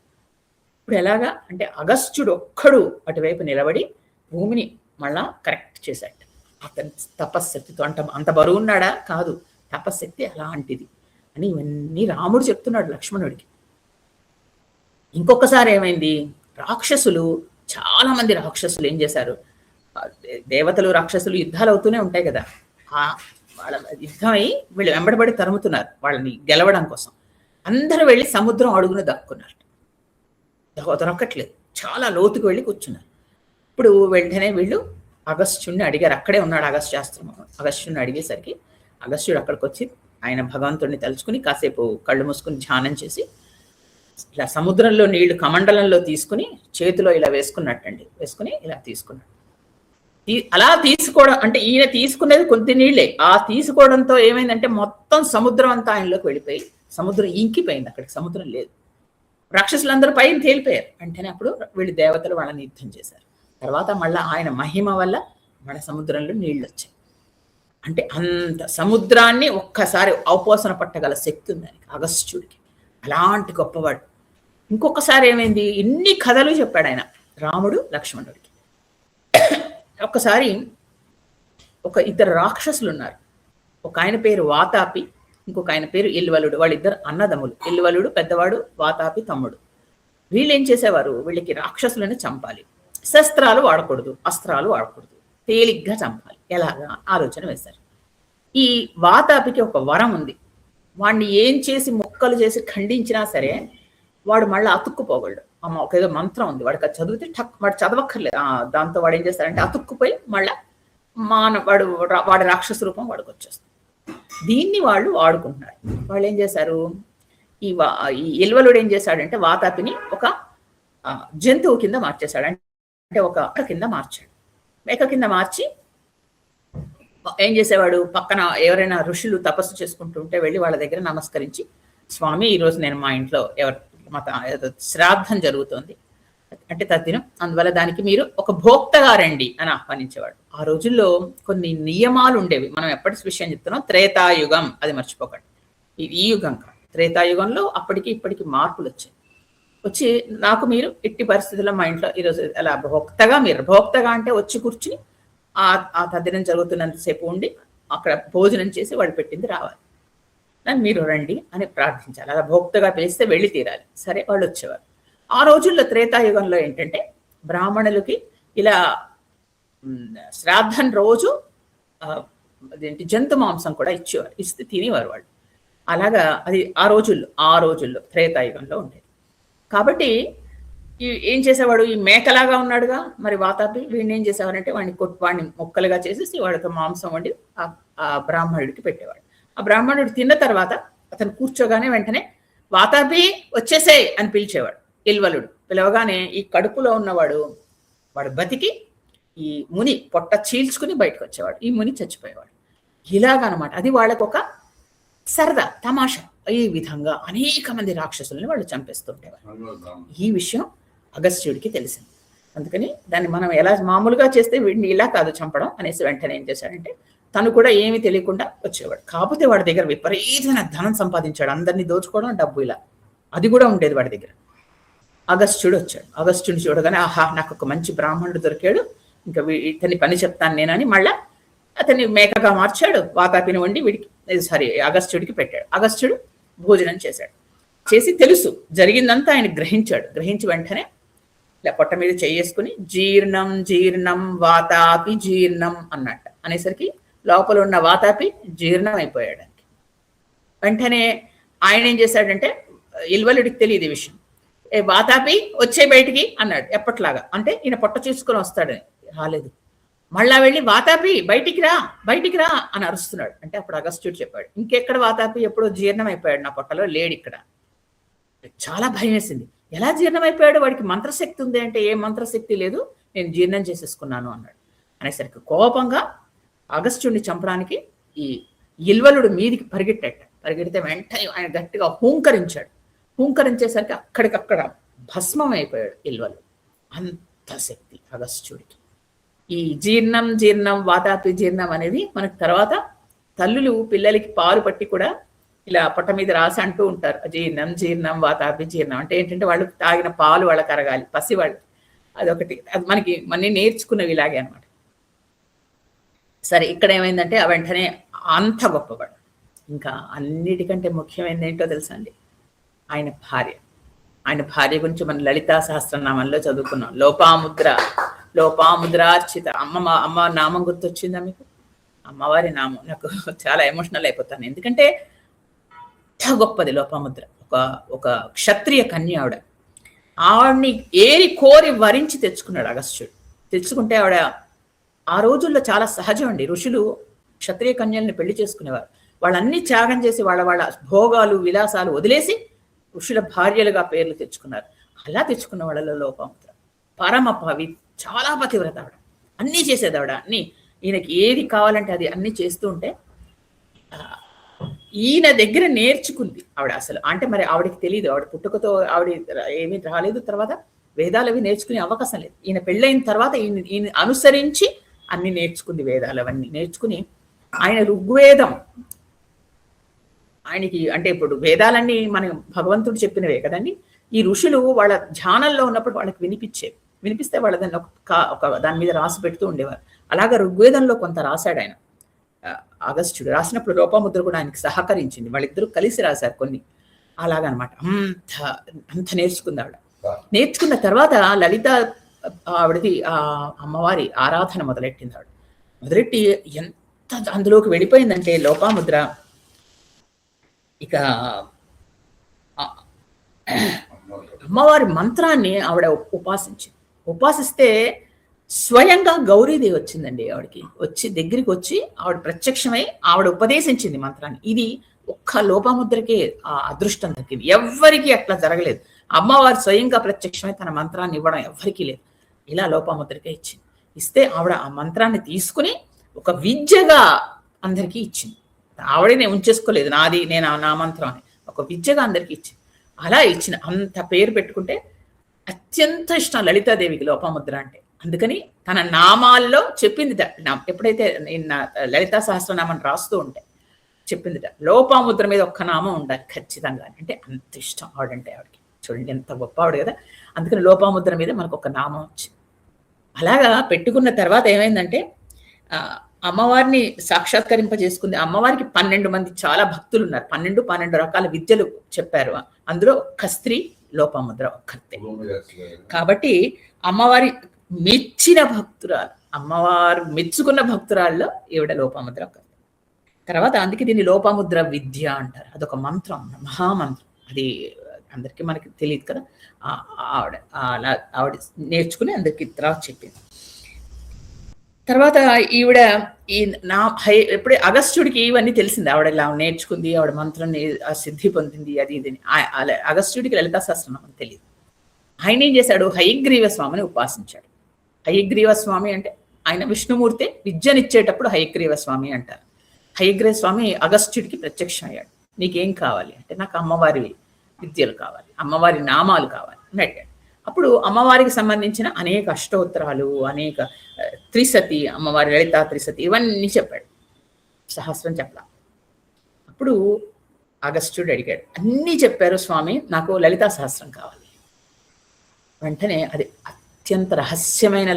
ఇప్పుడు ఎలాగా అంటే అగస్త్యుడు ఒక్కడు అటువైపు నిలబడి భూమిని మళ్ళా కరెక్ట్ చేశాడు. అతని తపశక్తితో. అంత బరువు ఉన్నాడా, కాదు, తపశక్తి అలాంటిది అని ఇవన్నీ రాముడు చెప్తున్నాడు లక్ష్మణుడికి. ఇంకొకసారి ఏమైంది, రాక్షసులు, చాలా మంది రాక్షసులు ఏం చేశారు, దేవతలు రాక్షసులు యుద్ధాలు అవుతూనే ఉంటాయి కదా, వాళ్ళ యుద్ధం అయి వీళ్ళు వెంబడబడి తరుముతున్నారు వాళ్ళని గెలవడం కోసం. అందరూ వెళ్ళి సముద్రం అడుగున దక్కున్నారు, దొరకట్లేదు, చాలా లోతుకు వెళ్ళి కూర్చున్నారు. ఇప్పుడు వెంటనే వీళ్ళు అగస్త్యుడిని అడిగారు, అక్కడే ఉన్నాడు అగస్త్యాస్త్రము. అగస్త్యుడిని అడిగేసరికి అగస్త్యుడు అక్కడికి వచ్చి ఆయన భగవంతుడిని తలుచుకుని కాసేపు కళ్ళు మూసుకుని ధ్యానం చేసి ఇలా సముద్రంలో నీళ్లు కమండలంలో తీసుకుని చేతిలో ఇలా వేసుకున్నట్టండి, వేసుకుని ఇలా తీసుకున్నాడు. అలా తీసుకోవడం అంటే ఈయన తీసుకునేది కొద్ది నీళ్లే, ఆ తీసుకోవడంతో ఏమైందంటే మొత్తం సముద్రం అంతా ఆయనలోకి వెళ్ళిపోయి సముద్రం ఇంకిపోయింది, అక్కడికి సముద్రం లేదు. రాక్షసులందరూ పైన తేలిపోయారు. వెంటనే అప్పుడు వీళ్ళు దేవతలు వాళ్ళని యుద్ధం చేశారు. తర్వాత మళ్ళీ ఆయన మహిమ వల్ల మన సముద్రంలో నీళ్ళు వచ్చాయి. అంటే అంత సముద్రాన్ని ఒక్కసారి అవపోసన పట్టగల శక్తి ఉంది ఆయనకి, అగస్త్యుడికి. అలాంటి గొప్పవాడు. ఇంకొకసారి ఏమైంది, ఇన్ని కథలు చెప్పాడు ఆయన రాముడు లక్ష్మణుడికి. ఒక్కసారి ఇద్దరు రాక్షసులు ఉన్నారు. ఒక ఆయన పేరు వాతాపి, ఇంకొక ఆయన పేరు ఇల్వలుడు. వాళ్ళిద్దరు అన్నదమ్ములు. ఇల్వలుడు పెద్దవాడు, వాతాపి తమ్ముడు. వీళ్ళు ఏం చేసేవారు, వీళ్ళకి రాక్షసులను చంపాలి, శస్త్రాలు వాడకూడదు, అస్త్రాలు వాడకూడదు, తేలిగ్గా చంపాలి. ఎలాగా ఆలోచన వేశారు. ఈ వాతాపికి ఒక వరం ఉంది, వాడిని ఏం చేసి ముక్కలు చేసి ఖండించినా సరే వాడు మళ్ళీ అతుక్కుపోగలడు. ఒక ఏదో మంత్రం ఉంది, వాడికి అది చదివితే వాడు చదవక్కర్లేదు, దాంతో వాడు ఏం చేస్తారంటే అతుక్కుపోయి మళ్ళా వాడి రాక్షస రూపం వాడికి వచ్చేస్తుంది. దీన్ని వాళ్ళు వాడుకుంటున్నారు. వాళ్ళు ఏం చేశారు, ఈ ఇల్వలుడు ఏం చేశాడంటే వాతాపిని ఒక జంతువు కింద మార్చేశాడు. అంటే ఒక మేక కింద మార్చాడు. మేక కింద మార్చి ఏం చేసేవాడు, పక్కన ఎవరైనా ఋషులు తపస్సు చేసుకుంటుంటే వెళ్ళి వాళ్ళ దగ్గర నమస్కరించి, స్వామి ఈరోజు నేను మా ఇంట్లో శ్రాద్ధం జరుగుతోంది అంటే తద్దినం, అందువల్ల దానికి మీరు ఒక భోక్తగా రండి అని ఆహ్వానించేవాడు. ఆ రోజుల్లో కొన్ని నియమాలు ఉండేవి. మనం ఎప్పటి విషయం చెప్తున్నాం, త్రేతాయుగం, అది మర్చిపోకండి. ఈ యుగం కాదు, త్రేతాయుగంలో అప్పటికి ఇప్పటికి మార్పులు వచ్చి నాకు మీరు ఎట్టి పరిస్థితుల్లో మా ఇంట్లో ఈరోజు అలా భోక్తగా అంటే వచ్చి కూర్చుని ఆ తద్దినం జరుగుతున్నంతసేపు ఉండి అక్కడ భోజనం చేసి వాళ్ళు పెట్టింది రావాలి, నన్ను మీరు రండి అని ప్రార్థించాలి. అలా భోక్తగా పిలిస్తే వెళ్ళి తీరాలి. సరే, వాళ్ళు వచ్చేవారు. ఆ రోజుల్లో త్రేతాయుగంలో ఏంటంటే బ్రాహ్మణులకి ఇలా శ్రాద్ధం రోజు జంతు మాంసం కూడా ఇచ్చేవారు, ఇస్తే తినేవారు వాళ్ళు. అలాగా అది ఆ రోజుల్లో త్రేతాయుగంలో ఉండేది. కాబట్టి ఏం చేసేవాడు, ఈ మేకలాగా ఉన్నాడుగా మరి వాతాపి, వీడిని ఏం చేసేవారంటే వాడిని మొక్కలుగా చేసేసి వాడితో మాంసం వండి ఆ బ్రాహ్మణుడికి పెట్టేవాడు. ఆ బ్రాహ్మణుడు తిన్న తర్వాత అతను కూర్చోగానే వెంటనే వాతాపి వచ్చేసేయ్ అని పిలిచేవాడు. ఇల్వలుడు పిలవగానే ఈ కడుపులో ఉన్నవాడు బతికి ఈ ముని పొట్ట చీల్చుకుని బయటకు వచ్చేవాడు, ఈ ముని చచ్చిపోయేవాడు. ఇలాగనమాట. అది వాళ్ళకు ఒక సరదా తమాషా. ఈ విధంగా అనేక మంది రాక్షసుల్ని వాళ్ళు చంపేస్తుంటేవారు. ఈ విషయం అగస్త్యుడికి తెలిసింది. అందుకని దాన్ని మనం ఎలా మామూలుగా చేస్తే వీడిని ఇలా కాదు చంపడం అనేసి వెంటనే ఏం చేశాడంటే తను కూడా ఏమీ తెలియకుండా వచ్చేవాడు. కాకపోతే వాడి దగ్గర విపరీతమైన ధనం సంపాదించాడు, అందరినీ దోచుకోవడం, డబ్బు ఇలా అది కూడా ఉండేది వాడి దగ్గర. అగస్త్యుడు వచ్చాడు. అగస్త్యుడిని చూడగానే ఆహా, నాకు ఒక మంచి బ్రాహ్మణుడు దొరికాడు, ఇంకా ఇతని పని చెప్తాను నేనని మళ్ళా అతన్ని మేకగా మార్చాడు. వాతాపిని వండి అగస్త్యుడికి పెట్టాడు. అగస్త్యుడు భోజనం చేసి తెలుసు జరిగిందంతా ఆయన గ్రహించి వెంటనే ఇలా పొట్ట మీద చేసుకుని జీర్ణం వాతాపి జీర్ణం అన్నట్టు అనేసరికి లోపల ఉన్న వాతాపి జీర్ణం అయిపోయాడు. వెంటనే ఆయన ఏం చేశాడంటే, ఇల్వలుడికి తెలియదు ఈ విషయం. వాతాపి వచ్చే బయటికి అన్నాడు ఎప్పట్లాగా. అంటే ఈయన పొట్ట చూసుకొని వస్తాడని. రాలేదు. మళ్ళా వెళ్ళి వాతాపి బయటికి రా బయటికి రా అని అరుస్తున్నాడు. అంటే అప్పుడు అగస్త్యుడు చెప్పాడు, ఇంకెక్కడ వాతాపి, ఎప్పుడో జీర్ణం అయిపోయాడు, నా పొట్టలో లేడు ఇక్కడ. చాలా భయం వేసింది. ఎలా జీర్ణం అయిపోయాడు, వాడికి మంత్రశక్తి ఉంది అంటే ఏ మంత్రశక్తి లేదు, నేను జీర్ణం చేసేసుకున్నాను అన్నాడు. అనేసరికి కోపంగా అగస్త్యుడిని చంపడానికి ఈ ఇల్వలుడు మీదికి పరిగెడితే వెంటనే ఆయన గట్టిగా హూంకరించాడు. హూంకరించేసరికి అక్కడికక్కడ భస్మం అయిపోయాడు ఇల్వలుడు. అంత శక్తి అగస్త్యుడికి. ఈ జీర్ణం వాతాపి జీర్ణం అనేది మనకు తర్వాత తల్లులు పిల్లలకి పాలు పట్టి కూడా ఇలా పొట్ట మీద రాసి అంటూ ఉంటారు, జీర్ణం వాతాపి జీర్ణం. అంటే ఏంటంటే వాళ్ళు తాగిన పాలు వాళ్ళకి అరగాలి, పసివాళ్ళు. అదొకటి, అది మనకి నేర్చుకున్నవి ఇలాగే అనమాట. సరే, ఇక్కడ ఏమైందంటే వెంటనే అంత గొప్పవాడు. ఇంకా అన్నిటికంటే ముఖ్యమైనది ఏంటో తెలుసా అండి, ఆయన భార్య గురించి మనం లలితా సహస్రనామంలో చదువుకున్నాం. లోపాముద్రార్చిత. అమ్మ నామం గుర్తొచ్చిందా మీకు? అమ్మవారి నామం. నాకు చాలా ఎమోషనల్ అయిపోతాను, ఎందుకంటే ఎంత గొప్పది లోపాముద్ర. ఒక క్షత్రియ కన్య ఆవిడ. ఆవిడ్ని ఏరి కోరి వరించి తెచ్చుకున్నాడు అగస్త్యుడు. తెచ్చుకుంటే ఆవిడ ఆ రోజుల్లో చాలా సహజం అండి, ఋషులు క్షత్రియ కన్యల్ని పెళ్లి చేసుకునేవారు. వాళ్ళన్నీ త్యాగం చేసి వాళ్ళ భోగాలు విలాసాలు వదిలేసి ఋషుల భార్యలుగా పేర్లు తెచ్చుకున్నారు. అలా తెచ్చుకున్న వాళ్ళలో లోపాముద్ర చాలా పతివ్రత ఆవిడ. అన్నీ చేసేది ఆవిడ. ఈయనకి ఏది కావాలంటే అది అన్నీ చేస్తూ ఉంటే ఈయన దగ్గర నేర్చుకుంది ఆవిడ. అసలు అంటే మరి ఆవిడకి తెలియదు, ఆవిడ పుట్టుకతో ఆవిడ ఏమీ రాలేదు. తర్వాత వేదాలు అవి నేర్చుకునే అవకాశం లేదు. ఈయన పెళ్ళైన తర్వాత ఈయన అనుసరించి అన్ని నేర్చుకుంది, వేదాలు అవన్నీ నేర్చుకుని ఆయన ఋగ్వేదం ఆయనకి, అంటే ఇప్పుడు వేదాలన్నీ మనం భగవంతుడు చెప్పినవే కదండి. ఈ ఋషులు వాళ్ళ ధ్యానంలో ఉన్నప్పుడు వాళ్ళకి వినిపిస్తే వాళ్ళ దాన్ని ఒక దాని మీద రాసి పెడుతూ ఉండేవారు. అలాగా ఋగ్వేదంలో కొంత రాశాడు ఆయన అగస్త్యుడు. రాసినప్పుడు లోపాముద్ర కూడా ఆయనకి సహకరించింది. వాళ్ళిద్దరూ కలిసి రాశారు కొన్ని. అలాగనమాట అంత నేర్చుకుంది ఆవిడ. నేర్చుకున్న తర్వాత లలిత ఆవిడది అమ్మవారి ఆరాధన మొదలెట్టి ఎంత అందులోకి వెళ్ళిపోయిందంటే లోపాముద్ర ఇక అమ్మవారి మంత్రాన్ని ఆవిడ ఉపాసిస్తే స్వయంగా గౌరీదేవి వచ్చిందండి ఆవిడకి. దగ్గరికి వచ్చి ఆవిడ ప్రత్యక్షమై ఆవిడ ఉపదేశించింది మంత్రాన్ని. ఇది ఒక్క లోపాముద్రకే ఆ అదృష్టం దక్కింది. ఎవ్వరికీ అట్లా జరగలేదు. అమ్మవారు స్వయంగా ప్రత్యక్షమై తన మంత్రాన్ని ఇవ్వడం ఎవ్వరికీ లేదు. ఇలా లోపాముద్రకే ఇచ్చింది. ఇస్తే ఆవిడ ఆ మంత్రాన్ని తీసుకుని ఒక విద్యగా అందరికీ ఇచ్చింది. ఆవిడనే ఉంచేసుకోలేదు, నేను నా మంత్రం అని, ఒక విద్యగా అందరికీ ఇచ్చింది. అలా ఇచ్చిన అంత పేరు పెట్టుకుంటే అత్యంత ఇష్టం లలితాదేవికి లోపాముద్ర అంటే. అందుకని తన నామాల్లో చెప్పిందిట, ఎప్పుడైతే నేను లలితా సహస్రనామం రాస్తూ ఉంటే చెప్పిందిట, లోపాముద్ర మీద ఒక్క నామం ఉండాలి ఖచ్చితంగా. అంటే అంత ఇష్టం ఆవిడంటే ఆవిడకి. చూడండి ఎంత గొప్ప ఆవిడ కదా. అందుకని లోపాముద్ర మీద మనకు ఒక నామం వచ్చింది. అలాగా పెట్టుకున్న తర్వాత ఏమైందంటే అమ్మవారిని సాక్షాత్కరింపజేసుకుంది. అమ్మవారికి 12 మంది చాలా భక్తులు ఉన్నారు. 12 రకాల విద్యలు చెప్పారు. అందులో ఒక్క స్త్రీ లోపాముద్ర ఒక్కతే. కాబట్టి అమ్మవారి మెచ్చిన భక్తురాలు, అమ్మవారు మెచ్చుకున్న భక్తురాల్లో ఈవిడ లోపాముద్ర ఒక్కతే. తర్వాత అందుకే దీన్ని లోపాముద్ర విద్య అంటారు. అదొక మంత్రం, మహామంత్రం. అది అందరికీ మనకి తెలియదు కదా. ఆవిడ నేర్చుకుని అందరికి తర్వాత చెప్పింది. తర్వాత ఈవిడ ఎప్పుడే అగస్త్యుడికి ఇవన్నీ తెలిసింది. ఆవిడ ఇలా నేర్చుకుంది, ఆవిడ మంత్రం సిద్ధి పొందింది, అది ఇది. అగస్త్యుడికి లలితా సహస్రనామం తెలియదు. ఆయన ఏం చేశాడు, హయగ్రీవ స్వామిని ఉపాసించాడు. హయగ్రీవ స్వామి అంటే ఆయన విష్ణుమూర్తి. విద్యనిచ్చేటప్పుడు హయగ్రీవ స్వామి అంటారు. హయగ్రీవ స్వామి అగస్త్యుడికి ప్రత్యక్షం అయ్యాడు. నీకేం కావాలి అంటే, నాకు అమ్మవారి విద్యలు కావాలి, అమ్మవారి నామాలు కావాలి అని అడిగాడు. అప్పుడు అమ్మవారికి సంబంధించిన అనేక అష్టోత్తరాలు, అనేక త్రిసతి, అమ్మవారి లలితా త్రిసతి, ఇవన్నీ చెప్పాడు. సహస్రం చెప్పలా. అప్పుడు అగస్త్యుడు అడిగాడు, అన్నీ చెప్పారు స్వామి, నాకు లలితా సహస్రం కావాలి. వెంటనే అది అత్యంత రహస్యమైన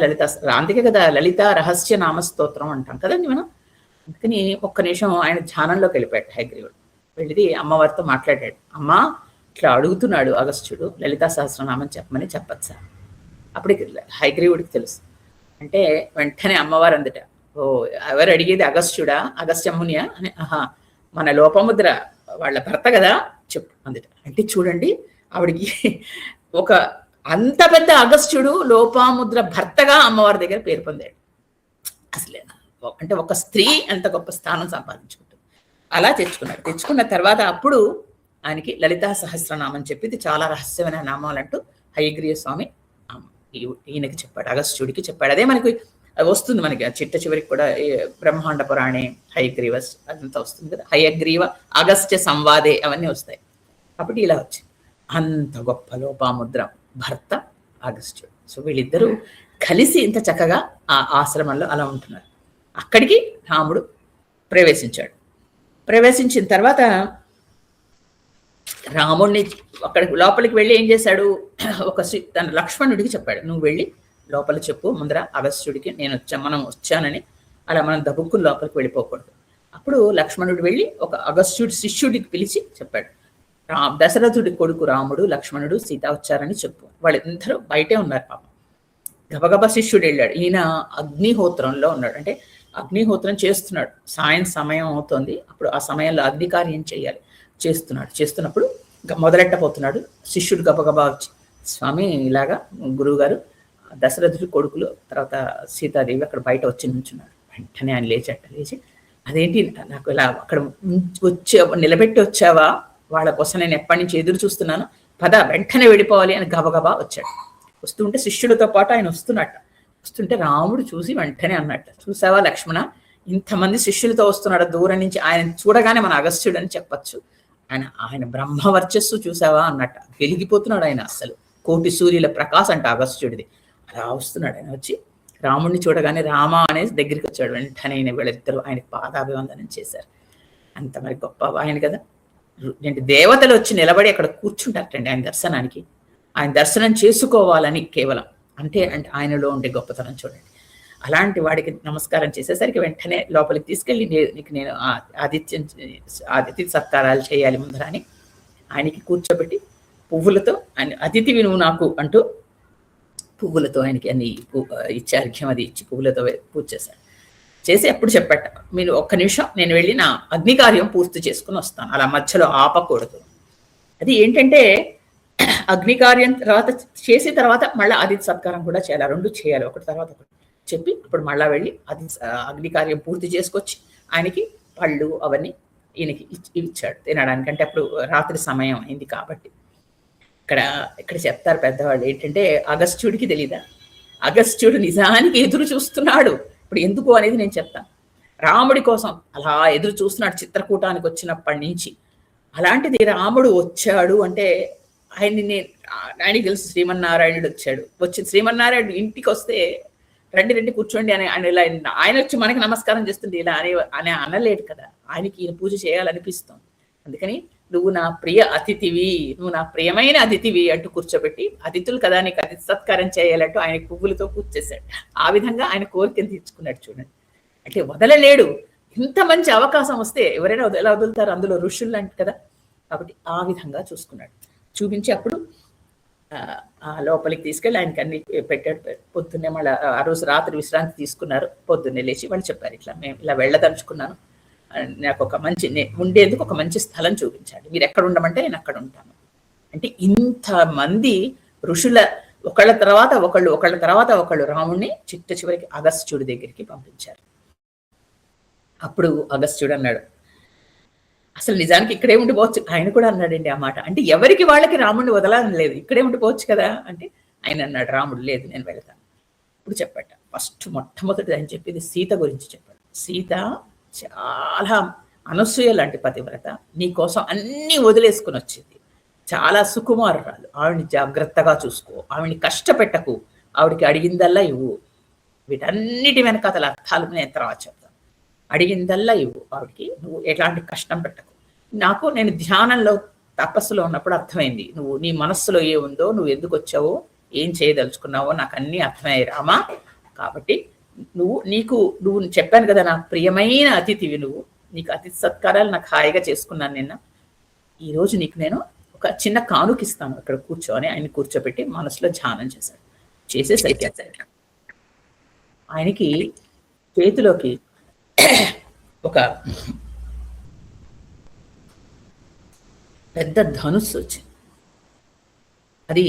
అందుకే కదా లలితా రహస్య నామస్తోత్రం అంటాం కదండి మనం. అందుకని ఒక్క నిమిషం ఆయన ధ్యానంలోకి వెళ్ళిపోయాడు హయగ్రీవుడు. వెళ్ళి అమ్మవారితో మాట్లాడాడు. అమ్మా, ఇట్లా అడుగుతున్నాడు అగస్త్యుడు, లలితా సహస్రనామం చెప్పమని, చెప్పచ్చా? అప్పటికి హయగ్రీవుడికి తెలుసు. అంటే వెంటనే అమ్మవారు అందట, ఓ ఎవరు అడిగేది అగస్త్యుడా, అగస్త్యమునియా అని. ఆహా, మన లోపముద్ర వాళ్ళ భర్త కదా, చెప్పు అందుట. అంటే చూడండి, ఆవిడికి ఒక అంత పెద్ద అగస్త్యుడు లోపాముద్ర భర్తగా అమ్మవారి దగ్గర పేరు పొందాడు. అసలే అంటే ఒక స్త్రీ ఎంత గొప్ప స్థానం సంపాదించుకుంటుంది. అలా తెచ్చుకున్నాడు. తెచ్చుకున్న తర్వాత అప్పుడు ఆయనకి లలితా సహస్రనామం చెప్పి, ఇది చాలా రహస్యమైన నామాలంటూ హయగ్రీవ స్వామి ఈయనకి చెప్పాడు, అగస్త్యుడికి చెప్పాడు. అదే మనకి వస్తుంది, మనకి చిట్ట చివరికి కూడా బ్రహ్మాండ పురాణే హయగ్రీవ అదంతా వస్తుంది కదా, హయగ్రీవ అగస్త్య సంవాదే అవన్నీ వస్తాయి. కాబట్టి ఇలా వచ్చింది. అంత గొప్ప లోపాముద్ర భర్త అగస్త్యుడు. సో వీళ్ళిద్దరూ కలిసి ఇంత చక్కగా ఆ ఆశ్రమంలో అలా ఉంటున్నారు. అక్కడికి రాముడు ప్రవేశించాడు. ప్రవేశించిన తర్వాత రాముడిని అక్కడ లోపలికి వెళ్ళి ఏం చేశాడు, తన లక్ష్మణుడికి చెప్పాడు, నువ్వు వెళ్ళి లోపల చెప్పు ముందర అగస్త్యుడికి నేను మనం వచ్చానని. అలా మనం దబుక్కుని లోపలికి వెళ్ళిపోకూడదు. అప్పుడు లక్ష్మణుడు వెళ్ళి ఒక అగస్త్యుడి శిష్యుడికి పిలిచి చెప్పాడు, దశరథుడి కొడుకు రాముడు, లక్ష్మణుడు, సీత వచ్చారని చెప్పు. వాళ్ళిద్దరూ బయటే ఉన్నారు. పాపం గబగబా శిష్యుడు వెళ్ళాడు. ఈయన అగ్నిహోత్రంలో ఉన్నాడు, అంటే అగ్నిహోత్రం చేస్తున్నాడు. సమయం అవుతోంది. అప్పుడు ఆ సమయంలో అగ్ని కార్యం చేయాలి. చేస్తున్నప్పుడు మొదలెట్టబోతున్నాడు. శిష్యుడు గబగబా వచ్చి, స్వామి ఇలాగా గురువు గారు దశరథుడి కొడుకులు తర్వాత సీతాదేవి అక్కడ బయట వచ్చి నుంచున్నాడు. వెంటనే ఆయన లేచి, అదేంటి నాకు ఇలా అక్కడ నిలబెట్టి వచ్చావా, వాళ్ళ కోసం నేను ఎప్పటి నుంచి ఎదురు చూస్తున్నాను, పద వెంటనే వెళ్ళిపోవాలి అని గబగబా వచ్చాడు. వస్తుంటే శిష్యుడితో పాటు ఆయన వస్తుంటే రాముడు చూసి వెంటనే అన్నట్టు, చూసావా లక్ష్మణ, ఇంతమంది శిష్యులతో వస్తున్నాడు దూరం నుంచి, ఆయన చూడగానే మన అగస్త్యుడు అని చెప్పచ్చు. ఆయన బ్రహ్మవర్చస్సు చూసావా అన్నట్టు వెలిగిపోతున్నాడు ఆయన. అసలు కోటి సూర్యుల ప్రకాశం అంట అగస్త్యుడిది. అలా వస్తున్నాడు ఆయన. వచ్చి రాముడిని చూడగానే రామ అనేసి దగ్గరికి వచ్చాడు. వెంటనే వీళ్ళిద్దరూ ఆయనకి పాదాభివందనం చేశారు. అంత మరి గొప్ప ఆయన కదా. దేవతలు వచ్చి నిలబడి అక్కడ కూర్చుంటారటండి ఆయన దర్శనానికి. ఆయన దర్శనం చేసుకోవాలని కేవలం అంటే ఆయనలో ఉండే గొప్పతనం చూడండి. అలాంటి వాడికి నమస్కారం చేసేసరికి వెంటనే లోపలికి తీసుకెళ్ళి, నీకు నేను అతిథి సత్కారాలు చేయాలి ముందర అని ఆయనకి కూర్చోబెట్టి పువ్వులతో, ఆయన అతిథివి నువ్వు నాకు అంటూ పువ్వులతో ఆయనకి అన్ని ఇచ్చి అర్ఘ్యం అది ఇచ్చి పువ్వులతో పూజ చేసి అప్పుడు చెప్పట, మీరు ఒక్క నిమిషం నేను వెళ్ళి నా అగ్ని కార్యం పూర్తి చేసుకుని వస్తాను, అలా మధ్యలో ఆపకూడదు. అది ఏంటంటే అగ్ని కార్యం చేసిన తర్వాత మళ్ళీ అతిథి సత్కారం కూడా చేయాలి. రెండు చేయాలి, ఒకటి తర్వాత ఒకటి చెప్పి అప్పుడు మళ్ళా వెళ్ళి అగ్ని కార్యం పూర్తి చేసుకొచ్చి ఆయనకి పళ్ళు అవన్నీ ఈయనకి ఇచ్చాడు తినడానికి. అంటే అప్పుడు రాత్రి సమయం అయింది కాబట్టి. ఇక్కడ చెప్తారు పెద్దవాళ్ళు ఏంటంటే, అగస్త్యుడికి తెలీదా, అగస్త్యుడు నిజానికి ఎదురు చూస్తున్నాడు. ఇప్పుడు ఎందుకు అనేది నేను చెప్తాను. రాముడి కోసం అలా ఎదురు చూస్తున్నాడు చిత్రకూటానికి వచ్చినప్పటి నుంచి. అలాంటిది రాముడు వచ్చాడు అంటే ఆయనకి తెలుసు శ్రీమన్నారాయణుడు వచ్చాడు. శ్రీమన్నారాయణుడు ఇంటికి వస్తే రండి కూర్చోండి అని ఆయన వచ్చి మనకి నమస్కారం చేస్తుంటే ఇలా అని అనలేడు కదా. ఆయనకి ఈయన పూజ చేయాలనిపిస్తుంది. అందుకని నువ్వు నా ప్రియ అతిథివి, నువ్వు నా ప్రియమైన అతిథివి అంటూ కూర్చోబెట్టి, అతిథులు కదా నీకు అతిథి సత్కారం చేయాలంటూ ఆయన పువ్వులతో పూజ చేశాడు. ఆ విధంగా ఆయన కోరికను తీర్చుకున్నాడు చూడండి. అంటే వదలలేడు. ఇంత మంచి అవకాశం వస్తే ఎవరైనా ఎలా వదులుతారు, అందులో ఋషులు లాంటి కదా. కాబట్టి ఆ విధంగా చూపించి అప్పుడు లోపలికి తీసుకెళ్ళి ఆయనకి అన్ని పెట్టాడు. పొద్దున్నే మళ్ళీ ఆ రోజు రాత్రి విశ్రాంతి తీసుకున్నారు. పొద్దున్నే లేచి వాళ్ళు చెప్పారు, ఇట్లా మేము ఇలా వెళ్ళదలుచుకున్నాను, నాకు ఒక మంచి ఉండేందుకు ఒక మంచి స్థలం చూపించాడు, మీరు ఎక్కడ ఉండమంటే నేను అక్కడ ఉంటాను. అంటే ఇంతమంది ఋషుల ఒకళ్ళ తర్వాత ఒకళ్ళు రాముణ్ణి చిట్ట చివరికి అగస్త్యుడి దగ్గరికి పంపించారు. అప్పుడు అగస్త్యుడు అన్నాడు, అసలు నిజానికి ఇక్కడే ఉండిపోవచ్చు. ఆయన కూడా అన్నాడండి ఆ మాట. అంటే ఎవరికి వాళ్ళకి రాముడిని వదలాలని లేదు, ఇక్కడే ఉండిపోవచ్చు కదా అంటే ఆయన అన్నాడు, రాముడు లేదు నేను వెళతాను. ఇప్పుడు చెప్పట మొట్టమొదటి ఆయన చెప్పేది సీత గురించి చెప్పాడు. సీత చాలా అనసూయ లాంటి పతివ్రత, నీ కోసం అన్నీ వదిలేసుకుని వచ్చింది. చాలా సుకుమారురాలు, ఆవిడని జాగ్రత్తగా చూసుకో, ఆవిడని కష్టపెట్టకు, ఆవిడికి అడిగిందల్లా ఇవ్వు. వీటన్నిటి వెనకాతల అర్థాలు నేను తర్వాత చెప్తాను. అడిగిందల్లా ఇవ్వు, ఆవిడికి నువ్వు ఎలాంటి కష్టం పెట్టకు. నేను ధ్యానంలో తపస్సులో ఉన్నప్పుడు అర్థమైంది, నువ్వు నీ మనస్సులో ఏముందో, నువ్వు ఎందుకు వచ్చావో, ఏం చేయదలుచుకున్నావో నాకు అన్నీ అర్థమయ్యాయి రామా. కాబట్టి నువ్వు చెప్పాను కదా, నా ప్రియమైన అతిథివి నువ్వు, నీకు అతిథి సత్కారాలు నాకు హాయిగా చేసుకున్నాను నిన్న. ఈరోజు నీకు నేను ఒక చిన్న కానుకిస్తాను, అక్కడ కూర్చోని ఆయన కూర్చోబెట్టి మనసులో ధ్యానం చేశాడు. చేసేసరికి ఆయనకి చేతిలోకి ఒక పెద్ద ధనుస్సు వచ్చింది. అది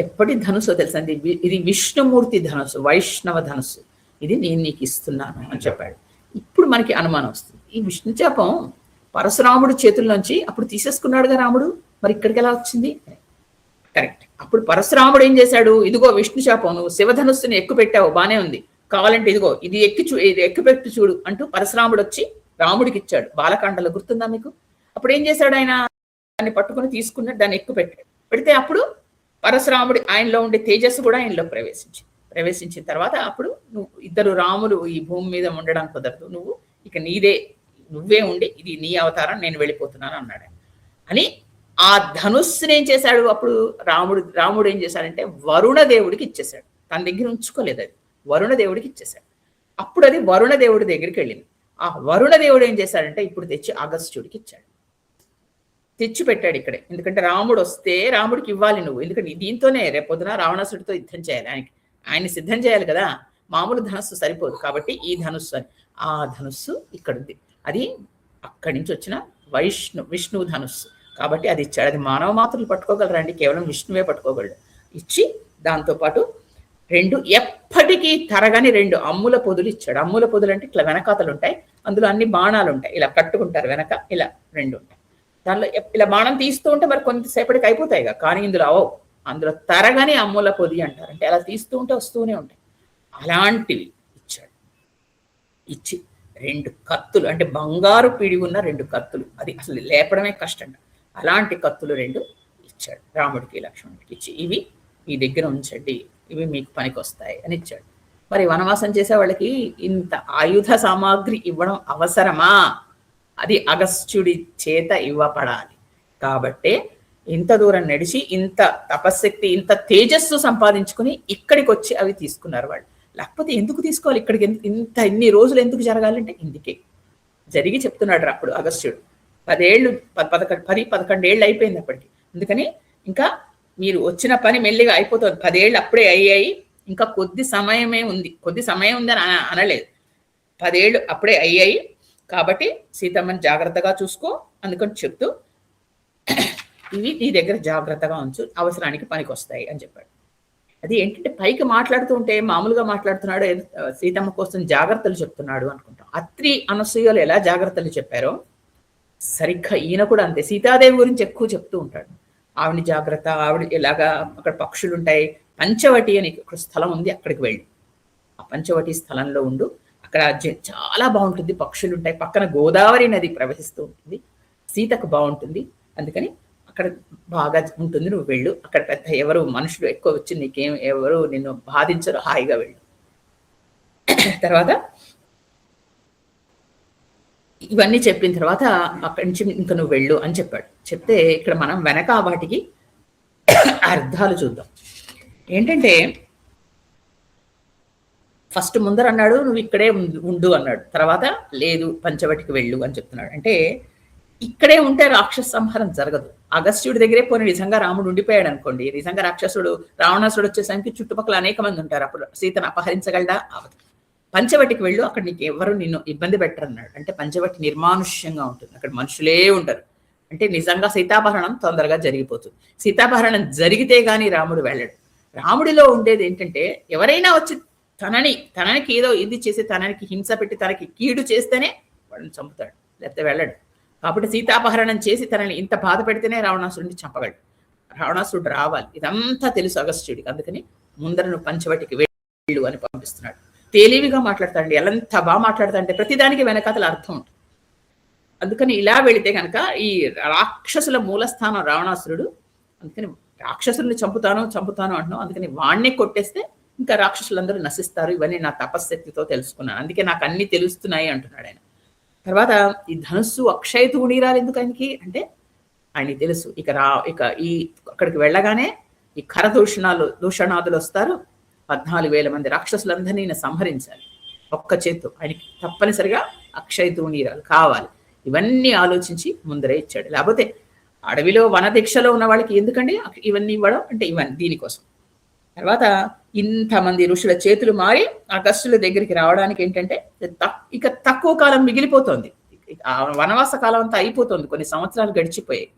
ఎప్పటి ధనుస్సో తెలుసా? ఇది విష్ణుమూర్తి ధనుస్సు, వైష్ణవ ధనుస్సు. ఇది నేను నీకు ఇస్తున్నాను అని చెప్పాడు. ఇప్పుడు మనకి అనుమానం వస్తుంది, ఈ విష్ణు చాపం పరశురాముడు చేతుల్లోంచి అప్పుడు తీసేసుకున్నాడుగా రాముడు, మరి ఇక్కడికి ఎలా వచ్చింది? కరెక్ట్. అప్పుడు పరశురాముడు ఏం చేశాడు? ఇదిగో విష్ణు శాపం, నువ్వు శివధనుస్సుని ఎక్కుపెట్టావు, బానే ఉంది, కావాలంటే ఇదిగో ఇది ఎక్కుపెట్టు చూడు అంటూ పరశురాముడు వచ్చి రాముడికి ఇచ్చాడు. బాలకాండలో గుర్తుందా మీకు? అప్పుడు ఏం చేశాడు ఆయన? దాన్ని పట్టుకుని తీసుకున్నాడు, దాన్ని ఎక్కుపెట్టాడు. పెడితే అప్పుడు పరశురాముడి ఆయనలో ఉండే తేజస్సు కూడా ఆయనలో ప్రవేశించిన తర్వాత అప్పుడు నువ్వు ఇద్దరు రాములు ఈ భూమి మీద ఉండడం కుదరదు, నువ్వు ఇక నువ్వే ఉండి ఇది నీ అవతారం, నేను వెళ్ళిపోతున్నాను అన్నాడు. అని ఆ ధనుస్సుని ఏం చేశాడు? అప్పుడు రాముడు ఏం చేశాడంటే వరుణ దేవుడికి ఇచ్చేశాడు. తన దగ్గర ఉంచుకోలేదు, అది వరుణ దేవుడికి ఇచ్చేశాడు. అప్పుడు అది వరుణ దేవుడి దగ్గరికి వెళ్ళింది. ఆ వరుణ దేవుడు ఏం చేశాడంటే ఇప్పుడు తెచ్చి అగస్త్యుడికి ఇచ్చాడు, తెచ్చి పెట్టాడు ఇక్కడే. ఎందుకంటే రాముడు వస్తే రాముడికి ఇవ్వాలి నువ్వు, ఎందుకంటే దీంతోనే రేపొద్దున రావణాసుడితో యుద్ధం చేయాలి, ఆయన్ని సిద్ధం చేయాలి కదా, మామూలు ధనుస్సు సరిపోదు. కాబట్టి ఈ ధనుస్సు అని, ఆ ధనుస్సు ఇక్కడ ఉంది, అది అక్కడి నుంచి వచ్చిన విష్ణువు ధనుస్సు కాబట్టి అది ఇచ్చాడు. అది మానవ మాత్రులు పట్టుకోగలరండి, కేవలం విష్ణువే పట్టుకోగలడు. ఇచ్చి దాంతోపాటు ఎప్పటికీ తరగని 2 అమ్ముల పొదులు ఇచ్చాడు. అమ్ముల పొదులు అంటే ఇట్లా వెనకాతలు ఉంటాయి, అందులో అన్ని బాణాలు ఉంటాయి, ఇలా కట్టుకుంటారు వెనక, ఇలా 2 ఉంటాయి. దానిలో ఇలా బాణం తీస్తూ ఉంటే మరి కొంతసేపటికి అయిపోతాయిగా, కానీ ఇందులో అందులో తరగని అమ్ముల పొది అంటారు, అంటే అలా తీస్తూ ఉంటే వస్తూనే ఉంటాయి. అలాంటివి ఇచ్చాడు. ఇచ్చి 2 కత్తులు, అంటే బంగారు పిడి ఉన్న 2 కత్తులు, అది అసలు లేపడమే కష్టం, అలాంటి కత్తులు 2 ఇచ్చాడు రాముడికి లక్ష్మణుడికి. ఇచ్చి ఇవి మీ దగ్గర ఉంచండి, ఇవి మీకు పనికి వస్తాయి అని ఇచ్చాడు. మరి వనవాసం చేసే వాళ్ళకి ఇంత ఆయుధ సామాగ్రి ఇవ్వడం అవసరమా? అది అగస్త్యుడి చేత ఇవ్వబడాలి. కాబట్టే ఇంత దూరం నడిచి ఇంత తపశ్శక్తి ఇంత తేజస్సు సంపాదించుకుని ఇక్కడికి వచ్చి అవి తీసుకున్నారు వాళ్ళు. లేకపోతే ఎందుకు తీసుకోవాలి? ఇక్కడికి ఇన్ని రోజులు ఎందుకు జరగాలంటే ఇందుకే జరిగి చెప్తున్నాడు అప్పుడు అగస్త్యుడు. 10-11 ఏళ్ళు అయిపోయింది అప్పటికి. అందుకని ఇంకా మీరు వచ్చిన పని మెల్లిగా అయిపోతుంది. 10 ఏళ్ళు అప్పుడే అయ్యాయి, ఇంకా కొద్ది సమయం ఉంది అని అనలేదు, 10 ఏళ్ళు అప్పుడే అయ్యాయి. కాబట్టి సీతమ్మని జాగ్రత్తగా చూసుకో అందుకని చెప్తూ ఇవి నీ దగ్గర జాగ్రత్తగా ఉంచు, అవసరానికి పనికి వస్తాయి అని చెప్పాడు. అది ఏంటంటే పైకి మాట్లాడుతూ ఉంటే మామూలుగా మాట్లాడుతున్నాడు, సీతమ్మ కోసం జాగ్రత్తలు చెప్తున్నాడు అనుకుంటాం. అత్రి అనసూయలు ఎలా జాగ్రత్తలు చెప్పారో సరిగ్గా ఈయన కూడా అంతే, సీతాదేవి గురించి ఎక్కువ చెప్తూ ఉంటాడు. ఆవిడ జాగ్రత్త, ఆవిడ ఎలాగా, అక్కడ పక్షులు ఉంటాయి, పంచవటి అని ఒక స్థలం ఉంది, అక్కడికి వెళ్ళి ఆ పంచవటి స్థలంలో ఉండు, అక్కడ చాలా బాగుంటుంది, పక్షులు ఉంటాయి, పక్కన గోదావరి నది ప్రవహిస్తూ ఉంటుంది, సీతకు బాగుంటుంది, అందుకని అక్కడ బాగా ఉంటుంది, నువ్వు వెళ్ళు, అక్కడ పెద్ద ఎవరు మనుషులు ఎక్కువ వచ్చి ఎవరు నిన్ను బాధించరు, హాయిగా వెళ్ళు. తర్వాత ఇవన్నీ చెప్పిన తర్వాత అక్కడి నుంచి ఇంకా నువ్వు వెళ్ళు అని చెప్పాడు. చెప్తే ఇక్కడ మనం వెనక వాటికి అర్థాలు చూద్దాం. ఏంటంటే ఫస్ట్ ముందర అన్నాడు నువ్వు ఇక్కడే ఉండు అన్నాడు, తర్వాత లేదు పంచవటికి వెళ్ళు అని చెప్తున్నాడు. అంటే ఇక్కడే ఉంటే రాక్షస సంహారం జరగదు. అగస్త్యుడి దగ్గరే పోనీ నిజంగా రాముడు ఉండిపోయాడు అనుకోండి, నిజంగా రావణాసుడు వచ్చేసరికి చుట్టుపక్కల అనేక మంది ఉంటారు, అప్పుడు సీతను అపహరించగలడా? అవదు. పంచవటికి వెళ్ళు, అక్కడ నీకు ఎవరు నిన్ను ఇబ్బంది పెట్టరు అన్నాడు. అంటే పంచవటి నిర్మానుష్యంగా ఉంటుంది, అక్కడ మనుషులే ఉంటారు. అంటే నిజంగా సీతాపహరణం తొందరగా జరిగిపోతుంది. సీతాపహరణం జరిగితే గానీ రాముడు వెళ్ళడు. రాముడిలో ఉండేది ఏంటంటే ఎవరైనా వచ్చి తననికి ఏదో ఇది చేసి తనకి హింస పెట్టి తనకి కీడు చేస్తేనే వాడిని చంపుతాడు, లేకపోతే వెళ్ళడు. కాబట్టి సీతాపహరణం చేసి తనని ఇంత బాధ పెడితేనే రావణాసురుడిని చంపగలడు. రావణాసురుడు రావాలి, ఇదంతా తెలుసు అగస్త్యుడికి. అందుకని ముందర నువ్వు పంచవటికి వెళ్ళు అని పంపిస్తున్నాడు. తేలివిగా మాట్లాడతాడండి, ఎంత బాగా మాట్లాడతాడంటే ప్రతిదానికి వెనకాతల అర్థం ఉంటుంది. అందుకని ఇలా వెళితే కనుక ఈ రాక్షసుల మూలస్థానం రావణాసురుడు, అందుకని రాక్షసుల్ని చంపుతాను అంటున్నావు, అందుకని వాణ్ణి కొట్టేస్తే ఇంకా రాక్షసులందరూ నశిస్తారు, ఇవన్నీ నా తపశ్శక్తితో తెలుసుకున్నాను, అందుకే నాకు అన్ని తెలుస్తున్నాయి అంటున్నాడు ఆయన. తర్వాత ఈ ధనుస్సు అక్షయ తూణీరాలు ఎందుకు ఆయనకి అంటే ఆయనకి తెలుసు ఇక ఈ అక్కడికి వెళ్ళగానే ఈ ఖర దూషణాదులు వస్తారు, 14,000 మంది రాక్షసులందరినీ ఈయన సంహరించాలి ఒక్క చేత్తో, ఆయనకి తప్పనిసరిగా అక్షయ తూణీరాలు కావాలి. ఇవన్నీ ఆలోచించి ముందరే ఇచ్చాడు. లేకపోతే అడవిలో వన దీక్షలో ఉన్న వాళ్ళకి ఎందుకండి ఇవన్నీ ఇవ్వడం అంటే ఇవన్నీ దీనికోసం. తర్వాత ఇంతమంది ఋషుల చేతులు మారి అగస్త్యుల దగ్గరికి రావడానికి ఏంటంటే ఇక తక్కువ కాలం మిగిలిపోతుంది. ఆ వనవాస కాలం అంతా అయిపోతుంది, కొన్ని సంవత్సరాలు గడిచిపోయాయి.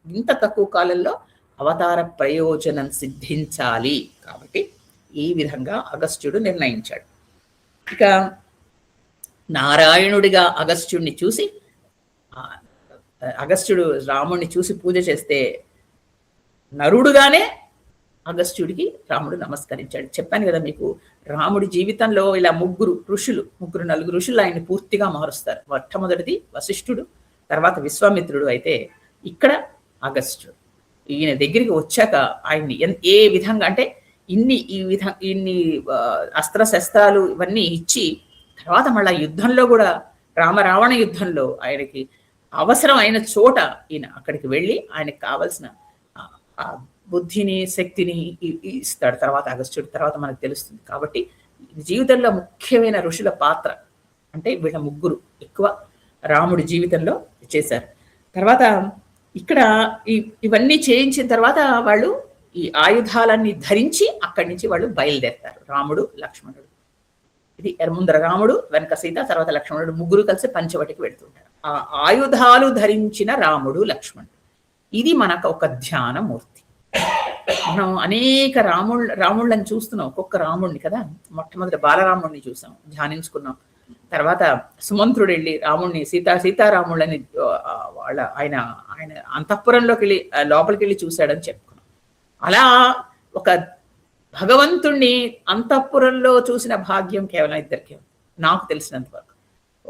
ఇంత తక్కువ కాలంలో అవతార ప్రయోజనం సిద్ధించాలి కాబట్టి ఈ విధంగా అగస్త్యుడు నిర్ణయించాడు. ఇక నారాయణుడిగా అగస్త్యుడిని చూసి, అగస్త్యుడు రాముడిని చూసి పూజ చేస్తే నరుడుగానే అగస్త్యుడికి రాముడు నమస్కరించాడు. చెప్పాను కదా మీకు, రాముడి జీవితంలో ఇలా నలుగురు ఋషులు ఆయన్ని పూర్తిగా మారుస్తారు. మొట్టమొదటిది వశిష్ఠుడు, తర్వాత విశ్వామిత్రుడు, అయితే ఇక్కడ అగస్త్యుడు. ఈయన దగ్గరికి వచ్చాక ఆయన్ని ఏ విధంగా అంటే ఇన్ని అస్త్రశస్త్రాలు ఇవన్నీ ఇచ్చి, తర్వాత మళ్ళా యుద్ధంలో కూడా రావణ యుద్ధంలో ఆయనకి అవసరం అయిన చోట ఈయన అక్కడికి వెళ్ళి ఆయనకు కావలసిన బుద్ధిని శక్తిని ఇస్తాడు. తర్వాత అగస్త్యుడు తర్వాత మనకు తెలుస్తుంది. కాబట్టి జీవితంలో ముఖ్యమైన ఋషుల పాత్ర అంటే వీళ్ళ ముగ్గురు ఎక్కువ రాముడి జీవితంలో చేశారు. తర్వాత ఇక్కడ ఇవన్నీ చేయించిన తర్వాత వాళ్ళు ఈ ఆయుధాలన్నీ ధరించి అక్కడి నుంచి వాళ్ళు బయలుదేరుతారు, రాముడు లక్ష్మణుడు. ఇది ముందర రాముడు, వెనక సీత, తర్వాత లక్ష్మణుడు, ముగ్గురు కలిసి పంచవటికి వెళ్తుంటారు. ఆ ఆయుధాలు ధరించిన రాముడు లక్ష్మణుడు, ఇది మనకు ఒక ధ్యానమూర్తి. మనం అనేక రాముళ్ళని చూస్తున్నాం, ఒక్కొక్క రాముడిని కదా. మొట్టమొదటి బాలరాముడిని చూసాం, ధ్యానించుకున్నాం. తర్వాత సుమంత్రుడు వెళ్ళి రాముడిని సీతారాముళ్ళని ఆయన అంతఃపురంలోకి వెళ్ళి లోపలికి వెళ్ళి చూశాడని చెప్పుకున్నాం. అలా ఒక భగవంతుణ్ణి అంతఃపురంలో చూసిన భాగ్యం కేవలం ఇద్దరికే నాకు తెలిసినంత వరకు.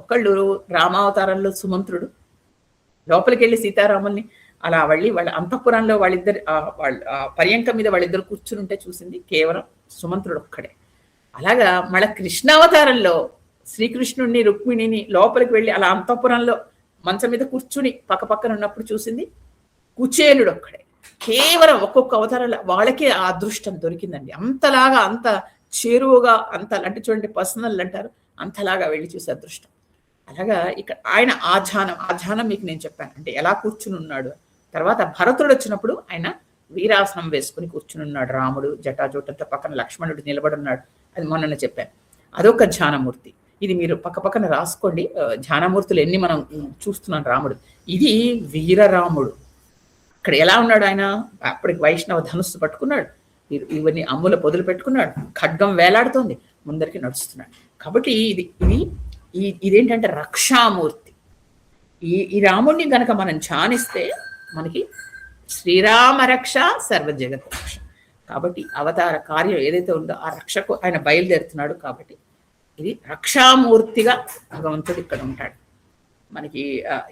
ఒకళ్ళు రామావతారంలో సుమంత్రుడు లోపలికి వెళ్ళి సీతారాముల్ని అలా వాళ్ళ అంతఃపురంలో వాళ్ళిద్దరు పర్యంకం మీద వాళ్ళిద్దరు కూర్చుని ఉంటే చూసింది కేవలం సుమంత్రుడు ఒక్కడే. అలాగా మళ్ళీ కృష్ణావతారంలో శ్రీకృష్ణుడిని రుక్మిణిని లోపలికి వెళ్ళి అలా అంతఃపురంలో మంచం మీద కూర్చుని పక్కపక్కన ఉన్నప్పుడు చూసింది కుచేలుడు ఒక్కడే. కేవలం ఒక్కొక్క అవతారంలో వాళ్ళకే ఆ అదృష్టం దొరికిందండి. అంతలాగా అంత చేరువుగా అంత అంటే చూడండి పర్సనల్ అంటారు, అంతలాగా వెళ్ళి చూసే అదృష్టం. అలాగా ఇక్కడ ఆయన ఆధ్యానం మీకు నేను చెప్పాను అంటే ఎలా కూర్చుని ఉన్నాడు. తర్వాత భరతుడు వచ్చినప్పుడు ఆయన వీరాసనం వేసుకుని కూర్చుని ఉన్నాడు రాముడు, జటాజూటంతో పక్కన లక్ష్మణుడు నిలబడి ఉన్నాడు. అది మొన్న చెప్పాను, అదొక ధ్యానమూర్తి. ఇది మీరు పక్కన రాసుకోండి, ధ్యానమూర్తులు ఎన్ని మనం చూస్తున్నాం రాముడు. ఇది వీరరాముడు. ఇక్కడ ఎలా ఉన్నాడు ఆయన, అప్పటికి వైష్ణవ ధనుస్సు పట్టుకున్నాడు, ఇవన్నీ అమ్ముల పొదులు పెట్టుకున్నాడు, ఖడ్గం వేలాడుతోంది, ముందరికి నడుస్తున్నాడు. కాబట్టి ఇదేంటంటే రక్షామూర్తి. ఈ రాముడిని గనక మనం ధ్యానిస్తే మనకి శ్రీరామ రక్ష సర్వజగత్ రక్ష. కాబట్టి అవతార కార్యం ఏదైతే ఉందో ఆ రక్షకు ఆయన బయలుదేరుతున్నాడు. కాబట్టి ఇది రక్షామూర్తిగా భగవంతుడు ఇక్కడ ఉంటాడు. మనకి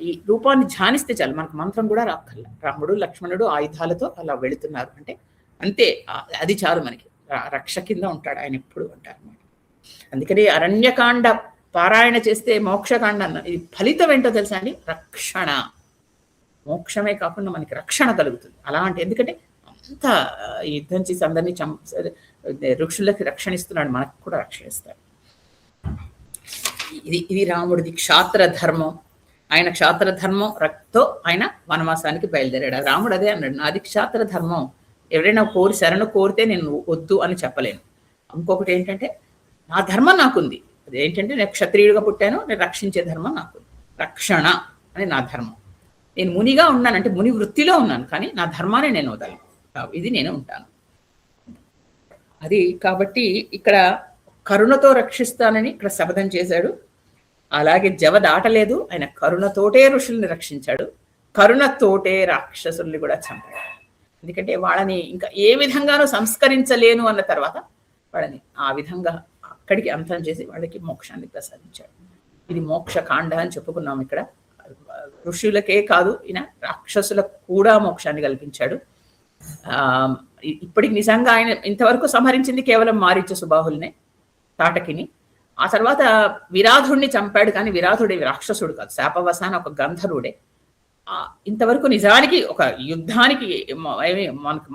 ఈ రూపాన్ని ధ్యానిస్తే చాలు, మనకు మంత్రం కూడా రాక్కర్ల. రాముడు లక్ష్మణుడు ఆయుధాలతో అలా వెళుతున్నారు అంటే అంతే, అది చాలు మనకి. రక్ష కింద ఉంటాడు ఆయన ఎప్పుడు ఉంటారు. అందుకని అరణ్యకాండ పారాయణ చేస్తే మోక్షకాండ అన్న, ఇది ఫలితం ఏంటో తెలుసా అండి, రక్షణ. మోక్షమే కాకుండా మనకి రక్షణ కలుగుతుంది. అలాంటి ఎందుకంటే అంత యుద్ధం చేసి అందరినీ ఋషులకి రక్షణ ఇస్తున్నాడు, మనకు కూడా రక్షణ ఇస్తాడు. ఇది రాముడిది క్షాత్ర ధర్మం. ఆయన క్షాత్ర ధర్మం రక్తో ఆయన వనవాసానికి బయలుదేరాడు. రాముడు అదే అన్నాడు, నాది క్షాత్ర ధర్మం. ఎవరైనా శరణు కోరితే నేను వద్దు అని చెప్పలేను. ఇంకొకటి ఏంటంటే నా ధర్మం నాకుంది, అదేంటంటే నేను క్షత్రియుడిగా పుట్టాను, నేను రక్షించే ధర్మం నాకు, రక్షణ అని నా ధర్మం. నేను మునిగా ఉన్నానంటే ముని వృత్తిలో ఉన్నాను, కానీ నా ధర్మాన్ని నేను వదలను, ఇది నేను ఉంటాను. అది కాబట్టి ఇక్కడ కరుణతో రక్షిస్తానని ఇక్కడ శపథం చేశాడు. అలాగే జవ దాటలేదు, ఆయన కరుణతోటే ఋషుల్ని రక్షించాడు, కరుణతోటే రాక్షసుల్ని కూడా చంపాడు. ఎందుకంటే వాళ్ళని ఇంకా ఏ విధంగానూ సంస్కరించలేను అన్న తర్వాత వాళ్ళని ఆ విధంగా అక్కడికి అంతం చేసి వాళ్ళకి మోక్షాన్ని ప్రసాదించాడు. ఇది మోక్షకాండ అని చెప్పుకున్నాం. ఇక్కడ ఋషులకే కాదు, ఈయన రాక్షసులకు కూడా మోక్షాన్ని కల్పించాడు. ఇప్పటికి నిజంగా ఆయన ఇంతవరకు సంహరించింది కేవలం మారీచ సుబాహుల్నే, తాటకిని. ఆ తర్వాత విరాధుడిని చంపాడు, కానీ విరాధుడే రాక్షసుడు కాదు, శాపవసాన ఒక గంధర్వుడే. ఇంతవరకు నిజానికి ఒక యుద్ధానికి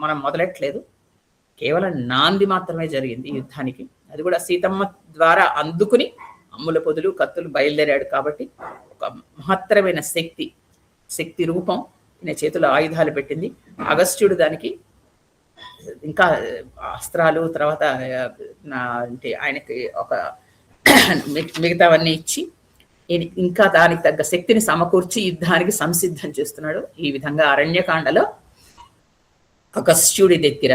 మనం మొదలెట్లేదు, కేవలం నాంది మాత్రమే జరిగింది యుద్ధానికి. అది కూడా సీతమ్మ ద్వారా అందుకుని అమ్ముల పొదులు కత్తులు బయలుదేరాడు. కాబట్టి ఒక మహత్తరమైన శక్తి రూపం ఈయన చేతిలో ఆయుధాలు పెట్టింది. అగస్త్యుడు దానికి ఇంకా అస్త్రాలు, తర్వాత అంటే ఆయనకి ఒక మిగతావన్నీ ఇచ్చి ఇంకా దానికి తగ్గ శక్తిని సమకూర్చి యుద్ధానికి సంసిద్ధం చేస్తున్నాడు. ఈ విధంగా అరణ్యకాండలో అగస్త్యుడి దగ్గర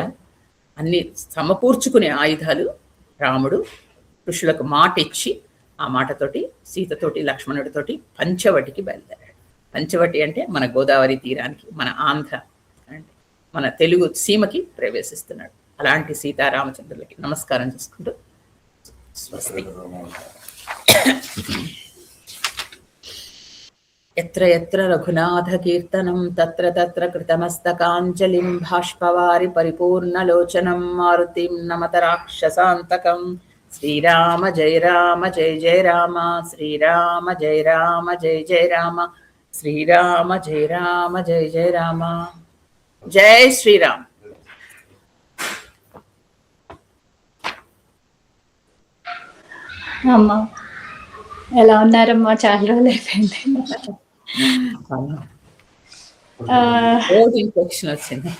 అన్ని సమకూర్చుకునే ఆయుధాలు రాముడు ఋషులకు మాట ఇచ్చి, ఆ మాటతోటి సీతతోటి లక్ష్మణుడితోటి పంచవటికి బయలుదేరాడు. పంచవటి అంటే మన గోదావరి తీరానికి, మన ఆంధ్ర అంటే మన తెలుగు సీమకి ప్రవేశిస్తున్నాడు. అలాంటి సీతారామచంద్రులకి నమస్కారం చేసుకుంటూ స్వస్తి. ఎత్ర ఎత్ర రఘునాథ కీర్తనం తత్ర తత్ర కృతమస్తకాంజలిం భాష్పవారి పరిపూర్ణలోచనం మారుతిం నమత రాక్షసాంతకం. శ్రీరామ జయ రామ జయ జయ రామ, శ్రీరామ జయ రామ జయ జయ రామ, శ్రీరామ జయ రామ జయ జయ రామ. జై శ్రీరామ్. అమ్మా ఎలా ఉన్నారమ్మా? చాలా రోజులు అయిపోయింది. ఇన్ఫెక్షన్ వచ్చింది.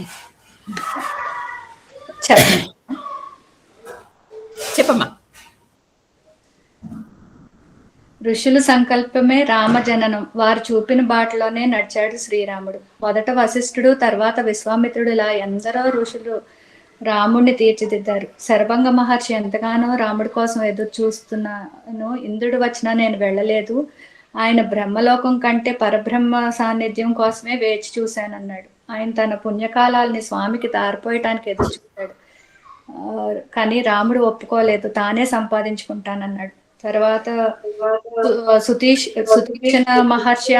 చెప్పమ్మా. ఋషుల సంకల్పమే రామజననం. వారు చూపిన బాటలోనే నడిచాడు శ్రీరాముడు. మొదట వశిష్ఠుడు, తర్వాత విశ్వామిత్రుడు, ఇలా ఎందరో ఋషులు రాముడిని తీర్చిదిద్దారు. శరభంగ మహర్షి ఎంతగానో రాముడి కోసం ఎదురు చూస్తున్నాను. ఇంద్రుడు వచ్చినా నేను వెళ్ళలేదు. ఆయన బ్రహ్మలోకం కంటే పరబ్రహ్మ సాన్నిధ్యం కోసమే వేచి చూశానన్నాడు. ఆయన తన పుణ్యకాలాల్ని స్వామికి తారిపోయటానికి ఎదురు చూశాడు. కానీ రాముడు ఒప్పుకోలేదు. తానే సంపాదించుకుంటానన్నాడు. తర్వాత సుతీక్షణ మహర్షి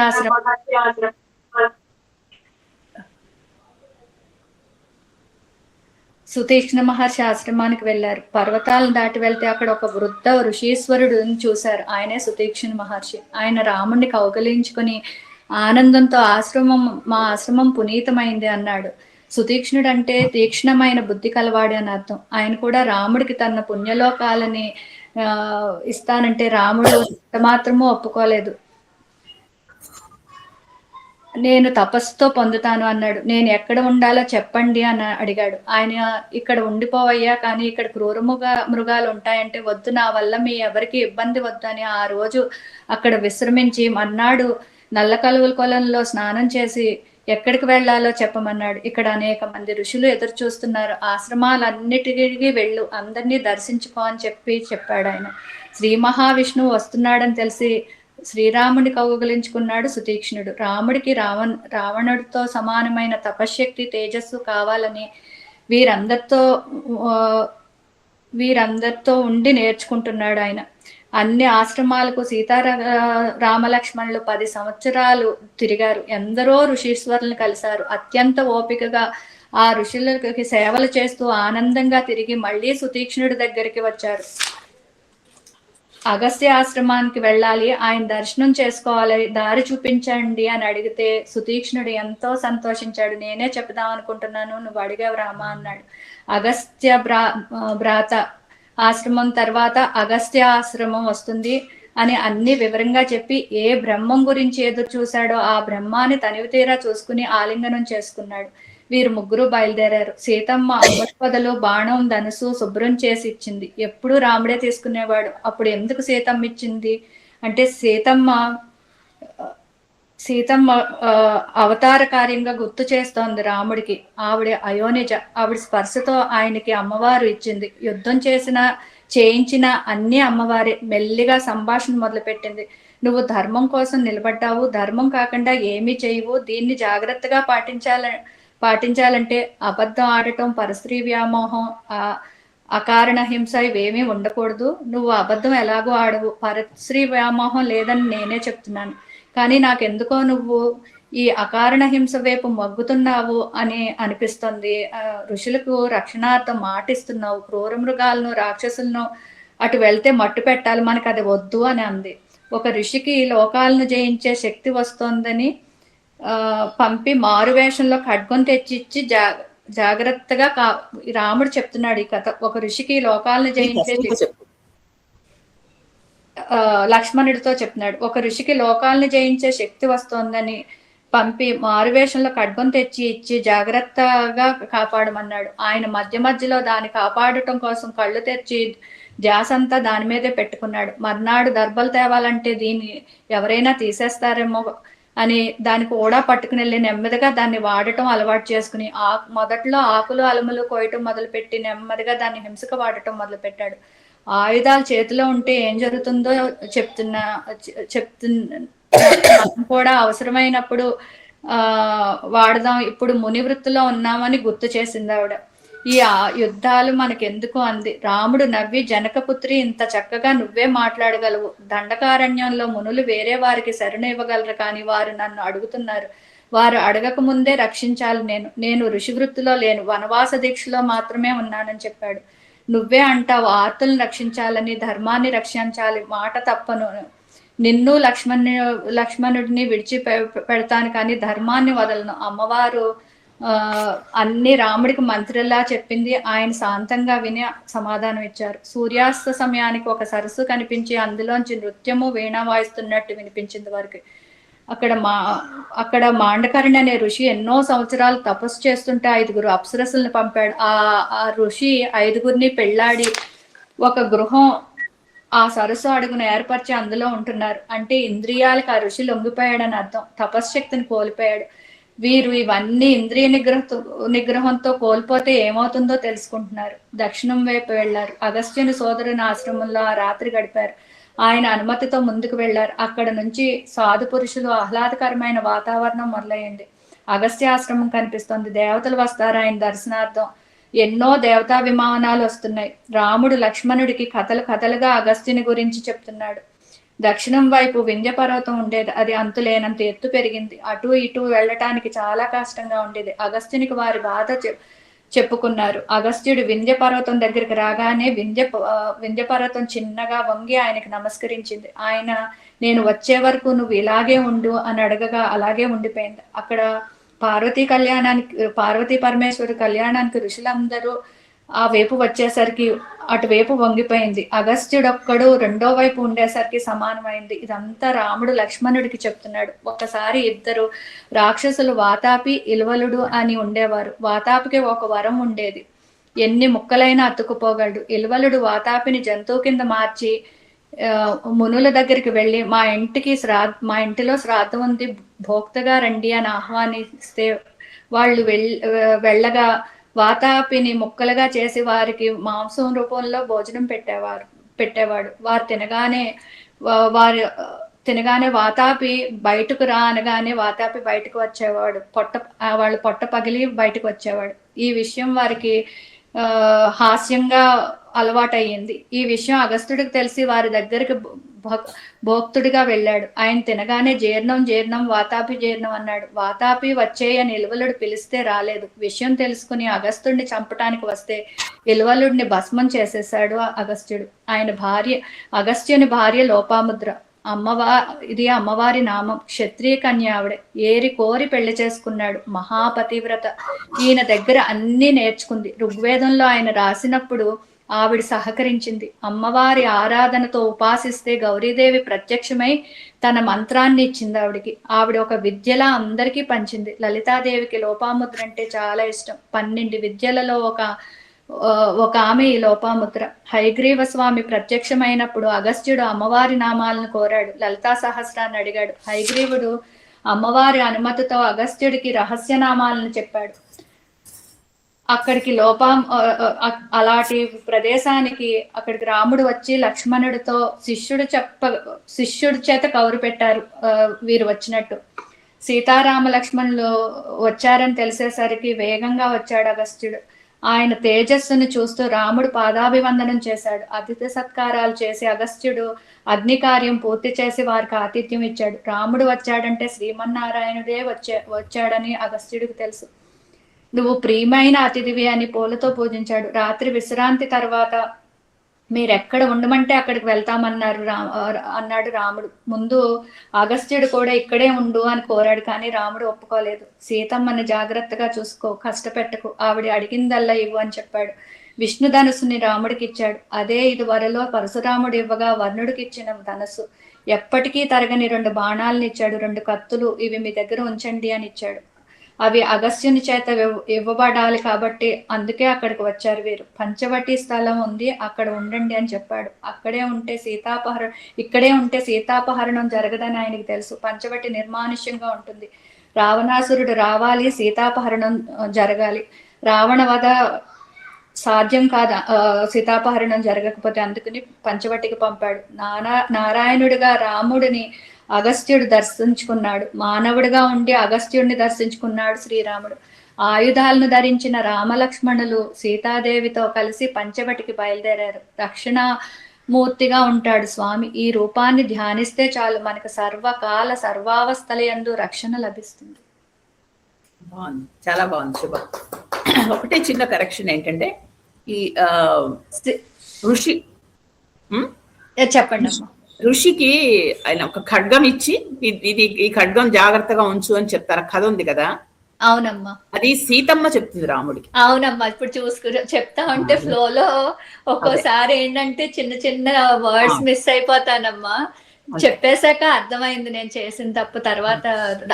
ఆశ్రమానికి వెళ్ళారు. పర్వతాలను దాటి వెళ్తే అక్కడ ఒక వృద్ధ ఋషీశ్వరుడు చూశారు. ఆయనే సుతీక్షణ మహర్షి. ఆయన రాముడిని కౌగలించుకుని ఆనందంతో మా ఆశ్రమం పునీతమైంది అన్నాడు. సుతీక్ష్ణుడు అంటే తీక్ష్ణమైన బుద్ధి కలవాడు అని అర్థం. ఆయన కూడా రాముడికి తన పుణ్యలోకాలని ఇస్తానంటే రాముడు మాత్రమూ ఒప్పుకోలేదు. నేను తపస్సుతో పొందుతాను అన్నాడు. నేను ఎక్కడ ఉండాలో చెప్పండి అని అడిగాడు. ఆయన ఇక్కడ ఉండిపోవయ్యా, కానీ ఇక్కడ క్రూర మృగాలు ఉంటాయంటే వద్దు, నా వల్ల మీ ఎవరికి ఇబ్బంది వద్దు అని ఆ రోజు అక్కడ విశ్రమించి మన్నాడు నల్ల కలువల కొలంలో స్నానం చేసి ఎక్కడికి వెళ్లాలో చెప్పమన్నాడు. ఇక్కడ అనేక మంది ఋషులు ఎదురు చూస్తున్నారు. ఆశ్రమాలన్నిటికీ వెళ్ళు, అందరినీ దర్శించుకో అని చెప్పాడు ఆయన. శ్రీ మహావిష్ణువు వస్తున్నాడని తెలిసి శ్రీరాముడిని కౌగలించుకున్నాడు సుతీక్ష్ణుడు. రాముడికి రావణుడితో సమానమైన తపశ్శక్తి, తేజస్సు కావాలని వీరందరితో ఉండి నేర్చుకుంటున్నాడు ఆయన. అన్ని ఆశ్రమాలకు రామలక్ష్మణులు 10 సంవత్సరాలు తిరిగారు. ఎందరో ఋషీశ్వరులను కలిశారు. అత్యంత ఓపికగా ఆ ఋషులకి సేవలు చేస్తూ ఆనందంగా తిరిగి మళ్ళీ సుతీక్ష్ణుడి దగ్గరికి వచ్చారు. అగస్త్య ఆశ్రమానికి వెళ్ళాలి, ఆయన దర్శనం చేసుకోవాలి, దారి చూపించండి అని అడిగితే సుతీక్ష్ణుడు ఎంతో సంతోషించాడు. నేనే చెప్దాం అనుకుంటున్నాను, నువ్వు అడిగావు రామా అన్నాడు. అగస్త్య భ్రాత ఆశ్రమం తర్వాత అగస్త్య ఆశ్రమం వస్తుంది అని అన్ని వివరంగా చెప్పి ఏ బ్రహ్మం గురించి ఎదురు చూశాడో ఆ బ్రహ్మాన్ని తనివి తీరా చూసుకుని ఆలింగనం చేసుకున్నాడు. వీరు ముగ్గురు బయలుదేరారు. సీతమ్మ అమ్మపదలో బాణం, ధనుసు శుభ్రం చేసి ఇచ్చింది. ఎప్పుడూ రాముడే తీసుకునేవాడు. అప్పుడు ఎందుకు సీతమ్మ ఇచ్చింది అంటే సీతమ్మ అవతార కార్యంగా గుర్తు చేస్తోంది రాముడికి. ఆవిడ అయోనిజ. ఆవిడ స్పర్శతో ఆయనకి అమ్మవారు ఇచ్చింది. యుద్ధం చేయించిన అన్ని అమ్మవారే. మెల్లిగా సంభాషణ మొదలుపెట్టింది. నువ్వు ధర్మం కోసం నిలబడ్డావు, ధర్మం కాకుండా ఏమీ చేయవు. దీన్ని జాగ్రత్తగా పాటించాలంటే అబద్ధం ఆడటం, పరస్త్రీ వ్యామోహం, అకారణ హింస ఇవేమీ ఉండకూడదు. నువ్వు అబద్ధం ఎలాగో ఆడవు, పరస్త్రీ వ్యామోహం లేదని నేనే చెప్తున్నాను. కానీ నాకెందుకో నువ్వు ఈ అకారణ హింస వైపు మొగ్గుతున్నావు అని అనిపిస్తుంది. ఋషులకు రక్షణార్థం మాటిస్తున్నావు. క్రూర మృగాలను, రాక్షసులను అటు వెళ్తే మట్టు పెట్టాలి, మనకు అది వద్దు అని అంది. ఒక ఋషికి లోకాలను జయించే శక్తి వస్తోందని పంపి మారువేషంలో ఖడ్గం తెచ్చిచ్చి జాగ్రత్తగా రాముడు చెప్తున్నాడు ఈ కథ. ఒక ఋషికి లోకాలను జయించే లక్ష్మణుడితో చెప్తున్నాడు. ఒక ఋషికి లోకాలను జయించే శక్తి వస్తోందని పంపి మారువేషంలో ఖడ్గం తెచ్చి ఇచ్చి జాగ్రత్తగా కాపాడమన్నాడు. ఆయన మధ్య మధ్యలో దాన్ని కాపాడటం కోసం కళ్ళు తెరిచి ధ్యాసంతా దాని మీదే పెట్టుకున్నాడు. మర్నాడు దర్బలు తేవాలంటే దీన్ని ఎవరైనా తీసేస్తారేమో అని దానికి కూడా పట్టుకుని వెళ్ళి నెమ్మదిగా దాన్ని వాడటం అలవాటు చేసుకుని మొదట్లో ఆకులు అలములు కోయటం మొదలుపెట్టి నెమ్మదిగా దాన్ని హింసక వాడటం మొదలుపెట్టాడు. ఆయుధాలు చేతిలో ఉంటే ఏం జరుగుతుందో చెప్తున్నా కూడా అవసరమైనప్పుడు వాడదాం, ఇప్పుడు ముని వృత్తిలో ఉన్నామని గుర్తు చేసింది ఆవిడ. ఈ యుద్ధాలు మనకెందుకు అంది. రాముడు నవ్వి, జనకపుత్రి, ఇంత చక్కగా నువ్వే మాట్లాడగలవు. దండకారణ్యంలో మునులు వేరే వారికి శరణు ఇవ్వగలరు, కానీ వారు నన్ను అడుగుతున్నారు. వారు అడగక ముందే రక్షించాలి. నేను ఋషి వృత్తిలో లేను, వనవాస దీక్షలో మాత్రమే ఉన్నానని చెప్పాడు. నువ్వే అంటావు ఆర్తులను రక్షించాలని, ధర్మాన్ని రక్షించాలి, మాట తప్పను. నిన్ను లక్ష్మణుడిని విడిచి పెడతాను, కానీ ధర్మాన్ని వదలను. అమ్మవారు అన్ని రాముడికి మంత్రిలా చెప్పింది. ఆయన శాంతంగా విని సమాధానం ఇచ్చారు. సూర్యాస్త సమయానికి ఒక సరస్సు కనిపించి అందులోంచి నృత్యము వీణ వాయిస్తున్నట్టు వినిపించింది వారికి. అక్కడ మాండకర్ణి అనే ఋషి ఎన్నో సంవత్సరాలు తపస్సు చేస్తుంటే 5 అప్సరసుల్ని పంపాడు. ఆ ఋషి 5 పెళ్ళాడి ఒక గృహం ఆ సరస్సు అడుగును ఏర్పరిచి అందులో ఉంటున్నారు. అంటే ఇంద్రియాలకు ఆ ఋషి లొంగిపోయాడని అర్థం. తపశ్శక్తిని కోల్పోయాడు. వీరు ఇవన్నీ ఇంద్రియ నిగ్రహంతో కోల్పోతే ఏమవుతుందో తెలుసుకుంటున్నారు. దక్షిణం వైపు వెళ్లారు. అగస్త్యుని సోదరుని ఆశ్రమంలో ఆ రాత్రి గడిపారు. ఆయన అనుమతితో ముందుకు వెళ్లారు. అక్కడ నుంచి సాధు పురుషులు ఆహ్లాదకరమైన వాతావరణం మొదలైంది. అగస్త్యాశ్రమం కనిపిస్తోంది. దేవతలు వస్తారు ఆయన దర్శనార్థం. ఎన్నో దేవతా విమానాలు వస్తున్నాయి. రాముడు లక్ష్మణుడికి కథలుగా అగస్త్యుని గురించి చెప్తున్నాడు. దక్షిణం వైపు వింధ్య పర్వతం ఉండేది. అది అంతులేనంత ఎత్తు పెరిగింది. అటు ఇటు వెళ్ళటానికి చాలా కష్టంగా ఉండేది. అగస్త్యునికి వారి బాధ చెప్పుకున్నారు. అగస్త్యుడు వింధ్య పర్వతం దగ్గరికి రాగానే వింధ్య పర్వతం చిన్నగా వంగి ఆయనకి నమస్కరించింది. ఆయన, నేను వచ్చే వరకు నువ్వు ఇలాగే ఉండు అని అడగగా అలాగే ఉండిపోయింది. అక్కడ పార్వతీ పరమేశ్వరు కళ్యాణానికి ఋషులందరూ ఆ వైపు వచ్చేసరికి అటువైపు వంగిపోయింది. అగస్త్యుడొక్కడు రెండో వైపు ఉండేసరికి సమానమైంది. ఇదంతా రాముడు లక్ష్మణుడికి చెప్తున్నాడు. ఒకసారి 2 రాక్షసులు వాతాపి, ఇల్వలుడు అని ఉండేవారు. వాతాపికి ఒక వరం ఉండేది, ఎన్ని ముక్కలైనా అతుక్కుపోగలడు. ఇల్వలుడు వాతాపిని జంతువు కింద మార్చి మునుల దగ్గరికి వెళ్ళి మా ఇంటిలో శ్రాద్ధం ఉంది, భోక్తగా రండి అని ఆహ్వానిస్తే వాళ్ళు వెళ్ళగా వాతాపిని ముక్కలుగా చేసి వారికి మాంసం రూపంలో భోజనం పెట్టేవాడు. వారు తినగానే వాతాపి బయటకు రా అనగానే వాతాపి బయటకు వచ్చేవాడు. వాళ్ళు పొట్ట పగిలి బయటకు వచ్చేవాడు. ఈ విషయం వారికి హాస్యంగా అలవాటయ్యింది. ఈ విషయం అగస్త్యుడికి తెలిసి వారి దగ్గరికి భోక్తుడిగా వెళ్ళాడు. ఆయన తినగానే జీర్ణం వాతాపి జీర్ణం అన్నాడు. వాతాపి వచ్చేయని ఇల్వలుడు పిలిస్తే రాలేదు. విషయం తెలుసుకుని అగస్త్యుడిని చంపటానికి వస్తే ఇల్వలుడిని భస్మం చేసేశాడు అగస్త్యుడు. అగస్త్యుని భార్య లోపాముద్ర. ఇది అమ్మవారి నామం. క్షత్రియ కన్య ఆవిడ. ఏరి కోరి పెళ్లి చేసుకున్నాడు. మహాపతివ్రత. ఈయన దగ్గర అన్ని నేర్చుకుంది. ఋగ్వేదంలో ఆయన రాసినప్పుడు ఆవిడ సహకరించింది. అమ్మవారి ఆరాధనతో ఉపాసిస్తే గౌరీదేవి ప్రత్యక్షమై తన మంత్రాన్ని ఇచ్చింది ఆవిడికి. ఆవిడ ఒక విద్యలా అందరికీ పంచింది. లలితాదేవికి లోపాముద్ర అంటే చాలా ఇష్టం. 12 విద్యలలో ఒక ఆమె ఈ లోపాముద్ర. హయగ్రీవ స్వామి ప్రత్యక్షమైనప్పుడు అగస్త్యుడు అమ్మవారి నామాలను కోరాడు. లలితా సహస్రాన్ని అడిగాడు. హయగ్రీవుడు అమ్మవారి అనుమతితో అగస్త్యుడికి రహస్యనామాలను చెప్పాడు. అక్కడికి అలాంటి ప్రదేశానికి అక్కడికి రాముడు వచ్చి లక్ష్మణుడితో శిష్యుడి చేత కౌరు పెట్టారు వీరు వచ్చినట్టు. సీతారామ లక్ష్మణులు వచ్చారని తెలిసేసరికి వేగంగా వచ్చాడు అగస్త్యుడు. ఆయన తేజస్సును చూస్తూ రాముడు పాదాభివందనం చేశాడు. అతిథి సత్కారాలు చేసి అగస్త్యుడు అగ్ని కార్యం పూర్తి చేసి వారికి ఆతిథ్యం ఇచ్చాడు. రాముడు వచ్చాడంటే శ్రీమన్నారాయణుడే వచ్చాడని అగస్త్యుడికి తెలుసు. నువ్వు ప్రియమైన అతిథివి అని పూలతో పూజించాడు. రాత్రి విశ్రాంతి తర్వాత మీరెక్కడ ఉండమంటే అక్కడికి అన్నాడు రాముడు. ముందు అగస్త్యుడు కూడా ఇక్కడే ఉండు అని కోరాడు, కానీ రాముడు ఒప్పుకోలేదు. సీతమ్మని జాగ్రత్తగా చూసుకో, కష్టపెట్టకు, ఆవిడ అడిగిందల్లా ఇవ్వు అని చెప్పాడు. విష్ణు ధనుస్సుని రాముడికి ఇచ్చాడు. అదే ఇది వరలో పరశురాముడు ఇవ్వగా వర్ణుడికి ఇచ్చిన ధనుస్సు. ఎప్పటికీ తరగని 2 బాణాలను ఇచ్చాడు. 2 కత్తులు, ఇవి మీ దగ్గర ఉంచండి అని ఇచ్చాడు. అవి అగస్త్యుని చేత ఇవ్వబడాలి కాబట్టి అందుకే అక్కడికి వచ్చారు వీరు. పంచవటి స్థలం ఉంది, అక్కడ ఉండండి అని చెప్పాడు. ఇక్కడే ఉంటే సీతాపహరణం జరగదని ఆయనకి తెలుసు. పంచవటి నిర్మానుష్యంగా ఉంటుంది. రావణాసురుడు రావాలి, సీతాపహరణం జరగాలి. రావణ వధ సాధ్యం కాదు సీతాపహరణం జరగకపోతే, అందుకని పంచవటికి పంపాడు. నారాయణుడిగా రాముడిని అగస్త్యుడు దర్శించుకున్నాడు. మానవుడిగా ఉండి అగస్త్యుడిని దర్శించుకున్నాడు శ్రీరాముడు. ఆయుధాలను రామలక్ష్మణులు సీతాదేవితో కలిసి పంచవటికి బయలుదేరారు. దక్షిణామూర్తిగా ఉంటాడు స్వామి. ఈ రూపాన్ని ధ్యానిస్తే చాలు మనకు సర్వకాల సర్వావస్థలయందు రక్షణ లభిస్తుంది. బాగుంది, చాలా బాగుంది శుభ. ఒకటే చిన్న కరెక్షన్ ఏంటంటే, ఈ ఋషి చెప్పండి అమ్మా. ఋషికి ఆయన ఒక ఖడ్గం ఇచ్చి ఈ ఖడ్గం జాగ్రత్తగా ఉంచు అని చెప్తారు. కథ ఉంది కదా. అవునమ్మా, అది సీతమ్మ చెప్తుంది రాముడికి. అవునమ్మా, ఇప్పుడు చెప్తా ఉంటే ఫ్లోలో ఒక్కోసారి ఏంటంటే చిన్న చిన్న వర్డ్స్ మిస్ అయిపోతానమ్మా. చెప్పేశాక అర్థమైంది నేను చేసిన తప్పు. తర్వాత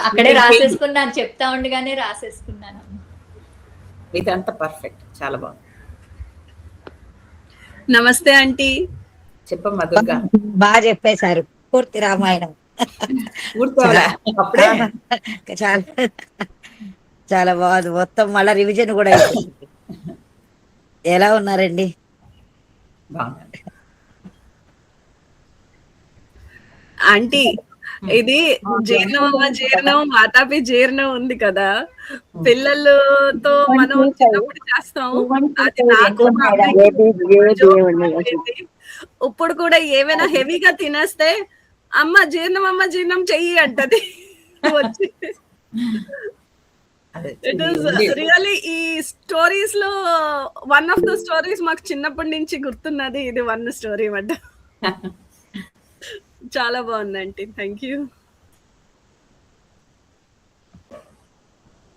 అక్కడే రాసేసుకున్నాను, చెప్తా ఉండగానే రాసేసుకున్నాను. ఇదంతా పర్ఫెక్ట్, చాలా బాగుంది. నమస్తే ఆంటీ. చెప్పమ్మా దుర్గా. బాగా చెప్పేశారు పూర్తి రామాయణం. అప్పుడే చాలా చాలా బాగుంది. మొత్తం మళ్ళా రివిజన్ కూడా అయిపోయింది. ఎలా ఉన్నారండి? బాగుంది ఆంటీ. ఇది జీర్ణం మాతాపి జీర్ణం ఉంది కదా, పిల్లలతో మనం చిన్నప్పుడు చేస్తాం. అది నాకు ఇప్పుడు కూడా ఏమైనా హెవీగా తినేస్తే అమ్మ జీర్ణం చెయ్యి అంటది వచ్చి. ఇట్ ఈస్ రియల్లీ ఈ స్టోరీస్ లో వన్ ఆఫ్ ద స్టోరీస్ మాకు చిన్నప్పటి నుంచి గుర్తున్నది. ఇది వన్ స్టోరీ మాట. చాలా బాగుందండి, థ్యాంక్ యూ.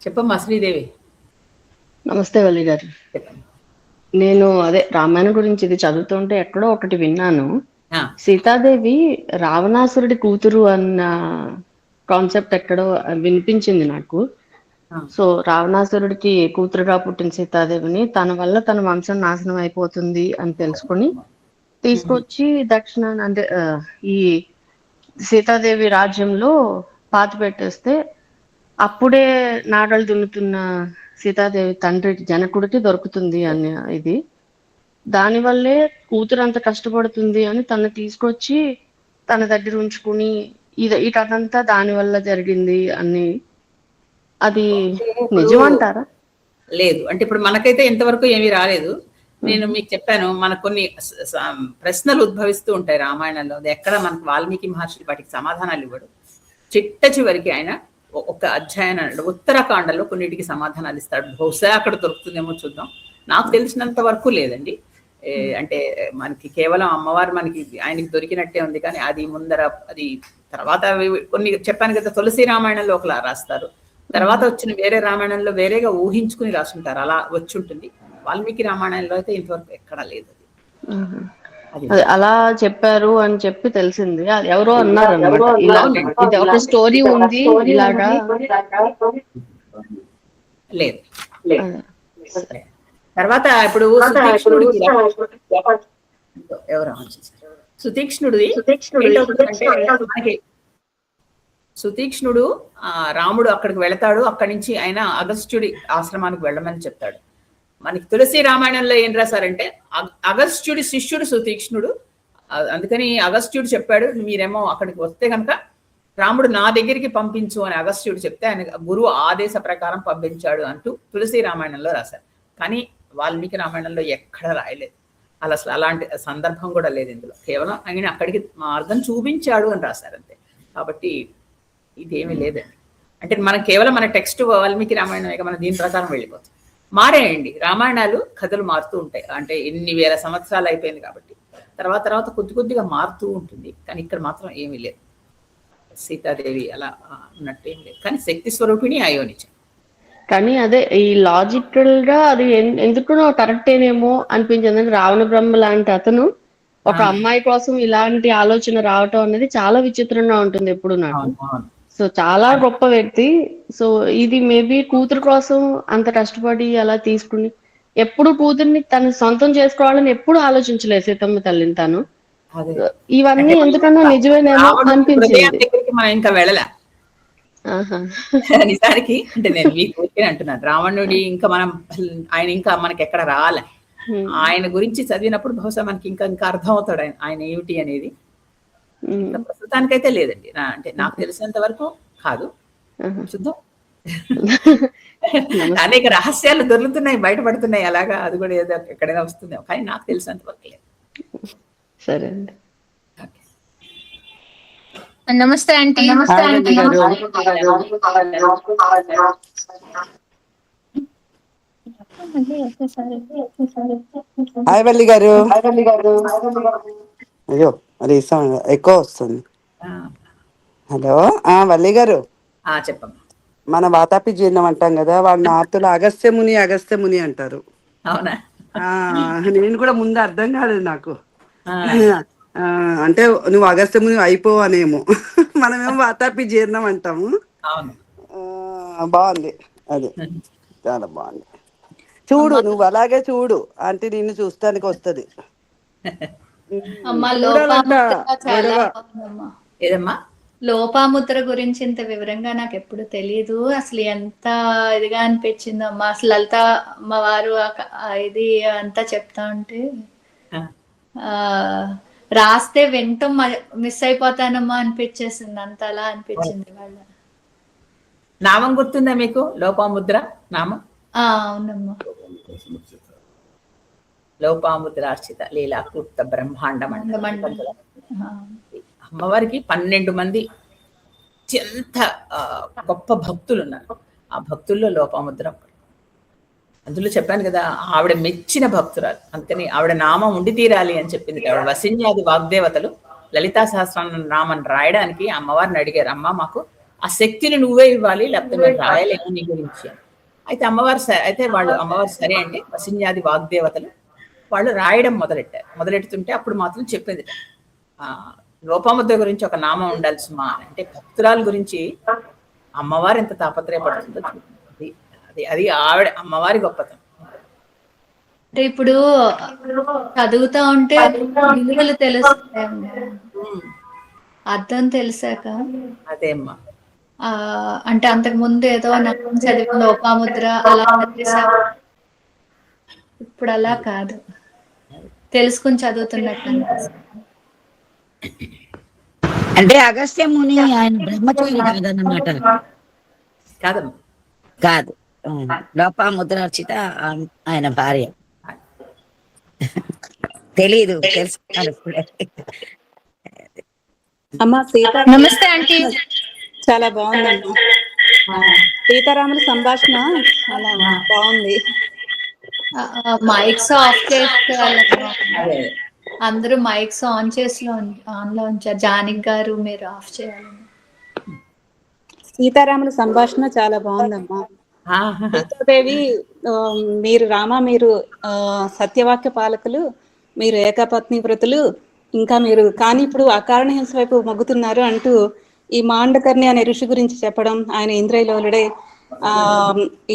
చెప్పమ్మా శ్రీదేవి. నమస్తే వల్లి గారు. నేను అదే రామాయణం గురించి ఇది చదువుతుంటే ఎక్కడో ఒకటి విన్నాను. సీతాదేవి రావణాసురుడి కూతురు అన్న కాన్సెప్ట్ ఎక్కడో వినిపించింది నాకు. సో రావణాసురుడికి కూతురుగా పుట్టిన సీతాదేవిని తన వల్ల తన వంశం నాశనం అయిపోతుంది అని తెలుసుకుని తీసుకొచ్చి దక్షిణాన అంటే ఈ సీతాదేవి రాజ్యంలో పాతి పెట్టేస్తే, అప్పుడే నాగలు దున్నుతున్న సీతాదేవి తండ్రికి జనకుడికి దొరుకుతుంది అని ఇది. దానివల్లే కూతురు అంత కష్టపడుతుంది అని తను తీసుకొచ్చి తన దగ్గర ఉంచుకుని ఈ కథంతా దాని వల్ల జరిగింది అని. అది నిజమంటారా? లేదు అంటే ఇప్పుడు మనకైతే ఇంతవరకు ఏమీ రాలేదు. నేను మీకు చెప్పాను, మనకు కొన్ని ప్రశ్నలు ఉద్భవిస్తూ ఉంటాయి రామాయణంలో. ఎక్కడ మనకు వాల్మీకి మహర్షి వాటికి సమాధానాలు ఇవ్వడు. చివరికి ఆయన ఒక అధ్యాయం ఉత్తరాఖండలో కొన్నిటికి సమాధానాలు ఇస్తాడు. బహుశా అక్కడ దొరుకుతుందేమో చూద్దాం. నాకు తెలిసినంత వరకు లేదండి. అంటే మనకి కేవలం అమ్మవారు మనకి ఆయనకి దొరికినట్టే ఉంది, కానీ అది ముందర అది తర్వాత కొన్ని చెప్పాను కదా. తులసి రామాయణంలో ఒకలా రాస్తారు, తర్వాత వచ్చిన వేరే రామాయణంలో వేరేగా ఊహించుకుని రాసుంటారు. అలా వచ్చి ఉంటుంది. వాల్మీకి రామాయణంలో అయితే ఇంతవరకు ఎక్కడా లేదు. అది అలా చెప్పారు అని చెప్పి తెలిసింది. అది ఎవరో అన్నారు అన్నమాట, ఇలా ఇది ఒక స్టోరీ ఉంది ఇలాగా. లేదు తర్వాత ఇప్పుడు సుతీక్ష్ణుడు రాముడు అక్కడికి వెళతాడు. అక్కడి నుంచి ఆయన అగస్త్యుడి ఆశ్రమానికి వెళ్ళమని చెప్తాడు. మనకి తులసి రామాయణంలో ఏం రాశారంటే అగస్త్యుడి శిష్యుడు సుతీక్ష్ణుడు. అందుకని అగస్త్యుడు చెప్పాడు, మీరేమో అక్కడికి వస్తే కనుక రాముడు నా దగ్గరికి పంపించు అని అగస్త్యుడు చెప్తే ఆయన గురువు ఆదేశ ప్రకారం పంపించాడు అంటూ తులసి రామాయణంలో రాశారు. కానీ వాల్మీకి రామాయణంలో ఎక్కడ రాయలేదు. అసలు అలాంటి సందర్భం కూడా లేదు ఇందులో. కేవలం ఆయన అక్కడికి మార్గం చూపించాడు అని రాశారు అంతే. కాబట్టి ఇదేమీ లేదండి. అంటే మనం కేవలం మన టెక్స్ట్ వాల్మీకి రామాయణం మనం దీని ప్రకారం వెళ్ళిపోతాం. మారాయండి రామాయణాలు, కథలు మారుతూ ఉంటాయి. అంటే ఎన్ని వేల సంవత్సరాలు అయిపోయింది కాబట్టి తర్వాత కొద్దిగా మారుతూ ఉంటుంది. కానీ ఇక్కడ మాత్రం ఏమీ లేదు. సీతాదేవి అలా ఉన్నట్టు ఏం లేదు. కానీ శక్తి స్వరూపిణి అయోనిజ. కానీ అదే ఈ లాజికల్ గా అది ఎందుకునో కరెక్టేనేమో అనిపించింది. రావణ బ్రహ్మ లాంటి అతను ఒక అమ్మాయి కోసం ఇలాంటి ఆలోచన రావటం అనేది చాలా విచిత్రంగా ఉంటుంది ఎప్పుడు నాకు. అవును, అవును. సో చాలా గొప్ప వ్యక్తి. సో ఇది మేబీ కూతురు కోసం అంత కష్టపడి అలా తీసుకుని ఎప్పుడు కూతుర్ని తను సొంతం చేసుకోవాలని ఎప్పుడు ఆలోచించలేదు సీతమ్మ తల్లిని తను. అదే ఇవన్నీ అంటే ఎందుకన్నా నిజమేనేమో రావణుడి హృదయం అనిపించింది. దగ్గరికి మనం ఇంకా వెళ్ళలే. ఆహా. నిజానికి అంటే నేను మీకు ఊరికే అంటున్నాను, రావణుడి ఇంకా మనం ఆయన ఇంకా మనకి ఎక్కడ రాలే. ఆయన గురించి చదివినప్పుడు బహుశా మనకి ఇంకా ఇంకా అర్థం అవుతాడు ఆయన ఏమిటి అనేది. ఇంకా ప్రస్తుతానికైతే లేదండి, అంటే నాకు తెలిసినంత వరకు కాదు. చూద్దాం. అనేక రహస్యాలు దొరుకుతున్నాయి, బయటపడుతున్నాయి, అలాగా అది కూడా ఏదో ఎక్కడైనా వస్తుంది, కానీ నాకు తెలిసినంత వరకు లేదు. సరే అండి. నమస్తే ఆంటీ. హాయ్ వల్లి గారు. అయ్యో అది ఎక్కువ వస్తుంది. హలో వల్లి గారు, చెప్పమ్మా. మన వాతాపి జీర్ణం అంటాం కదా, వాళ్ళ నార్తులు అగస్త్య ముని అంటారు. అవునా? నేను కూడా ముందు అర్థం కాలేదు నాకు. అంటే నువ్వు అగస్త్య ముని అయిపోవనేమో, మనమేమో వాతాపి జీర్ణం అంటాము. బాగుంది, అది చాలా బాగుంది. చూడు, నువ్వు అలాగే చూడు, అంటే నిన్ను చూస్తానికి వస్తుంది. ఏదమ్మా లోపాముద్ర గురించి ఇంత వివరంగా నాకు ఎప్పుడు తెలియదు. అసలు ఎంత ఇదిగా అనిపించిందో అమ్మా. అసలు లలిత మా వారు ఇది అంతా చెప్తా ఉంటే రాస్తే వింటం మిస్ అయిపోతానమ్మా అనిపించేసింది. అంత అలా అనిపించింది వాళ్ళ. నామం గుర్తుందా మీకు? లోపాముద్ర నామం? అవునమ్మా. లోపాముద్రార్చిత లీలాకృత బ్రహ్మాండం అంటే అమ్మవారికి 12 మంది అత్యంత గొప్ప భక్తులు ఉన్నారు. ఆ భక్తుల్లో లోపాముద్ర. అందులో చెప్పాను కదా, ఆవిడ మెచ్చిన భక్తురాలు, అందుకని ఆవిడ నామం ఉండి తీరాలి అని చెప్పింది. ఆవిడ వసిన్యాది వాగ్దేవతలు లలితా సహస్రనామం నామం రాయడానికి అమ్మవారిని అడిగారు, అమ్మ మాకు ఆ శక్తిని నువ్వే ఇవ్వాలి, లేకపోతే మేము రాయలేము నీ గురించి. అయితే అమ్మవారు సరే అంటే వసిన్యాది వాగ్దేవతలు వాళ్ళు రాయడం మొదలెడుతుంటే అప్పుడు మాత్రం చెప్పింది, లోపాముద్ర గురించి ఒక నామం ఉండాలి సుమా అంటే భక్తురాల గురించి అమ్మవారు ఎంత తాపత్రయపడుతుందో చూడండి. అది ఆవిడ అమ్మవారి గొప్పతనం. అంటే ఇప్పుడు చదువుతా ఉంటే విలువలు తెలుస్తాయమ్మా, అర్థం తెలిసాక. అదే అమ్మా. అంటే అంతకు ముందు ఏదో నామం చదివిన లోపాముద్ర అలా చదివేశాక, ఇప్పుడు అలా కాదు, తెలుసుకుని చదువుతున్నట్టు అనిపిస్తుంది. అంటే అగస్త్య ముని ఆయన బ్రహ్మచారి కాదన్నమాట. కాదు, లోపాముద్రార్చిత ఆయన భార్య. తెలీదు, తెలుసుకున్నాను ఇప్పుడే. అమ్మా సీత, నమస్తే ఆంటీ. చాలా బాగుందమ్మా. సీతారాముల సంభాషణ చాలా బాగుంది. మైక్స్ ఆఫ్ చేస్తే అందరూ మైక్స్ ఆన్ లో ఉంచారు. జానకి గారు మీరు ఆఫ్ చేయాలి. సీతారాముల సంభాషణ చాలా బాగుందమ్మా. సీతాదేవి, మీరు మీరు సత్యవాక్య పాలకులు, మీరు ఏకపత్ని వ్రతులు, ఇంకా మీరు కానీ ఇప్పుడు అకారణ హింస వైపు మొగ్గుతున్నారు అంటూ ఈ మాండకర్ణి అనే ఋషి గురించి చెప్పడం, ఆయన ఇంద్రియలోలుడే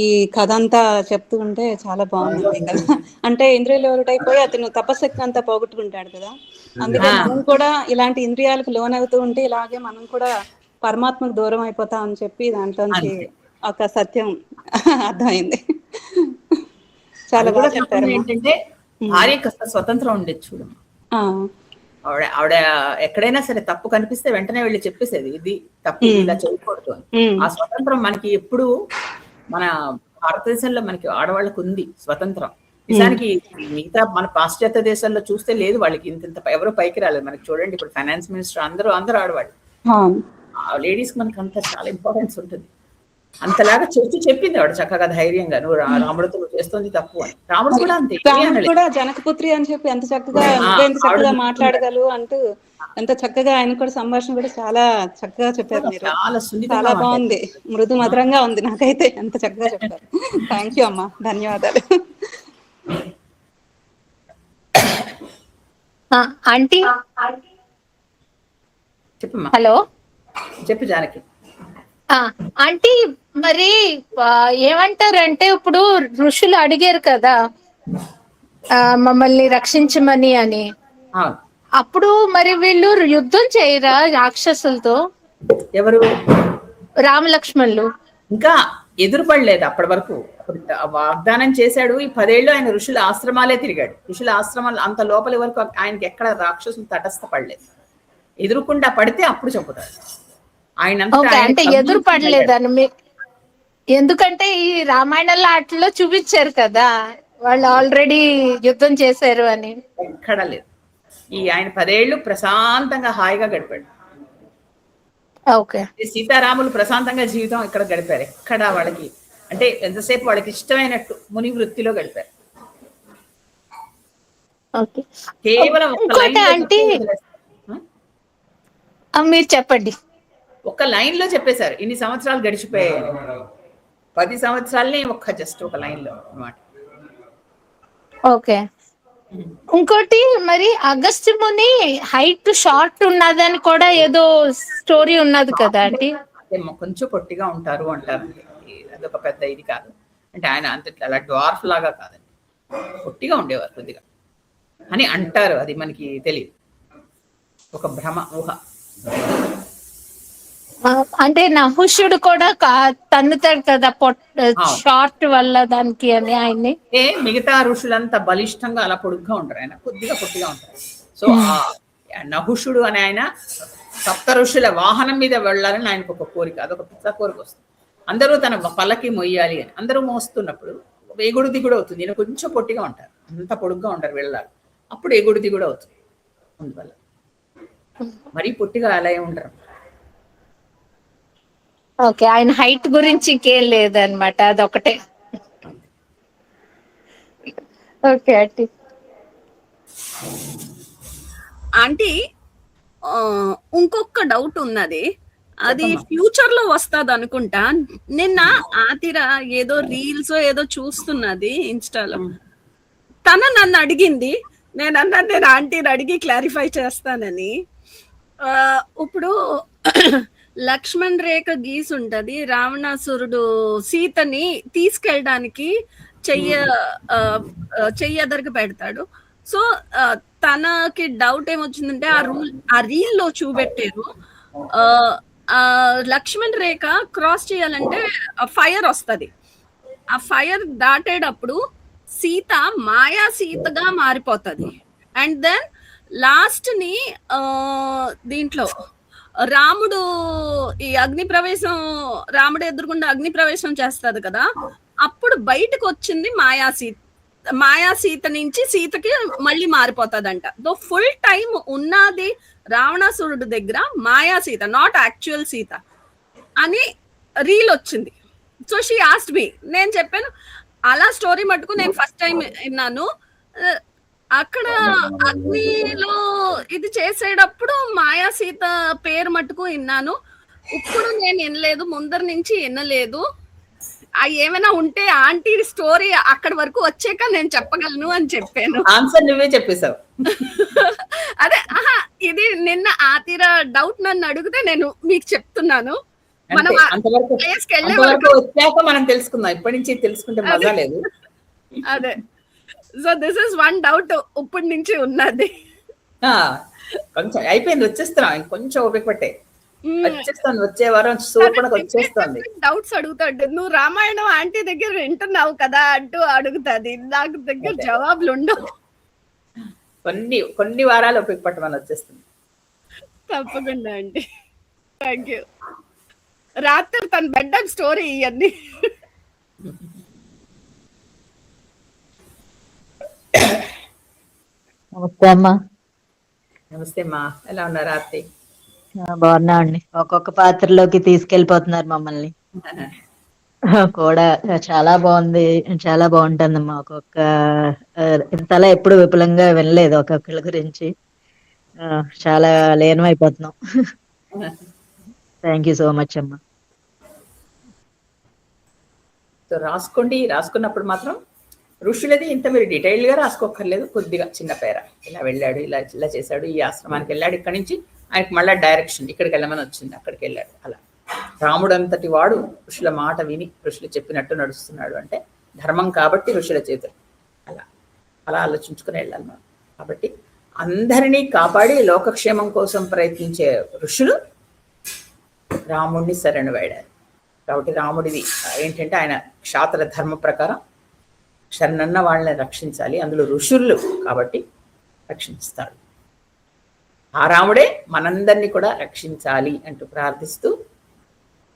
ఈ కథ అంతా చెప్తూ ఉంటే చాలా బాగుంది కదా. అంటే ఇంద్రియలోలుడైపోయి అతను తపశక్తి అంతా పోగొట్టుకుంటాడు కదా. అందుకే మనం కూడా ఇలాంటి ఇంద్రియాలకు లోనవుతూ ఉంటే ఇలాగే మనం కూడా పరమాత్మకు దూరం అయిపోతాం అని చెప్పి దాంట్లోంచి ఒక సత్యం అర్థమైంది. చాలా బాగా చెప్పారు. ఏంటంటే భార్య కాస్త స్వతంత్రం ఉండేది చూడమ్మా. ఆవిడ ఎక్కడైనా సరే తప్పు కనిపిస్తే వెంటనే వెళ్ళి చెప్పేసేది, ఇది తప్పు, ఇలా చేయకూడదు అని. ఆ స్వతంత్రం మనకి ఎప్పుడు మన భారతదేశంలో మనకి ఆడవాళ్ళకు ఉంది స్వతంత్రం. నిజానికి మిగతా మన పాశ్చాత్య దేశాల్లో చూస్తే లేదు, వాళ్ళకి ఇంత ఎవరు పైకి రాలేదు. మనకి చూడండి ఇప్పుడు ఫైనాన్స్ మినిస్టర్ అందరూ ఆడవాళ్ళు. లేడీస్ మనకి అంతా చాలా ఇంపార్టెన్స్ ఉంటుంది. అంతలాగా చెప్పింది ఆవిడ చక్కగా ధైర్యంగా, నువ్వు రాముడితో నువ్వు చేస్తుంది తప్పు అని. రాముడు కూడా అంతే, ఏమీ రాముడు అనలేదు. కూడా జనకపుత్రి అని చెప్పి ఎంత చక్కగా ఎంత చక్కగా మాట్లాడగలరు అంటూ ఎంత చక్కగా ఆయన కూడా సంభాషణ కూడా చాలా చక్కగా చెప్పారు మీరు. చాలా సున్నితంగా చాలా బాగుంది, మృదు మధురంగా ఉంది నాకైతే, ఎంత చక్కగా చెప్పారు. థ్యాంక్ యూ అమ్మా, ధన్యవాదాలు. ఆంటీ చెప్పమ్మా. హలో చెప్పు జానకి. ఆంటీ, మరి ఏమంటారంటే ఇప్పుడు ఋషులు అడిగారు కదా మమ్మల్ని రక్షించమని అని, అవును. అప్పుడు మరి వీళ్ళు యుద్ధం చేయరా రాక్షసులతో? ఎవరు? రామలక్ష్మణులు ఇంకా ఎదురుపడలేదు అప్పటి వరకు. వాగ్దానం చేశాడు. ఈ 10 ఏళ్ళు ఆయన ఋషుల ఆశ్రమాలే తిరిగాడు. ఋషుల ఆశ్రమాలు అంత లోపలి వరకు ఆయనకి ఎక్కడ రాక్షసులు తటస్థపడలేదు. ఎదురుకుండా పడితే అప్పుడు చంపుతాడు ఆయన. అంటే ఎదురు పడలేదని, ఎందుకంటే ఈ రామాయణంలో అట్లా చూపించారు కదా వాళ్ళు ఆల్రెడీ యుద్ధం చేశారు అని. ఎక్కడ లేదు. ఈ ఆయన 10 ఏళ్ళు ప్రశాంతంగా హాయిగా గడిపాడు. ఓకే. సీతారాములు ప్రశాంతంగా జీవితం ఇక్కడ గడిపారు. ఎక్కడ వాళ్ళకి అంటే ఎంతసేపు వాళ్ళకి ఇష్టమైనట్టు ముని వృత్తిలో గడిపారు. కేవలం మీరు చెప్పండి. ఒక లైన్ లో చెప్పేశారు, ఇన్ని సంవత్సరాలు గడిచిపోయాయి. 10 సంవత్సరాలని జస్ట్ ఒక లైన్ లో అన్నమాట. ఓకే. ఇంకోటి మరి అగస్త్య ముని హైట్ షార్ట్ ఉన్నదని కూడా ఏదో స్టోరీ ఉన్నది కదా అండి. కొంచెం పొట్టిగా ఉంటారు అంటారు. అదొక పెద్ద ఇది కాదు. అంటే ఆయన అంత అలా డ్వార్ఫ్ లాగా కాదండి, పొట్టిగా ఉండేవారు కొద్దిగా అని అంటారు. అది మనకి తెలియదు, ఒక భ్రమ, ఊహ. అంటే నహుషుడు కూడా తన్నుతాడు కదా షార్ట్ వల్ల దానికి అని ఆయన్ని. మిగతా ఋషులంతా బలిష్టంగా అలా పొడుగ్గా ఉంటారు, ఆయన కొద్దిగా పొట్టిగా ఉంటారు. సో నహుషుడు అని ఆయన సప్త ఋషుల వాహనం మీద వెళ్ళాలని ఆయనకు ఒక కోరిక, అదొక పెద్ద కోరిక వస్తుంది. అందరూ తన పల్లకి మొయ్యాలి అని అందరూ మోస్తున్నప్పుడు ఎగుడు దిగుడు అవుతుంది. ఈయన కొంచెం పొట్టిగా ఉంటారు, అంత పొడుగ్గా ఉంటారు వెళ్ళాలి, అప్పుడు ఎగుడు దిగుడు అవుతుంది. అందువల్ల మరీ పొట్టిగా అలా ఉంటారు. ఓకే. ఆయన హైట్ గురించి ఇంకేం లేదనమాట, అదొకటే. Okay aunty. ఆంటీ, ఇంకొక డౌట్ ఉన్నది, అది ఫ్యూచర్ లో వస్తుంది అనుకుంటా. నిన్న ఆతిర ఏదో రీల్స్ ఏదో చూస్తున్నది ఇన్స్టాలో, తన నన్ను అడిగింది. నేను అన్నాను నేను ఆంటీని అడిగి క్లారిఫై చేస్తానని. ఇప్పుడు లక్ష్మణ్ రేఖ గీసి ఉంటది, రావణాసురుడు సీతని తీసుకెళ్ళడానికి చెయ్యదరికి పెడతాడు. సో తనకి డౌట్ ఏమొచ్చిందంటే ఆ రీల్ లో చూపెట్టారు లక్ష్మణ్ రేఖ క్రాస్ చేయాలంటే ఫైర్ వస్తది. ఆ ఫైర్ దాటేటప్పుడు సీత మాయా సీతగా మారిపోతుంది. అండ్ దెన్ లాస్ట్ ని దీంట్లో రాముడు ఈ అగ్ని ప్రవేశం, రాముడు ఎదురుగుండా అగ్ని ప్రవేశం చేస్తాడు కదా, అప్పుడు బయటకు వచ్చింది మాయా సీత నుంచి సీతకి మళ్ళీ మారిపోతుందంట. దో ఫుల్ టైం ఉన్నది రావణాసురుడు దగ్గర మాయా సీత, నాట్ యాక్చువల్ సీత అని రీల్ వచ్చింది. సో షీ ఆస్క్డ్ మీ, నేను చెప్పాను అలా స్టోరీ మటుకు నేను ఫస్ట్ టైం విన్నాను. అక్కడ అగ్నిలో ఇది చేసేటప్పుడు మాయా సీత పేరు మటుకు విన్నాను. ఇప్పుడు నేను వినలేదు, ముందర నుంచి వినలేదు. ఏమైనా ఉంటే ఆంటీ స్టోరీ అక్కడి వరకు వచ్చాక నేను చెప్పగలను అని చెప్పాను. ఆన్సర్ నువ్వే చెప్పేశావు. అదే ఇది నిన్న ఆతిర డౌట్ నన్ను అడిగితే నేను మీకు చెప్తున్నాను. మనం ప్లేస్కి వెళ్ళే వరకు వచ్చాక మనం తెలుసుకుందాం, ఇప్పటి నుంచి తెలుసుకుంటే మజా లేదు. అదే, so this is one doubt ఇప్పటి నుంచి ఉన్నది. కొంచెం అయిపోయింది, వచ్చేస్తున్నాం, ఇంకొంచెం ఓపిక పట్టే వచ్చేస్తాను. వచ్చే వారం సూపర్ వచ్చేస్తుంది. డౌట్స్ అడుగుతాడు, నువ్వు రామాయణం ఆంటీ దగ్గర వింటున్నావు కదా అంటూ అడుగుతాది. నాకు దగ్గర జవాబులు ఉండవు. కొన్ని వారాలు ఓపిక పట్టమని వచ్చేస్తుంది. తప్పకుండా అండి, థ్యాంక్ యూ. రాత్రి తన బెడ్ స్టోరీ ఇవన్నీ. నమస్తే అమ్మా. నమస్తే అమ్మా, ఎలా ఉన్నారు ఆర్తి? బాగున్నా అండి. ఒక్కొక్క పాత్రలోకి తీసుకెళ్లిపోతున్నారు మమ్మల్ని. కూడా చాలా బాగుంది, చాలా బాగుంటుందమ్మా. ఒక్కొక్క ఇంతలా ఎప్పుడు విపులంగా వినలేదు ఒక్కొక్కళ్ళ గురించి. చాలా లీనమైపోతున్నాం. థ్యాంక్ యూ సో మచ్ అమ్మా. సో రాసుకోండి, రాసుకున్నప్పుడు మాత్రం ఋషులది ఇంత మీరు డీటెయిల్డ్గా రాసుకోక్కర్లేదు, కొద్దిగా చిన్న పేర, ఇలా వెళ్ళాడు, ఇలా ఇలా చేశాడు, ఈ ఆశ్రమానికి వెళ్ళాడు, ఇక్కడి నుంచి ఆయనకు మళ్ళీ డైరెక్షన్ ఇక్కడికి వెళ్ళమని వచ్చింది, అక్కడికి వెళ్ళాడు. అలా రాముడు అంతటి వాడు ఋషుల మాట విని ఋషులు చెప్పినట్టు నడుస్తున్నాడు అంటే ధర్మం కాబట్టి ఋషుల చేతులు అలా అలా ఆలోచించుకుని వెళ్ళాలి మనం. కాబట్టి అందరినీ కాపాడి లోకక్షేమం కోసం ప్రయత్నించే ఋషులు రాముడిని శరణు వేడారు. కాబట్టి రాముడిది ఏంటంటే ఆయన క్షాత్ర ధర్మ ప్రకారం శరణన్న వాళ్ళని రక్షించాలి, అందులో ఋషులు కాబట్టి రక్షిస్తాడు. ఆ రాముడే మనందరినీ కూడా రక్షించాలి అంటూ ప్రార్థిస్తూ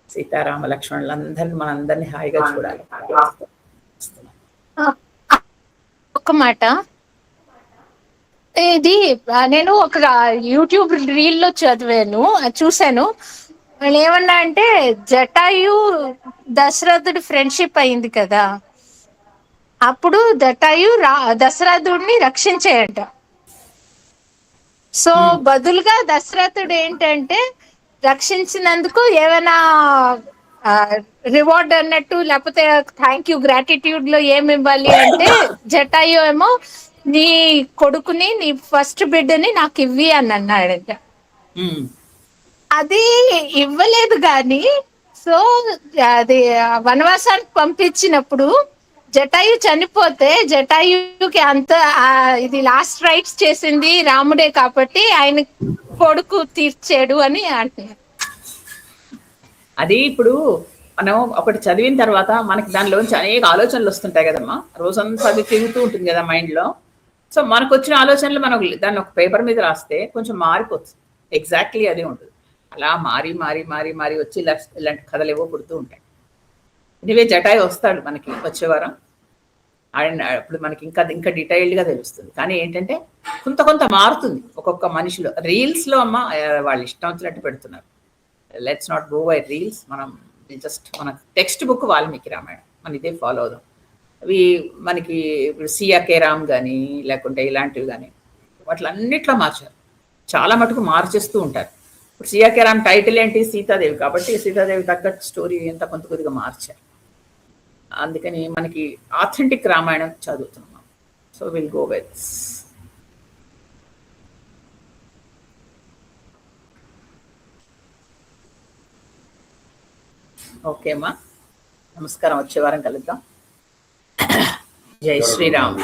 సీతారామ లక్ష్మణులందరినీ మనందరినీ హాయిగా చూడాలి. ఒక మాట, ఇది నేను ఒక యూట్యూబ్ రీల్ లో చూశాను. వాళ్ళు ఏమన్నా అంటే జటాయు దశరథుడి ఫ్రెండ్షిప్ అయింది కదా, అప్పుడు జటాయు దశరథుడిని రక్షించేయంట. సో బదులుగా దశరథుడు ఏంటంటే రక్షించినందుకు ఏమైనా రివార్డ్ అన్నట్టు, లేకపోతే థ్యాంక్ యూ గ్రాటిట్యూడ్ లో ఏమి ఇవ్వాలి అంటే జటాయు ఏమో నీ కొడుకుని, నీ ఫస్ట్ బిడ్డని నాకు ఇవ్వి అని అన్నాడంట. అది ఇవ్వలేదు కానీ, సో అది వనవాసానికి పంపించినప్పుడు జటాయు చనిపోతే జటాయుకి అంత ఇది లాస్ట్ రైట్స్ చేసింది రాముడే కాబట్టి ఆయన కొడుకు తీర్చాడు అని అంటున్నారు. అది ఇప్పుడు మనం ఒకటి చదివిన తర్వాత మనకి దానిలోంచి అనేక ఆలోచనలు వస్తుంటాయి కదమ్మా, రోజంతా అది తిరుగుతూ ఉంటుంది కదా మైండ్లో. సో మనకు వచ్చిన ఆలోచనలు మనం దాన్ని ఒక పేపర్ మీద రాస్తే కొంచెం మారిపోతుంది, ఎగ్జాక్ట్లీ అదే ఉంటుంది. అలా మారి మారి మారి మారి వచ్చి ఇలాంటి కథలు ఏవో పుడుతూ ఉంటాయి. ఇనివే జటాయు వస్తాడు మనకి వచ్చే వారం, ఆయన ఇప్పుడు మనకి ఇంకా డీటెయిల్డ్గా తెలుస్తుంది. కానీ ఏంటంటే కొంత మారుతుంది ఒక్కొక్క మనిషిలో. రీల్స్లో అమ్మ వాళ్ళు ఇష్టం వచ్చినట్టు పెడుతున్నారు. Let's not go by reels. మనం జస్ట్ మన టెక్స్ట్ బుక్ వాల్మీకి రామాయణం మనం ఇదే ఫాలో అవుదాం. అవి మనకి ఇప్పుడు సిఆర్కే రామ్ కానీ లేకుంటే ఇలాంటివి కానీ వాటిలన్నిట్లో మార్చారు, చాలా మటుకు మార్చేస్తూ ఉంటారు. ఇప్పుడు సిఆర్కే రామ్ టైటిల్ ఏంటి, సీతాదేవి, కాబట్టి సీతాదేవి తగ్గట్టు స్టోరీ ఎంత కొద్దిగా మార్చారు. అందుకని మనకి ఆథెంటిక్ రామాయణం చదువుతున్నాం. So will go with okay అమ్మా, నమస్కారం. వచ్చే వారం కలుద్దాం. జై శ్రీరామ్.